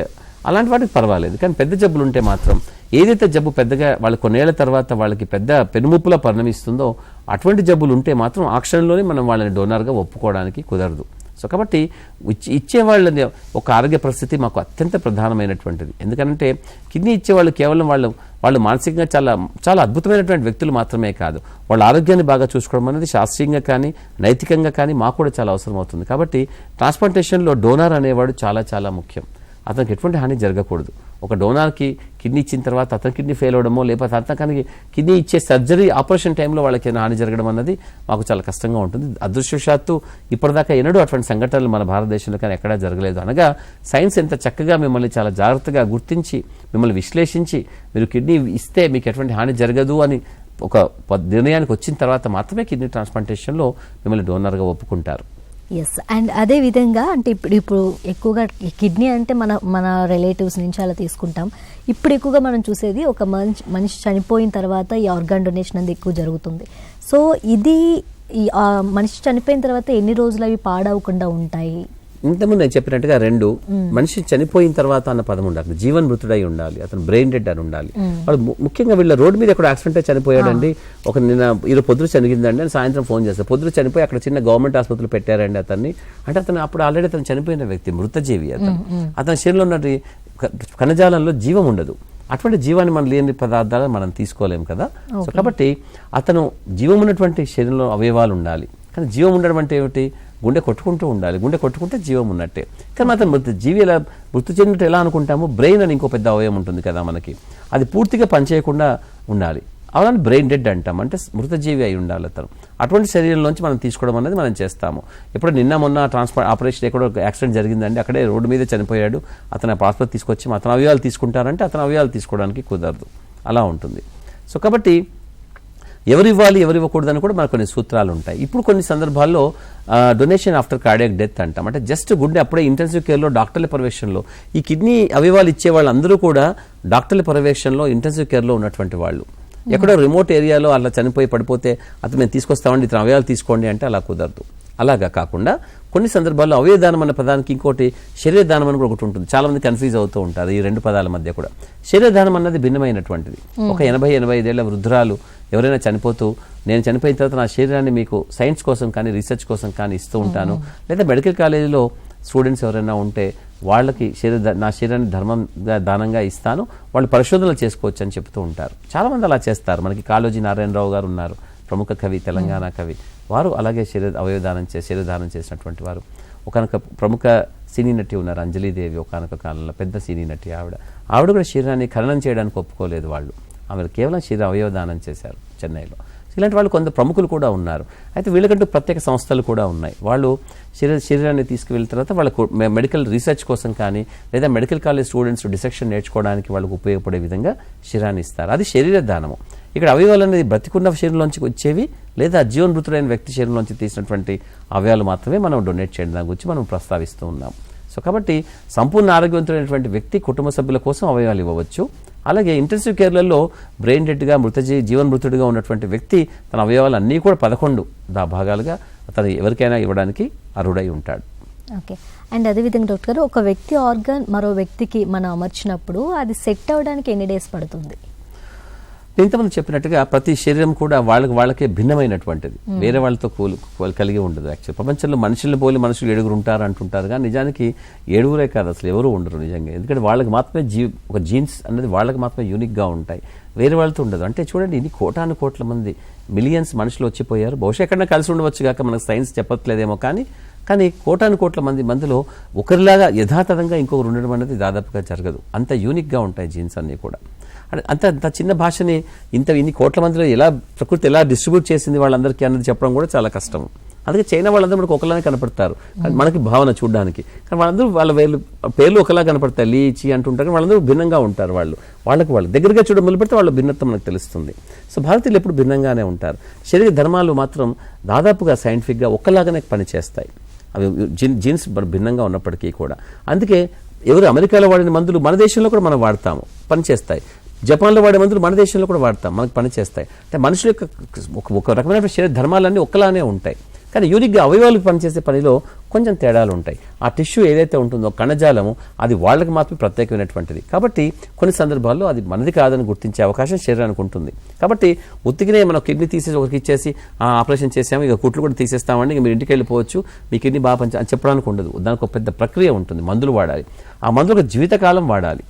అలాంటి వాటికి పర్వాలేదు. కానీ పెద్ద జబ్బులు ఉంటే మాత్రం ఏదైతే జబ్బు పెద్దగా వాళ్ళ కొన్నేళ్ల తర్వాత వాళ్ళకి పెద్ద పెనుముప్పులా పరిణమిస్తుందో అటువంటి జబ్బులు ఉంటే మాత్రం ఆ క్షణంలోనే మనం వాళ్ళని డోనర్గా ఒప్పుకోవడానికి కుదరదు. సో కాబట్టి ఇచ్చేవాళ్ళని ఒక ఆరోగ్య పరిస్థితి మాకు అత్యంత ప్రధానమైనటువంటిది. ఎందుకంటే కిడ్నీ ఇచ్చేవాళ్ళు కేవలం వాళ్ళు మానసికంగా చాలా చాలా అద్భుతమైనటువంటి వ్యక్తులు మాత్రమే కాదు, వాళ్ళ ఆరోగ్యాన్ని బాగా చూసుకోవడం అనేది శాస్త్రీయంగా కానీ నైతికంగా కానీ మాకు కూడా చాలా అవసరం అవుతుంది. కాబట్టి ట్రాన్స్ప్లాంటేషన్లో డోనర్ అనేవాడు చాలా చాలా ముఖ్యం. అతనికి ఎటువంటి హాని జరగకూడదు. ఒక డోనార్కి కిడ్నీ ఇచ్చిన తర్వాత అతని కిడ్నీ ఫెయిల్ అవడమో లేకపోతే అతనికి కిడ్నీ ఇచ్చే సర్జరీ ఆపరేషన్ టైంలో వాళ్ళకి హాని జరగడం అన్నది మాకు చాలా కష్టంగా ఉంటుంది. అదృష్టవశాత్తు ఇప్పటిదాకా ఎన్నడూ అటువంటి సంఘటనలు మన భారతదేశంలో కానీ ఎక్కడా జరగలేదు. అనగా సైన్స్ ఎంత చక్కగా మిమ్మల్ని చాలా జాగ్రత్తగా గుర్తించి మిమ్మల్ని విశ్లేషించి మీరు కిడ్నీ ఇస్తే మీకు ఎటువంటి హాని జరగదు అని ఒక నిర్ణయానికి వచ్చిన తర్వాత మాత్రమే కిడ్నీ ట్రాన్స్ప్లాంటేషన్లో మిమ్మల్ని డోనర్గా ఒప్పుకుంటారు. ఎస్. అండ్ అదే విధంగా అంటే ఇప్పుడు ఎక్కువగా కిడ్నీ అంటే మన రిలేటివ్స్ నుంచి అలా తీసుకుంటాం. ఇప్పుడు ఎక్కువగా మనం చూసేది ఒక మనిషి చనిపోయిన తర్వాత ఈ ఆర్గాన్ డొనేషన్ అనేది ఎక్కువ జరుగుతుంది. సో ఇది మనిషి చనిపోయిన తర్వాత ఎన్ని రోజులు అవి పాడవకుండా ఉంటాయి? ఇంతకుముందు నేను చెప్పినట్టుగా మనిషి చనిపోయిన తర్వాత అన్న పదం ఉండాలి, జీవన్ మృతుడై ఉండాలి, అతను బ్రెయిన్ డెడ్ అని ఉండాలి. వాళ్ళు ముఖ్యంగా వీళ్ళ రోడ్డు మీద ఎక్కడ యాక్సిడెంట్ చనిపోయాడండి, ఒక ఈరోజు పొద్దున చనిగిందండి అని సాయంత్రం ఫోన్ చేస్తారు. పొద్దున చనిపోయి అక్కడ చిన్న గవర్నమెంట్ ఆసుపత్రులు పెట్టారండి అతన్ని అంటే అతను అప్పుడు ఆల్రెడీ అతను చనిపోయిన వ్యక్తి, మృతజీవి. అతని శరీరంలో ఉన్న కణజాలంలో జీవం ఉండదు. అటువంటి జీవాన్ని మనం లేని పదార్థాలను మనం తీసుకోలేము కదా. సో కాబట్టి అతను జీవం ఉన్నటువంటి శరీరంలో అవయవాలు ఉండాలి. కానీ జీవం ఉండడం అంటే ఏమిటి? గుండె కొట్టుకుంటూ ఉండాలి. గుండె కొట్టుకుంటే జీవం ఉన్నట్టే. కానీ మాత్రం జీవి ఎలా మృతి చెందినట్టు ఎలా అనుకుంటాము? బ్రెయిన్ అని ఇంకో పెద్ద అవయవం ఉంటుంది కదా మనకి, అది పూర్తిగా పనిచేయకుండా ఉండాలి. అలానే బ్రెయిన్ డెడ్ అంటాం, అంటే మృతజీవి అయి ఉండాలి అతను. అటువంటి శరీరంలోంచి మనం తీసుకోవడం అనేది మనం చేస్తాము. ఇప్పుడు మొన్న ఆపరేషన్ ఎక్కడో యాక్సిడెంట్ జరిగిందండి, అక్కడే రోడ్డు మీద చనిపోయాడు, అతను ఆసుపత్రి తీసుకొచ్చి అతను అవయవాలు తీసుకుంటారంటే అతను అవయవాలు తీసుకోవడానికి కుదరదు. అలా ఉంటుంది. సో కాబట్టి ఎవరు ఇవ్వాలి ఎవరు ఇవ్వకూడదని కూడా మనకు కొన్ని సూత్రాలు ఉంటాయి. ఇప్పుడు కొన్ని సందర్భాల్లో డొనేషన్ ఆఫ్టర్ కార్డియాక్ డెత్ అంటాం, అంటే జస్ట్ గుండె అప్పుడే ఇంటెన్సివ్ కేర్లో డాక్టర్ల పర్యవేక్షణలో ఈ కిడ్నీ అవయవాలు ఇచ్చే వాళ్ళందరూ కూడా డాక్టర్ల పర్యవేక్షణలో ఇంటెన్సివ్ కేర్లో ఉన్నటువంటి వాళ్ళు. ఎక్కడో రిమోట్ ఏరియాలో అలా చనిపోయి పడిపోతే అతను మేము తీసుకొస్తామండి ఇతను అవయవాలు తీసుకోండి అంటే అలా కుదరదు. అలాగా కాకుండా కొన్ని సందర్భాల్లో అవయవదానం అనే పదానికి ఇంకోటి శరీరదానం అని కూడా ఒకటి ఉంటుంది. చాలా మంది కన్ఫ్యూజ్ అవుతూ ఉంటారు ఈ రెండు పదాల మధ్య కూడా. శరీరదానం అన్నది భిన్నమైనటువంటిది. ఒక 80-85 ఏళ్ల వృద్ధురాలు ఎవరైనా చనిపోతూ నేను చనిపోయిన తర్వాత నా శరీరాన్ని మీకు సైన్స్ కోసం కానీ రీసెర్చ్ కోసం కానీ ఇస్తూ ఉంటాను, లేదా మెడికల్ కాలేజీలో స్టూడెంట్స్ ఎవరైనా ఉంటే వాళ్ళకి నా శరీరాన్ని దానంగా ఇస్తాను, వాళ్ళు పరిశోధనలు చేసుకోవచ్చు అని చెప్తూ ఉంటారు. చాలామంది అలా చేస్తారు. మనకి కాళోజీ నారాయణరావు గారు ఉన్నారు, ప్రముఖ కవి, తెలంగాణ కవి. వారు అలాగే శరీరదానం చేసినటువంటి వారు. ఒకనొక ప్రముఖ సినీ నటి ఉన్నారు అంజలీదేవి, ఒకనొక కాలంలో పెద్ద సినీ నటి. ఆవిడ కూడా శరీరాన్ని ఖననం చేయడానికి ఒప్పుకోలేదు వాళ్ళు. ఆమె కేవలం శరీర అవయవదానం చేశారు చెన్నైలో. ఇలాంటి వాళ్ళు కొంత ప్రముఖులు కూడా ఉన్నారు. అయితే వీళ్ళకంటూ ప్రత్యేక సంస్థలు కూడా ఉన్నాయి. వాళ్ళు శరీరాన్ని తీసుకువెళ్ళిన తర్వాత వాళ్ళకు మెడికల్ రీసెర్చ్ కోసం కానీ లేదా మెడికల్ కాలేజ్ స్టూడెంట్స్ డిసెక్షన్ నేర్చుకోవడానికి వాళ్ళకు ఉపయోగపడే విధంగా శరీరాన్ని ఇస్తారు. అది శరీర దానము. ఇక్కడ అవయవాలు అనేది బ్రతికున్న శరీరంలోంచి వచ్చేవి లేదా జీవన్మృతుడైన వ్యక్తి శరీరంలోంచి తీసినటువంటి అవయవాలు మాత్రమే మనం డొనేట్ చేయడం దాని గురించి మనం ప్రస్తావిస్తూ ఉన్నాం. సో కాబట్టి సంపూర్ణ ఆరోగ్యవంతుడైనటువంటి వ్యక్తి కుటుంబ సభ్యుల కోసం అవయవాలు ఇవ్వవచ్చు. అలాగే ఇంటెన్సివ్ కేర్లలో బ్రెయిన్ డెడ్గా జీవన్మృతుడిగా ఉన్నటువంటి వ్యక్తి తన అవయవాలు అన్నీ కూడా 11 భాగాలుగా తను ఎవరికైనా ఇవ్వడానికి అర్హుడై ఉంటాడు. ఓకే. అండ్ అదేవిధంగా డాక్టర్ గారు, ఒక వ్యక్తి ఆర్గాన్ మరో వ్యక్తికి మనం అమర్చినప్పుడు అది సెట్ అవ్వడానికి ఎన్ని డేస్ పడుతుంది? ఇంతమంది చెప్పినట్టుగా ప్రతి శరీరం కూడా వాళ్ళకే భిన్నమైనటువంటిది, వేరే వాళ్ళతో కలిగి ఉండదు. యాక్చువల్ ప్రపంచంలో మనుషుల్ని పోలి మనుషులు 7 ఉంటారు అంటుంటారు, కానీ నిజానికి 7 కాదు, అసలు ఎవరు ఉండరు నిజంగా. ఎందుకంటే వాళ్ళకి మాత్రమే ఒక జీన్స్ అనేది వాళ్ళకి మాత్రమే యూనిక్గా ఉంటాయి, వేరే వాళ్ళతో ఉండదు. అంటే చూడండి, ఇన్ని కోట్ల మంది మిలియన్స్ మనుషులు వచ్చిపోయారు. బహుశా ఎక్కడైనా కలిసి ఉండవచ్చు కాక మనకు సైన్స్ చెప్పట్లేదేమో, కానీ కోట్ల మంది మందిలో ఒకరిలాగా యథాతథంగా ఇంకొకరు ఉండడం అనేది దాదాపుగా జరగదు. అంత యూనిక్గా ఉంటాయి జీన్స్ అన్నీ కూడా. అంత చిన్న భాషని ఇన్ని కోట్ల మందిలో ప్రకృతి ఎలా డిస్ట్రిబ్యూట్ చేసింది వాళ్ళందరికీ అన్నది చెప్పడం కూడా చాలా కష్టం. అందుకే చైనా వాళ్ళందరూ మనకు ఒకలానే కనపడతారు, కానీ మనకి భావన చూడడానికి. కానీ వాళ్ళందరూ వాళ్ళ పేర్లు ఒకలా కనపడతాయి, లీచి అంటుంటారు, వాళ్ళందరూ భిన్నంగా ఉంటారు. వాళ్ళకి దగ్గరగా చూడడం మొదలు పెడితే వాళ్ళ భిన్నత్వం మనకు తెలుస్తుంది. సో భారతీయులు ఎప్పుడు భిన్నంగానే ఉంటారు. శరీర ధర్మాలు మాత్రం దాదాపుగా సైంటిఫిక్గా ఒకలాగానే పనిచేస్తాయి. అవి జీన్స్ భిన్నంగా ఉన్నప్పటికీ కూడా. అందుకే ఎవరు అమెరికాలో వాడిన మందులు మన దేశంలో కూడా మనం వాడతాము, పనిచేస్తాయి. జపాన్లో వాడే మందులు మన దేశంలో కూడా వాడతాం, మనకు పనిచేస్తాయి. అంటే మనుషుల యొక్క ఒక రకమైన శరీర ధర్మాలన్నీ ఒక్కలానే ఉంటాయి, కానీ యూనిక్గా అవయవాలు పనిచేసే పనిలో కొంచెం తేడాలు ఉంటాయి. ఆ టిష్యూ ఏదైతే ఉంటుందో కణజాలము అది వాళ్ళకి మాత్రమే ప్రత్యేకమైనటువంటిది. కాబట్టి కొన్ని సందర్భాల్లో అది మనది కాదని గుర్తించే అవకాశం శరీరానికి ఉంటుంది. కాబట్టి ఉత్తికినే మనం కిడ్నీ తీసేసి ఒకరికి ఇచ్చేసి ఆపరేషన్ చేసాము, ఇక కుట్లు కూడా తీసేస్తామండి, ఇక మీరు ఇంటికి వెళ్ళిపోవచ్చు, మీ కిడ్నీ బాగా అని చెప్పడానికి ఉండదు. దానికి ఒక పెద్ద ప్రక్రియ ఉంటుంది, మందులు వాడాలి. ఆ మందులు ఒక జీవితకాలం వాడాలి.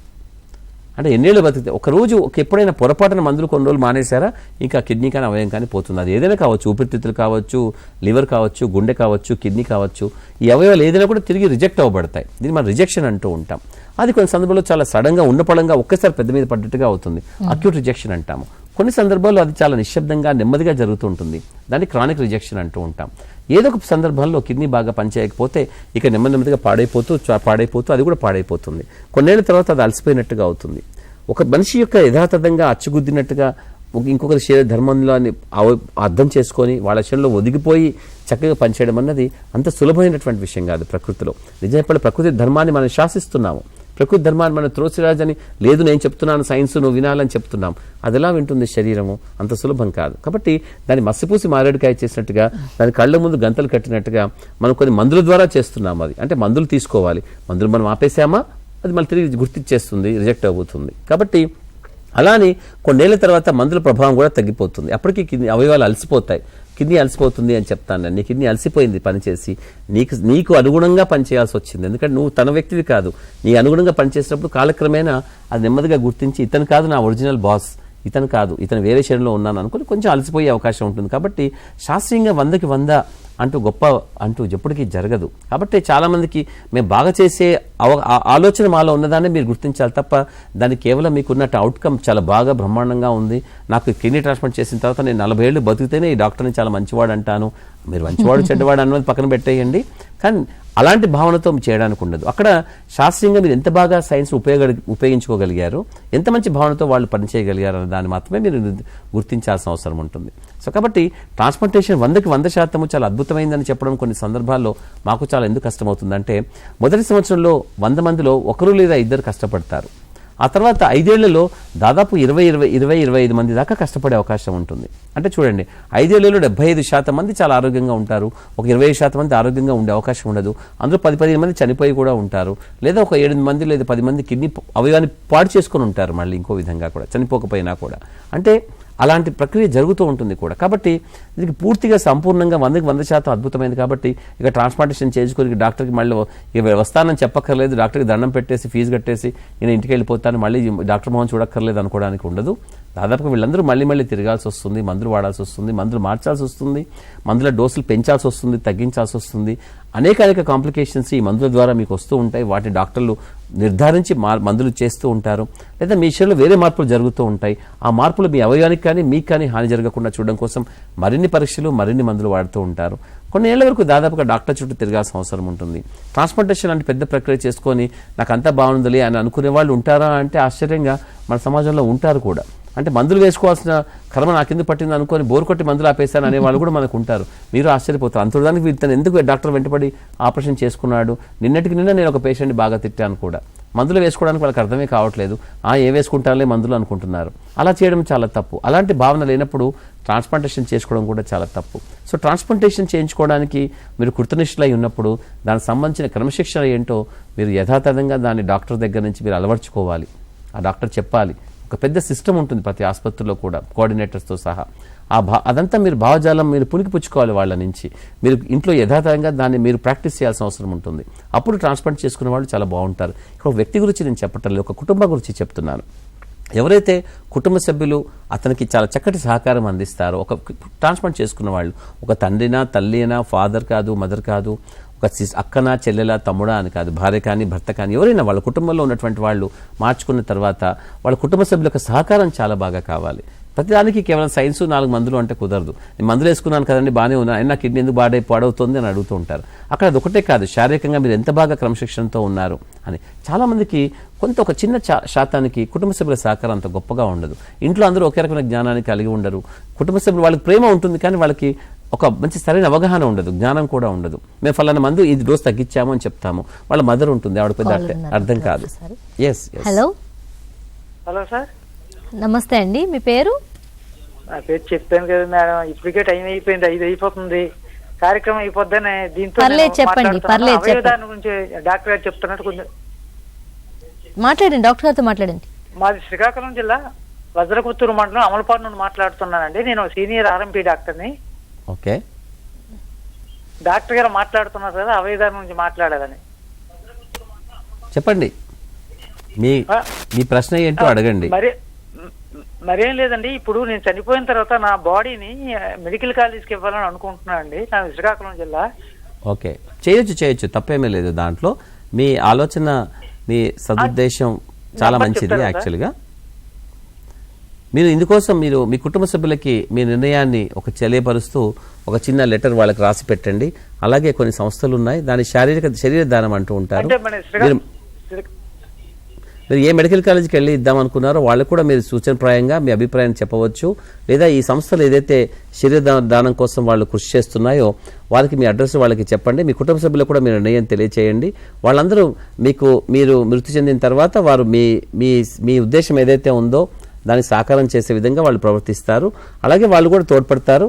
అంటే ఎన్నేళ్ళు బతికితే ఒకరోజు ఎప్పుడైనా పొరపాటున మందులు కొన్ని రోజులు మానేశారా ఇంకా కిడ్నీ కానీ అవయం కానీ పోతుంది. అది ఏదైనా కావచ్చు, ఊపిరితిత్తులు కావచ్చు, లివర్ కావచ్చు, గుండె కావచ్చు, కిడ్నీ కావచ్చు, ఈ అవయవాలు ఏదైనా కూడా తిరిగి రిజెక్ట్ అవ్వబడతాయి. దీన్ని మనం రిజెక్షన్ అంటూ ఉంటాం. అది కొన్ని సందర్భాల్లో చాలా సడన్గా ఉన్నపడంగా ఒక్కసారి పెద్ద మీద పడ్డట్టుగా అవుతుంది, అక్యూట్ రిజెక్షన్ అంటాము. కొన్ని సందర్భాల్లో అది చాలా నిశ్శబ్దంగా నెమ్మదిగా జరుగుతూ ఉంటుంది, దాన్ని క్రానిక్ రిజెక్షన్ అంటూ ఉంటాం. ఏదో ఒక సందర్భంలో కిడ్నీ బాగా పనిచేయకపోతే ఇక నెమ్మదిగా పాడైపోతూ అది కూడా పాడైపోతుంది. కొన్నేళ్ల తర్వాత అది అలసిపోయినట్టుగా అవుతుంది. ఒక మనిషి యొక్క యథాతథంగా అచ్చుగుద్దినట్టుగా ఇంకొకరి శరీర ధర్మంలో అర్థం చేసుకొని వాళ్ళ శరీరంలో ఒదిగిపోయి చక్కగా పనిచేయడం అన్నది అంత సులభమైనటువంటి విషయం కాదు ప్రకృతిలో. నిజానికి ప్రకృతి ధర్మాన్ని మనం శాసిస్తున్నాము, ప్రకృతి ధర్మాన్ని మనం త్రోసిరాజని లేదు, నేను చెప్తున్నాను సైన్స్ నువ్వు వినాలని చెప్తున్నాం. అది ఎలా వింటుంది శరీరము? అంత సులభం కాదు. కాబట్టి దాన్ని మసిపూసి మారేడుకాయ చేసినట్టుగా, దాని కళ్ళ ముందు గంతలు కట్టినట్టుగా మనం కొన్ని మందుల ద్వారా చేస్తున్నాం. అది అంటే మందులు తీసుకోవాలి, మందులు మనం ఆపేసామా అది మళ్ళీ తిరిగి గుర్తిచ్చేస్తుంది, రిజెక్ట్ అవుతుంది. కాబట్టి అలానే కొన్నేళ్ల తర్వాత మందుల ప్రభావం కూడా తగ్గిపోతుంది. అప్పటికి కిడ్నీ అవయవాలు అలసిపోతాయి. కిడ్నీ అలసిపోతుంది అని చెప్తాను, నీ కిడ్నీ అలసిపోయింది పనిచేసి, నీకు అనుగుణంగా పనిచేయాల్సి వచ్చింది. ఎందుకంటే నువ్వు తన వ్యక్తివి కాదు, నీ అనుగుణంగా పనిచేసినప్పుడు కాలక్రమేణా అది నెమ్మదిగా గుర్తించి ఇతను కాదు నా ఒరిజినల్ బాస్, ఇతను కాదు, ఇతను వేరే శరీరంలో ఉన్నాను అనుకుని కొంచెం అలసిపోయే అవకాశం ఉంటుంది. కాబట్టి శాస్త్రీయంగా 100కి 100 అంటూ గొప్ప అంటూ ఎప్పటికీ జరగదు. కాబట్టి చాలామందికి మేము బాగా చేసే ఆలోచన మాలో ఉన్నదాన్ని మీరు గుర్తించాలి తప్ప దానికి కేవలం మీకున్నట్టు అవుట్కమ్ చాలా బాగా బ్రహ్మాండంగా ఉంది, నాకు కిడ్నీ ట్రాన్స్ప్లాంట్ చేసిన తర్వాత నేను 40 ఏళ్ళు బతికితేనే ఈ డాక్టర్ని చాలా మంచివాడు అంటాను. మీరు మంచివాడు చెడ్డవాడు అన్నది పక్కన పెట్టేయండి, కానీ అలాంటి భావనతో చేయడానికి ఉండదు. అక్కడ శాస్త్రీయంగా మీరు ఎంత బాగా సైన్స్ ఉపయోగించుకోగలిగారు, ఎంత మంచి భావనతో వాళ్ళు పనిచేయగలిగారు అనే దాన్ని మాత్రమే మీరు గుర్తించాల్సిన అవసరం ఉంటుంది. సో కాబట్టి ట్రాన్స్ప్లాంటేషన్ 100కి 100% చాలా అద్భుతమైందని చెప్పడం కొన్ని సందర్భాల్లో మాకు చాలా ఎందుకు కష్టమవుతుందంటే, మొదటి సంవత్సరంలో 100 మందిలో 1 లేదా 2 కష్టపడతారు. ఆ తర్వాత 5 ఏళ్లలో దాదాపు 20-25 మంది దాకా కష్టపడే అవకాశం ఉంటుంది. అంటే చూడండి, 5 ఏళ్లలో 75% మంది చాలా ఆరోగ్యంగా ఉంటారు, ఒక 20% మంది ఆరోగ్యంగా ఉండే అవకాశం ఉండదు. అందులో 10-15 మంది చనిపోయి కూడా ఉంటారు, లేదా ఒక 7 మంది లేదా 10 మంది కిడ్నీ అవయవాన్ని పాడు చేసుకొని ఉంటారు మళ్ళీ ఇంకో విధంగా కూడా, చనిపోకపోయినా కూడా. అంటే అలాంటి ప్రక్రియ జరుగుతూ ఉంటుంది కూడా. కాబట్టి ఇది పూర్తిగా సంపూర్ణంగా 100కి 100% అద్భుతమైంది. కాబట్టి ఇక ట్రాన్స్ప్లాంటేషన్ చేసుకుని డాక్టర్కి మళ్ళీ ఇక వస్తానని చెప్పక్కర్లేదు, డాక్టర్కి దండం పెట్టేసి ఫీజు కట్టేసి నేను ఇంటికి వెళ్ళిపోతాను, మళ్ళీ డాక్టర్ మొహం చూడక్కర్లేదు అనుకోవడానికి ఉండదు. దాదాపుగా వీళ్ళందరూ మళ్ళీ తిరగాల్సి వస్తుంది, మందులు వాడాల్సి వస్తుంది, మందులు మార్చాల్సి వస్తుంది, మందుల డోసులు పెంచాల్సి వస్తుంది, తగ్గించాల్సి వస్తుంది. అనేక కాంప్లికేషన్స్ ఈ మందుల ద్వారా మీకు వస్తూ ఉంటాయి. వాటి డాక్టర్లు నిర్ధారించి మందులు చేస్తూ ఉంటారు, లేదా మీ శరీరంలో వేరే మార్పులు జరుగుతూ ఉంటాయి. ఆ మార్పులు మీ అవయవానికి కానీ మీకు కానీ హాని జరగకుండా చూడడం కోసం మరిన్ని పరీక్షలు, మరిన్ని మందులు వాడుతూ ఉంటారు. కొన్ని ఏళ్ల వరకు దాదాపుగా డాక్టర్ చుట్టూ తిరగాల్సిన అవసరం ఉంటుంది. ట్రాన్స్ప్లాంటేషన్ అంటే పెద్ద ప్రక్రియ చేసుకొని నాకు అంతా బాగుంది అని అనుకునే వాళ్ళు ఉంటారా అంటే ఆశ్చర్యంగా మన సమాజంలో ఉంటారు కూడా. అంటే మందులు వేసుకోవాల్సిన కర్మ నాకెందుకు పట్టింది అనుకొని బోరు కొట్టి మందులు ఆపేశాను అనే వాళ్ళు కూడా మనకు ఉంటారు. మీరు ఆశ్చర్యపోతారు, అంతదానికి ఇతను ఎందుకు డాక్టర్ వెంటపడి ఆపరేషన్ చేసుకున్నాడు. నిన్నటికి నిన్న నేను ఒక పేషెంట్ని బాగా తిట్టాను కూడా. మందులు వేసుకోవడానికి వాళ్ళకి అర్థమే కావట్లేదు, ఏ వేసుకుంటారులే మందులు అనుకుంటున్నారు. అలా చేయడం చాలా తప్పు. అలాంటి భావన లేనప్పుడు ట్రాన్స్ప్లాంటేషన్ చేసుకోవడం కూడా చాలా తప్పు. సో ట్రాన్స్ప్లాంటేషన్ చేయించుకోవడానికి మీరు కృతనిష్ఠులై ఉన్నప్పుడు దానికి సంబంధించిన క్రమశిక్షణ ఏంటో మీరు యథాతథంగా దాన్ని డాక్టర్ దగ్గర నుంచి మీరు అలవర్చుకోవాలి. ఆ డాక్టర్ చెప్పాలి. ఒక పెద్ద సిస్టమ్ ఉంటుంది ప్రతి ఆసుపత్రిలో కూడా, కోఆర్డినేటర్స్తో సహా. అదంతా మీరు భావజాలం మీరు పుణికిపుచ్చుకోవాలి వాళ్ళ నుంచి. మీరు ఇంట్లో యథాతథంగా దాన్ని మీరు ప్రాక్టీస్ చేయాల్సిన అవసరం ఉంటుంది. అప్పుడు ట్రాన్స్ప్లాంట్ చేసుకునే వాళ్ళు చాలా బాగుంటారు. ఇక్కడ ఒక వ్యక్తి గురించి నేను చెప్పటం లేదు, ఒక కుటుంబం గురించి చెప్తున్నాను. ఎవరైతే కుటుంబ సభ్యులు అతనికి చాలా చక్కటి సహకారం అందిస్తారో, ఒక ట్రాన్స్ప్లాంట్ చేసుకున్న వాళ్ళు, ఒక తండ్రినా తల్లినా, ఫాదర్ కాదు మదర్ కాదు, ఒక అక్కనా చెల్లెలా తమ్ముడా అని కాదు, భార్య కానీ భర్త కానీ ఎవరైనా వాళ్ళ కుటుంబంలో ఉన్నటువంటి వాళ్ళు మార్చుకున్న తర్వాత వాళ్ళ కుటుంబ సభ్యుల యొక్క సహకారం చాలా బాగా కావాలి. ప్రతిదానికి కేవలం సైన్స్ 4 మందులు అంటే కుదరదు. నేను మందులు వేసుకున్నాను కదండి, బాగానే ఉన్నాను, అయినా కిడ్నీ ఎందుకు పాడవుతుంది అని అడుగుతూ ఉంటారు. అక్కడ అదొకటే కాదు, శారీరకంగా మీరు ఎంత బాగా క్రమశిక్షణతో ఉన్నారు అని. చాలామందికి ఒక చిన్న శాతానికి కుటుంబ సభ్యుల సహకారం అంత గొప్పగా ఉండదు. ఇంట్లో అందరూ ఒకే రకమైన జ్ఞానాన్ని కలిగి ఉండరు. కుటుంబ సభ్యులు వాళ్ళకి ప్రేమ ఉంటుంది కానీ వాళ్ళకి ఒక మంచి సరైన అవగాహన ఉండదు, జ్ఞానం కూడా ఉండదు. మేము ఫలానా మందు ఈ డోస్ తగ్గించాము అని చెప్తాము, వాళ్ళ మదర్ ఉంటుంది, ఆవిడ పెద్ద అర్థం కాదు. హలో హలో సార్, నమస్తే అండి, మీ పేరు? నా పేరు చెప్పాను కదా మేడం, ఇప్పటికే టైం అయిపోయింది, 5 అయిపోతుంది, కార్యక్రమం అయిపోద్దని దీంతో పర్లేదు చెప్పండి, పర్లేదు అవయవదానం గురించి డాక్టర్ గారు చెప్తున్నట్టు కొంచెం మాట్లాడండి, డాక్టర్ గారితో మాట్లాడండి. మాది శ్రీకాకుళం జిల్లా వజ్రకుత్తూరు మండలం అమలపాడు నుండి మాట్లాడుతున్నానండి. నేను సీనియర్ ఆర్ఎంపీ డాక్టర్ని. ఓకే, డాక్టర్ గారు మాట్లాడుతున్నారు కదా, అవయవదానం గురించి మాట్లాడాలని. చెప్పండి, మీ ప్రశ్న ఏంటో అడగండి. మరేం లేదండి, ఇప్పుడు నేను చనిపోయిన తర్వాత నా బాడీని మెడికల్ కాలేజ్కి ఇవ్వాలని అనుకుంటున్నాను అండి, నా శ్రీకాకుళం జిల్లా. ఓకే, చేయొచ్చు, తప్పేమీ లేదు దాంట్లో. మీ ఆలోచన, మీ సదుద్దేశం చాలా మంచిది. యాక్చువల్గా మీరు ఇందుకోసం మీరు మీ కుటుంబ సభ్యులకి మీ నిర్ణయాన్ని తెలియపరుస్తూ ఒక చిన్న లెటర్ వాళ్ళకి రాసి పెట్టండి. అలాగే కొన్ని సంస్థలు ఉన్నాయి, దాని శరీర దానం అంటూ ఉంటారు. మీరు ఏ మెడికల్ కాలేజీకి వెళ్ళి ఇద్దాం అనుకున్నారో వాళ్ళకు కూడా మీరు సూచనప్రాయంగా మీ అభిప్రాయం చెప్పవచ్చు. లేదా ఈ సంస్థలు ఏదైతే శరీర దానం కోసం వాళ్ళు కృషి చేస్తున్నాయో వాళ్ళకి మీ అడ్రస్ వాళ్ళకి చెప్పండి. మీ కుటుంబ సభ్యులకు కూడా మీ నిర్ణయం తెలియచేయండి. వాళ్ళందరూ మీరు మృతి చెందిన తర్వాత వారు మీ ఉద్దేశం ఏదైతే ఉందో దాన్ని సాకారం చేసే విధంగా వాళ్ళు ప్రవర్తిస్తారు. అలాగే వాళ్ళు కూడా తోడ్పడతారు.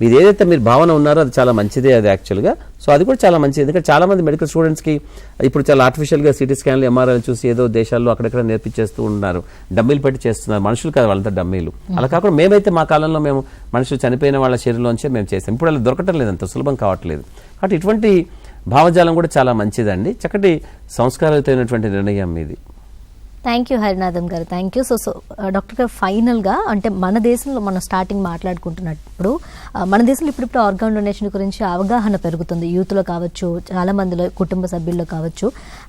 మీరు ఏదైతే మీరు భావన ఉన్నారో అది చాలా మంచిదే అది యాక్చువల్గా. సో అది కూడా చాలా మంచిది. ఎందుకంటే చాలామంది మెడికల్ స్టూడెంట్స్కి ఇప్పుడు చాలా ఆర్టిఫిషియల్గా సిటీ స్కాన్లు ఎంఆర్ఐలు చూసి ఏదో దేశాల్లో అక్కడెక్కడ నేర్పించేస్తూ ఉన్నారు, డమ్మీలు పెట్టి చేస్తున్నారు. మనుషులు కాదు వాళ్ళంతా డమ్మీలు. అలా కాకుండా మేమైతే మా కాలంలో మేము మనుషులు చనిపోయిన వాళ్ళ శరీరంలోంచే మేము చేసాం. ఇప్పుడు అలా దొరకటం లేదు, అంత సులభం కావట్లేదు. కాబట్టి ఇటువంటి భావజాలం కూడా చాలా మంచిదండి. చక్కటి సంస్కారాలైనటువంటి నిర్ణయం మీది. థ్యాంక్ యూ హరినాథం గారు, థ్యాంక్ యూ. సో డాక్టర్ గారు, ఫైనల్గా అంటే మన దేశంలో మనం స్టార్టింగ్ మాట్లాడుకుంటున్నప్పుడు మన దేశంలో ఇప్పుడు ఆర్గాన్ డొనేషన్ గురించి అవగాహన పెరుగుతుంది, యూత్లో కావచ్చు, చాలా మందిలో కుటుంబ సభ్యుల్లో కావచ్చు.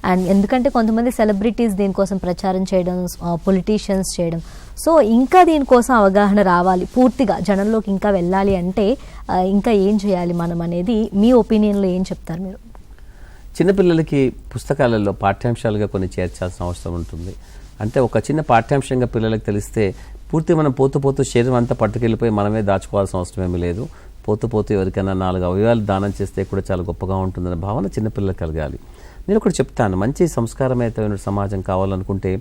అండ్ ఎందుకంటే కొంతమంది సెలబ్రిటీస్ దీనికోసం ప్రచారం చేయడం, పొలిటీషియన్స్ చేయడం. సో ఇంకా దీనికోసం అవగాహన రావాలి, పూర్తిగా జనంలోకి ఇంకా వెళ్ళాలి అంటే ఇంకా ఏం చేయాలి మనం అనేది మీ ఒపీనియన్లో ఏం చెప్తారు మీరు? చిన్నపిల్లలకి పుస్తకాలలో పాఠ్యాంశాలుగా కొన్ని చేర్చాల్సిన అవసరం ఉంటుంది. అంటే ఒక చిన్న పాఠ్యాంశంగా పిల్లలకు తెలిస్తే పూర్తి మనం పోతూ శరీరం అంతా పట్టుకెళ్ళిపోయి మనమే దాచుకోవాల్సిన అవసరం ఏమీ లేదు. పోతూ ఎవరికైనా 4 అవయవాలు దానం చేస్తే కూడా చాలా గొప్పగా ఉంటుందనే భావన చిన్నపిల్లలకు కలగాలి. నేను ఒకటి చెప్తాను, మంచి సంస్కారమైన సమాజం కావాలనుకుంటే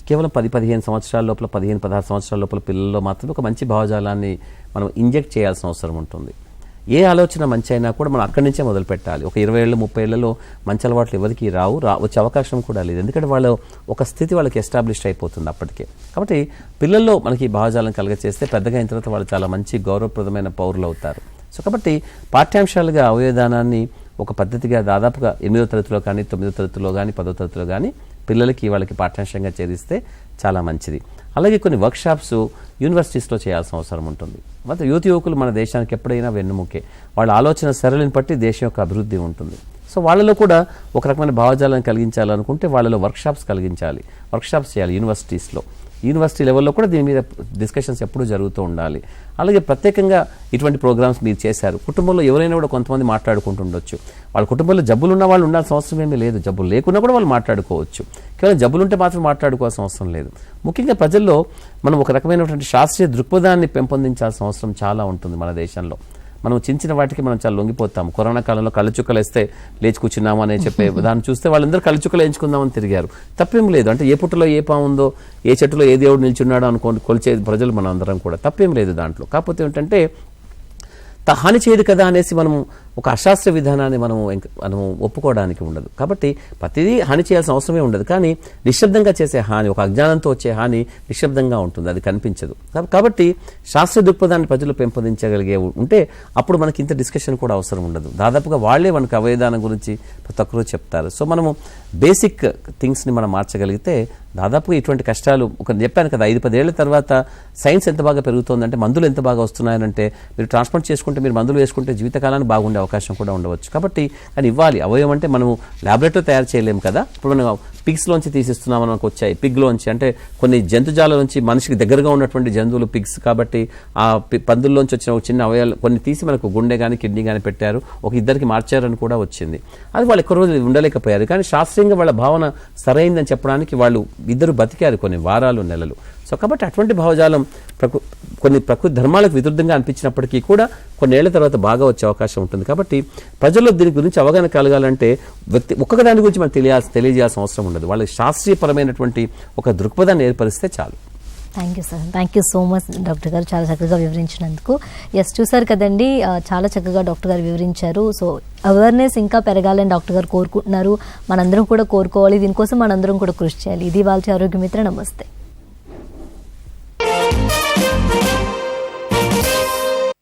కేవలం 10-15 సంవత్సరాల లోపల, 15-16 సంవత్సరాల లోపల పిల్లల్లో మాత్రమే ఒక మంచి భావజాలాన్ని మనం ఇంజెక్ట్ చేయాల్సిన అవసరం ఉంటుంది. ఏ ఆలోచన మంచి అయినా కూడా మనం అక్కడి నుంచే మొదలు పెట్టాలి. ఒక 20 ఏళ్ళు 30 ఏళ్లలో మంచి అలవాట్లు ఎవరికి వచ్చే అవకాశం కూడా లేదు. ఎందుకంటే వాళ్ళు ఒక స్థితి వాళ్ళకి ఎస్టాబ్లిష్ అయిపోతుంది అప్పటికే. కాబట్టి పిల్లల్లో మనకి భావజాలం కలిగచేస్తే పెద్దగా అయిన తర్వాత వాళ్ళు చాలా మంచి గౌరవప్రదమైన పౌరులు అవుతారు. సో కాబట్టి పాఠ్యాంశాలుగా అవయవదానాన్ని ఒక పద్ధతిగా దాదాపుగా 8వ తరగతిలో కానీ 9వ తరగతిలో కానీ 10వ తరగతిలో కానీ పిల్లలకి వాళ్ళకి పాఠ్యాంశంగా చేరిస్తే చాలా మంచిది. అలాగే కొన్ని వర్క్షాప్స్ యూనివర్సిటీస్లో చేయాల్సిన అవసరం ఉంటుంది. యువకులు మన దేశానికి ఎప్పుడైనా వెన్నుముకే. వాళ్ళ ఆలోచన సరళిని బట్టి దేశం యొక్క అభివృద్ధి ఉంటుంది. సో వాళ్ళలో కూడా ఒక రకమైన భావజాలను కలిగించాలనుకుంటే వాళ్ళలో వర్క్షాప్స్ కలిగించాలి, వర్క్షాప్స్ చేయాలి యూనివర్సిటీస్లో. యూనివర్సిటీ లెవెల్లో కూడా దీని మీద డిస్కషన్స్ ఎప్పుడూ జరుగుతూ ఉండాలి. అలాగే ప్రత్యేకంగా ఇటువంటి ప్రోగ్రామ్స్ మీరు చేశారు. కుటుంబంలో ఎవరైనా కూడా కొంతమంది మాట్లాడుకుంటుండొచ్చు. వాళ్ళ కుటుంబంలో జబ్బులు ఉన్న వాళ్ళు ఉండాల్సిన అవసరం ఏమీ లేదు, జబ్బులు లేకున్నా కూడా వాళ్ళు మాట్లాడుకోవచ్చు. కేవలం జబ్బులు ఉంటే మాత్రం మాట్లాడుకోవాల్సిన అవసరం లేదు. ముఖ్యంగా ప్రజల్లో మనం ఒక రకమైనటువంటి శాస్త్రీయ దృక్పథాన్ని పెంపొందించాల్సిన అవసరం చాలా ఉంటుంది మన దేశంలో. మనం చిన్న వాటికి మనం చాలా లొంగిపోతాం. కరోనా కాలంలో కళ్ళు చుక్కలు వేస్తే లేచి కూర్చున్నాము అని చెప్పే దాన్ని చూస్తే వాళ్ళందరూ కళ్ళు చుక్కలు వేయించుకుందామని తిరిగారు. తప్పేం లేదు. అంటే ఏ పుట్టలో ఏ పాము ఉందో, ఏ చెట్టులో ఏ దేవుడు నిల్చున్నాడో అనుకోండి కొలిచే ప్రజలు మనం అందరం కూడా, తప్పేం లేదు దాంట్లో. కాకపోతే ఏంటంటే హాని చేయదు కదా అనేసి మనము ఒక అశాస్త్ర విధానాన్ని మనము ఒప్పుకోవడానికి ఉండదు. కాబట్టి ప్రతిదీ హాని చేయాల్సిన అవసరమే ఉండదు. కానీ నిశ్శబ్దంగా చేసే హాని, ఒక అజ్ఞానంతో వచ్చే హాని నిశ్శబ్దంగా ఉంటుంది, అది కనిపించదు. కాబట్టి శాస్త్రీయ దృక్పథాన్ని ప్రజలు పెంపొందించగలిగే ఉంటే అప్పుడు మనకి ఇంత డిస్కషన్ కూడా అవసరం ఉండదు. దాదాపుగా వాళ్లే మనకు అవయదానం గురించి ప్రతి ఒక్కరూ చెప్తారు. సో మనము బేసిక్ థింగ్స్ని మనం మార్చగలిగితే దాదాపుగా ఇటువంటి కష్టాలు, చెప్పాను కదా 5-10 ఏళ్ల తర్వాత సైన్స్ ఎంత బాగా పెరుగుతోందంటే, మందులు ఎంత బాగా వస్తున్నాయనంటే, మీరు ట్రాన్స్ప్లాంట్ చేసుకుంటే, మీరు మందులు వేసుకుంటే జీవితకాలానికి బాగుండే అవకాశం కూడా ఉండవచ్చు. కాబట్టి అది ఇవ్వాలి. అవయవం అంటే మనము ల్యాబొరేటరీ తయారు చేయలేము కదా. ఇప్పుడు మనం పిగ్స్లోంచి తీసిస్తున్నాం, మనకు వచ్చాయి పిగ్లోంచి, అంటే కొన్ని జంతుజాల నుంచి మనిషికి దగ్గరగా ఉన్నటువంటి జంతువులు పిగ్స్. కాబట్టి ఆ పందుల్లోంచి వచ్చిన ఒక చిన్న అవయాలు కొన్ని తీసి మనకు గుండె కానీ కిడ్నీ కానీ పెట్టారు, ఒక ఇద్దరికి మార్చారని కూడా వచ్చింది. అది వాళ్ళు ఎక్కువ రోజులు ఉండలేకపోయారు. కానీ శాస్త్రీయంగా వాళ్ళ భావన సరైందని చెప్పడానికి వాళ్ళు ఇద్దరు బతికారు కొన్ని వారాలు, నెలలు. సో కాబట్టి అటువంటి భావజాలం కొన్ని ప్రకృతి ధర్మాలకు విరుద్ధంగా అనిపించినప్పటికీ కూడా కొన్నేళ్ల తర్వాత బాగా వచ్చే అవకాశం ఉంటుంది. కాబట్టి ప్రజల్లో దీని గురించి అవగాహన కలగాలంటే ఒక్కొక్క దాని గురించి మనం తెలియజేయాల్సిన అవసరం ఉండదు. వాళ్ళకి శాస్త్రీయపరమైనటువంటి ఒక దృక్పథాన్ని ఏర్పరిస్తే చాలు. Thank you sir, thank you so much doctor గారు, చాలా చక్కగా వివరించినందుకు. ఎస్, చూసారు కదండి, చాలా చక్కగా డాక్టర్ గారు వివరించారు. సో అవేర్నెస్ ఇంకా పెరగాలని డాక్టర్ గారు కోరుకుంటున్నారు. మనందరం కూడా కోరుకోవాలి, దీనికోసం మనందరం కూడా కృషి చేయాలి. ఇది వాళ్ళ ఆరోగ్య మిత్ర. నమస్తే.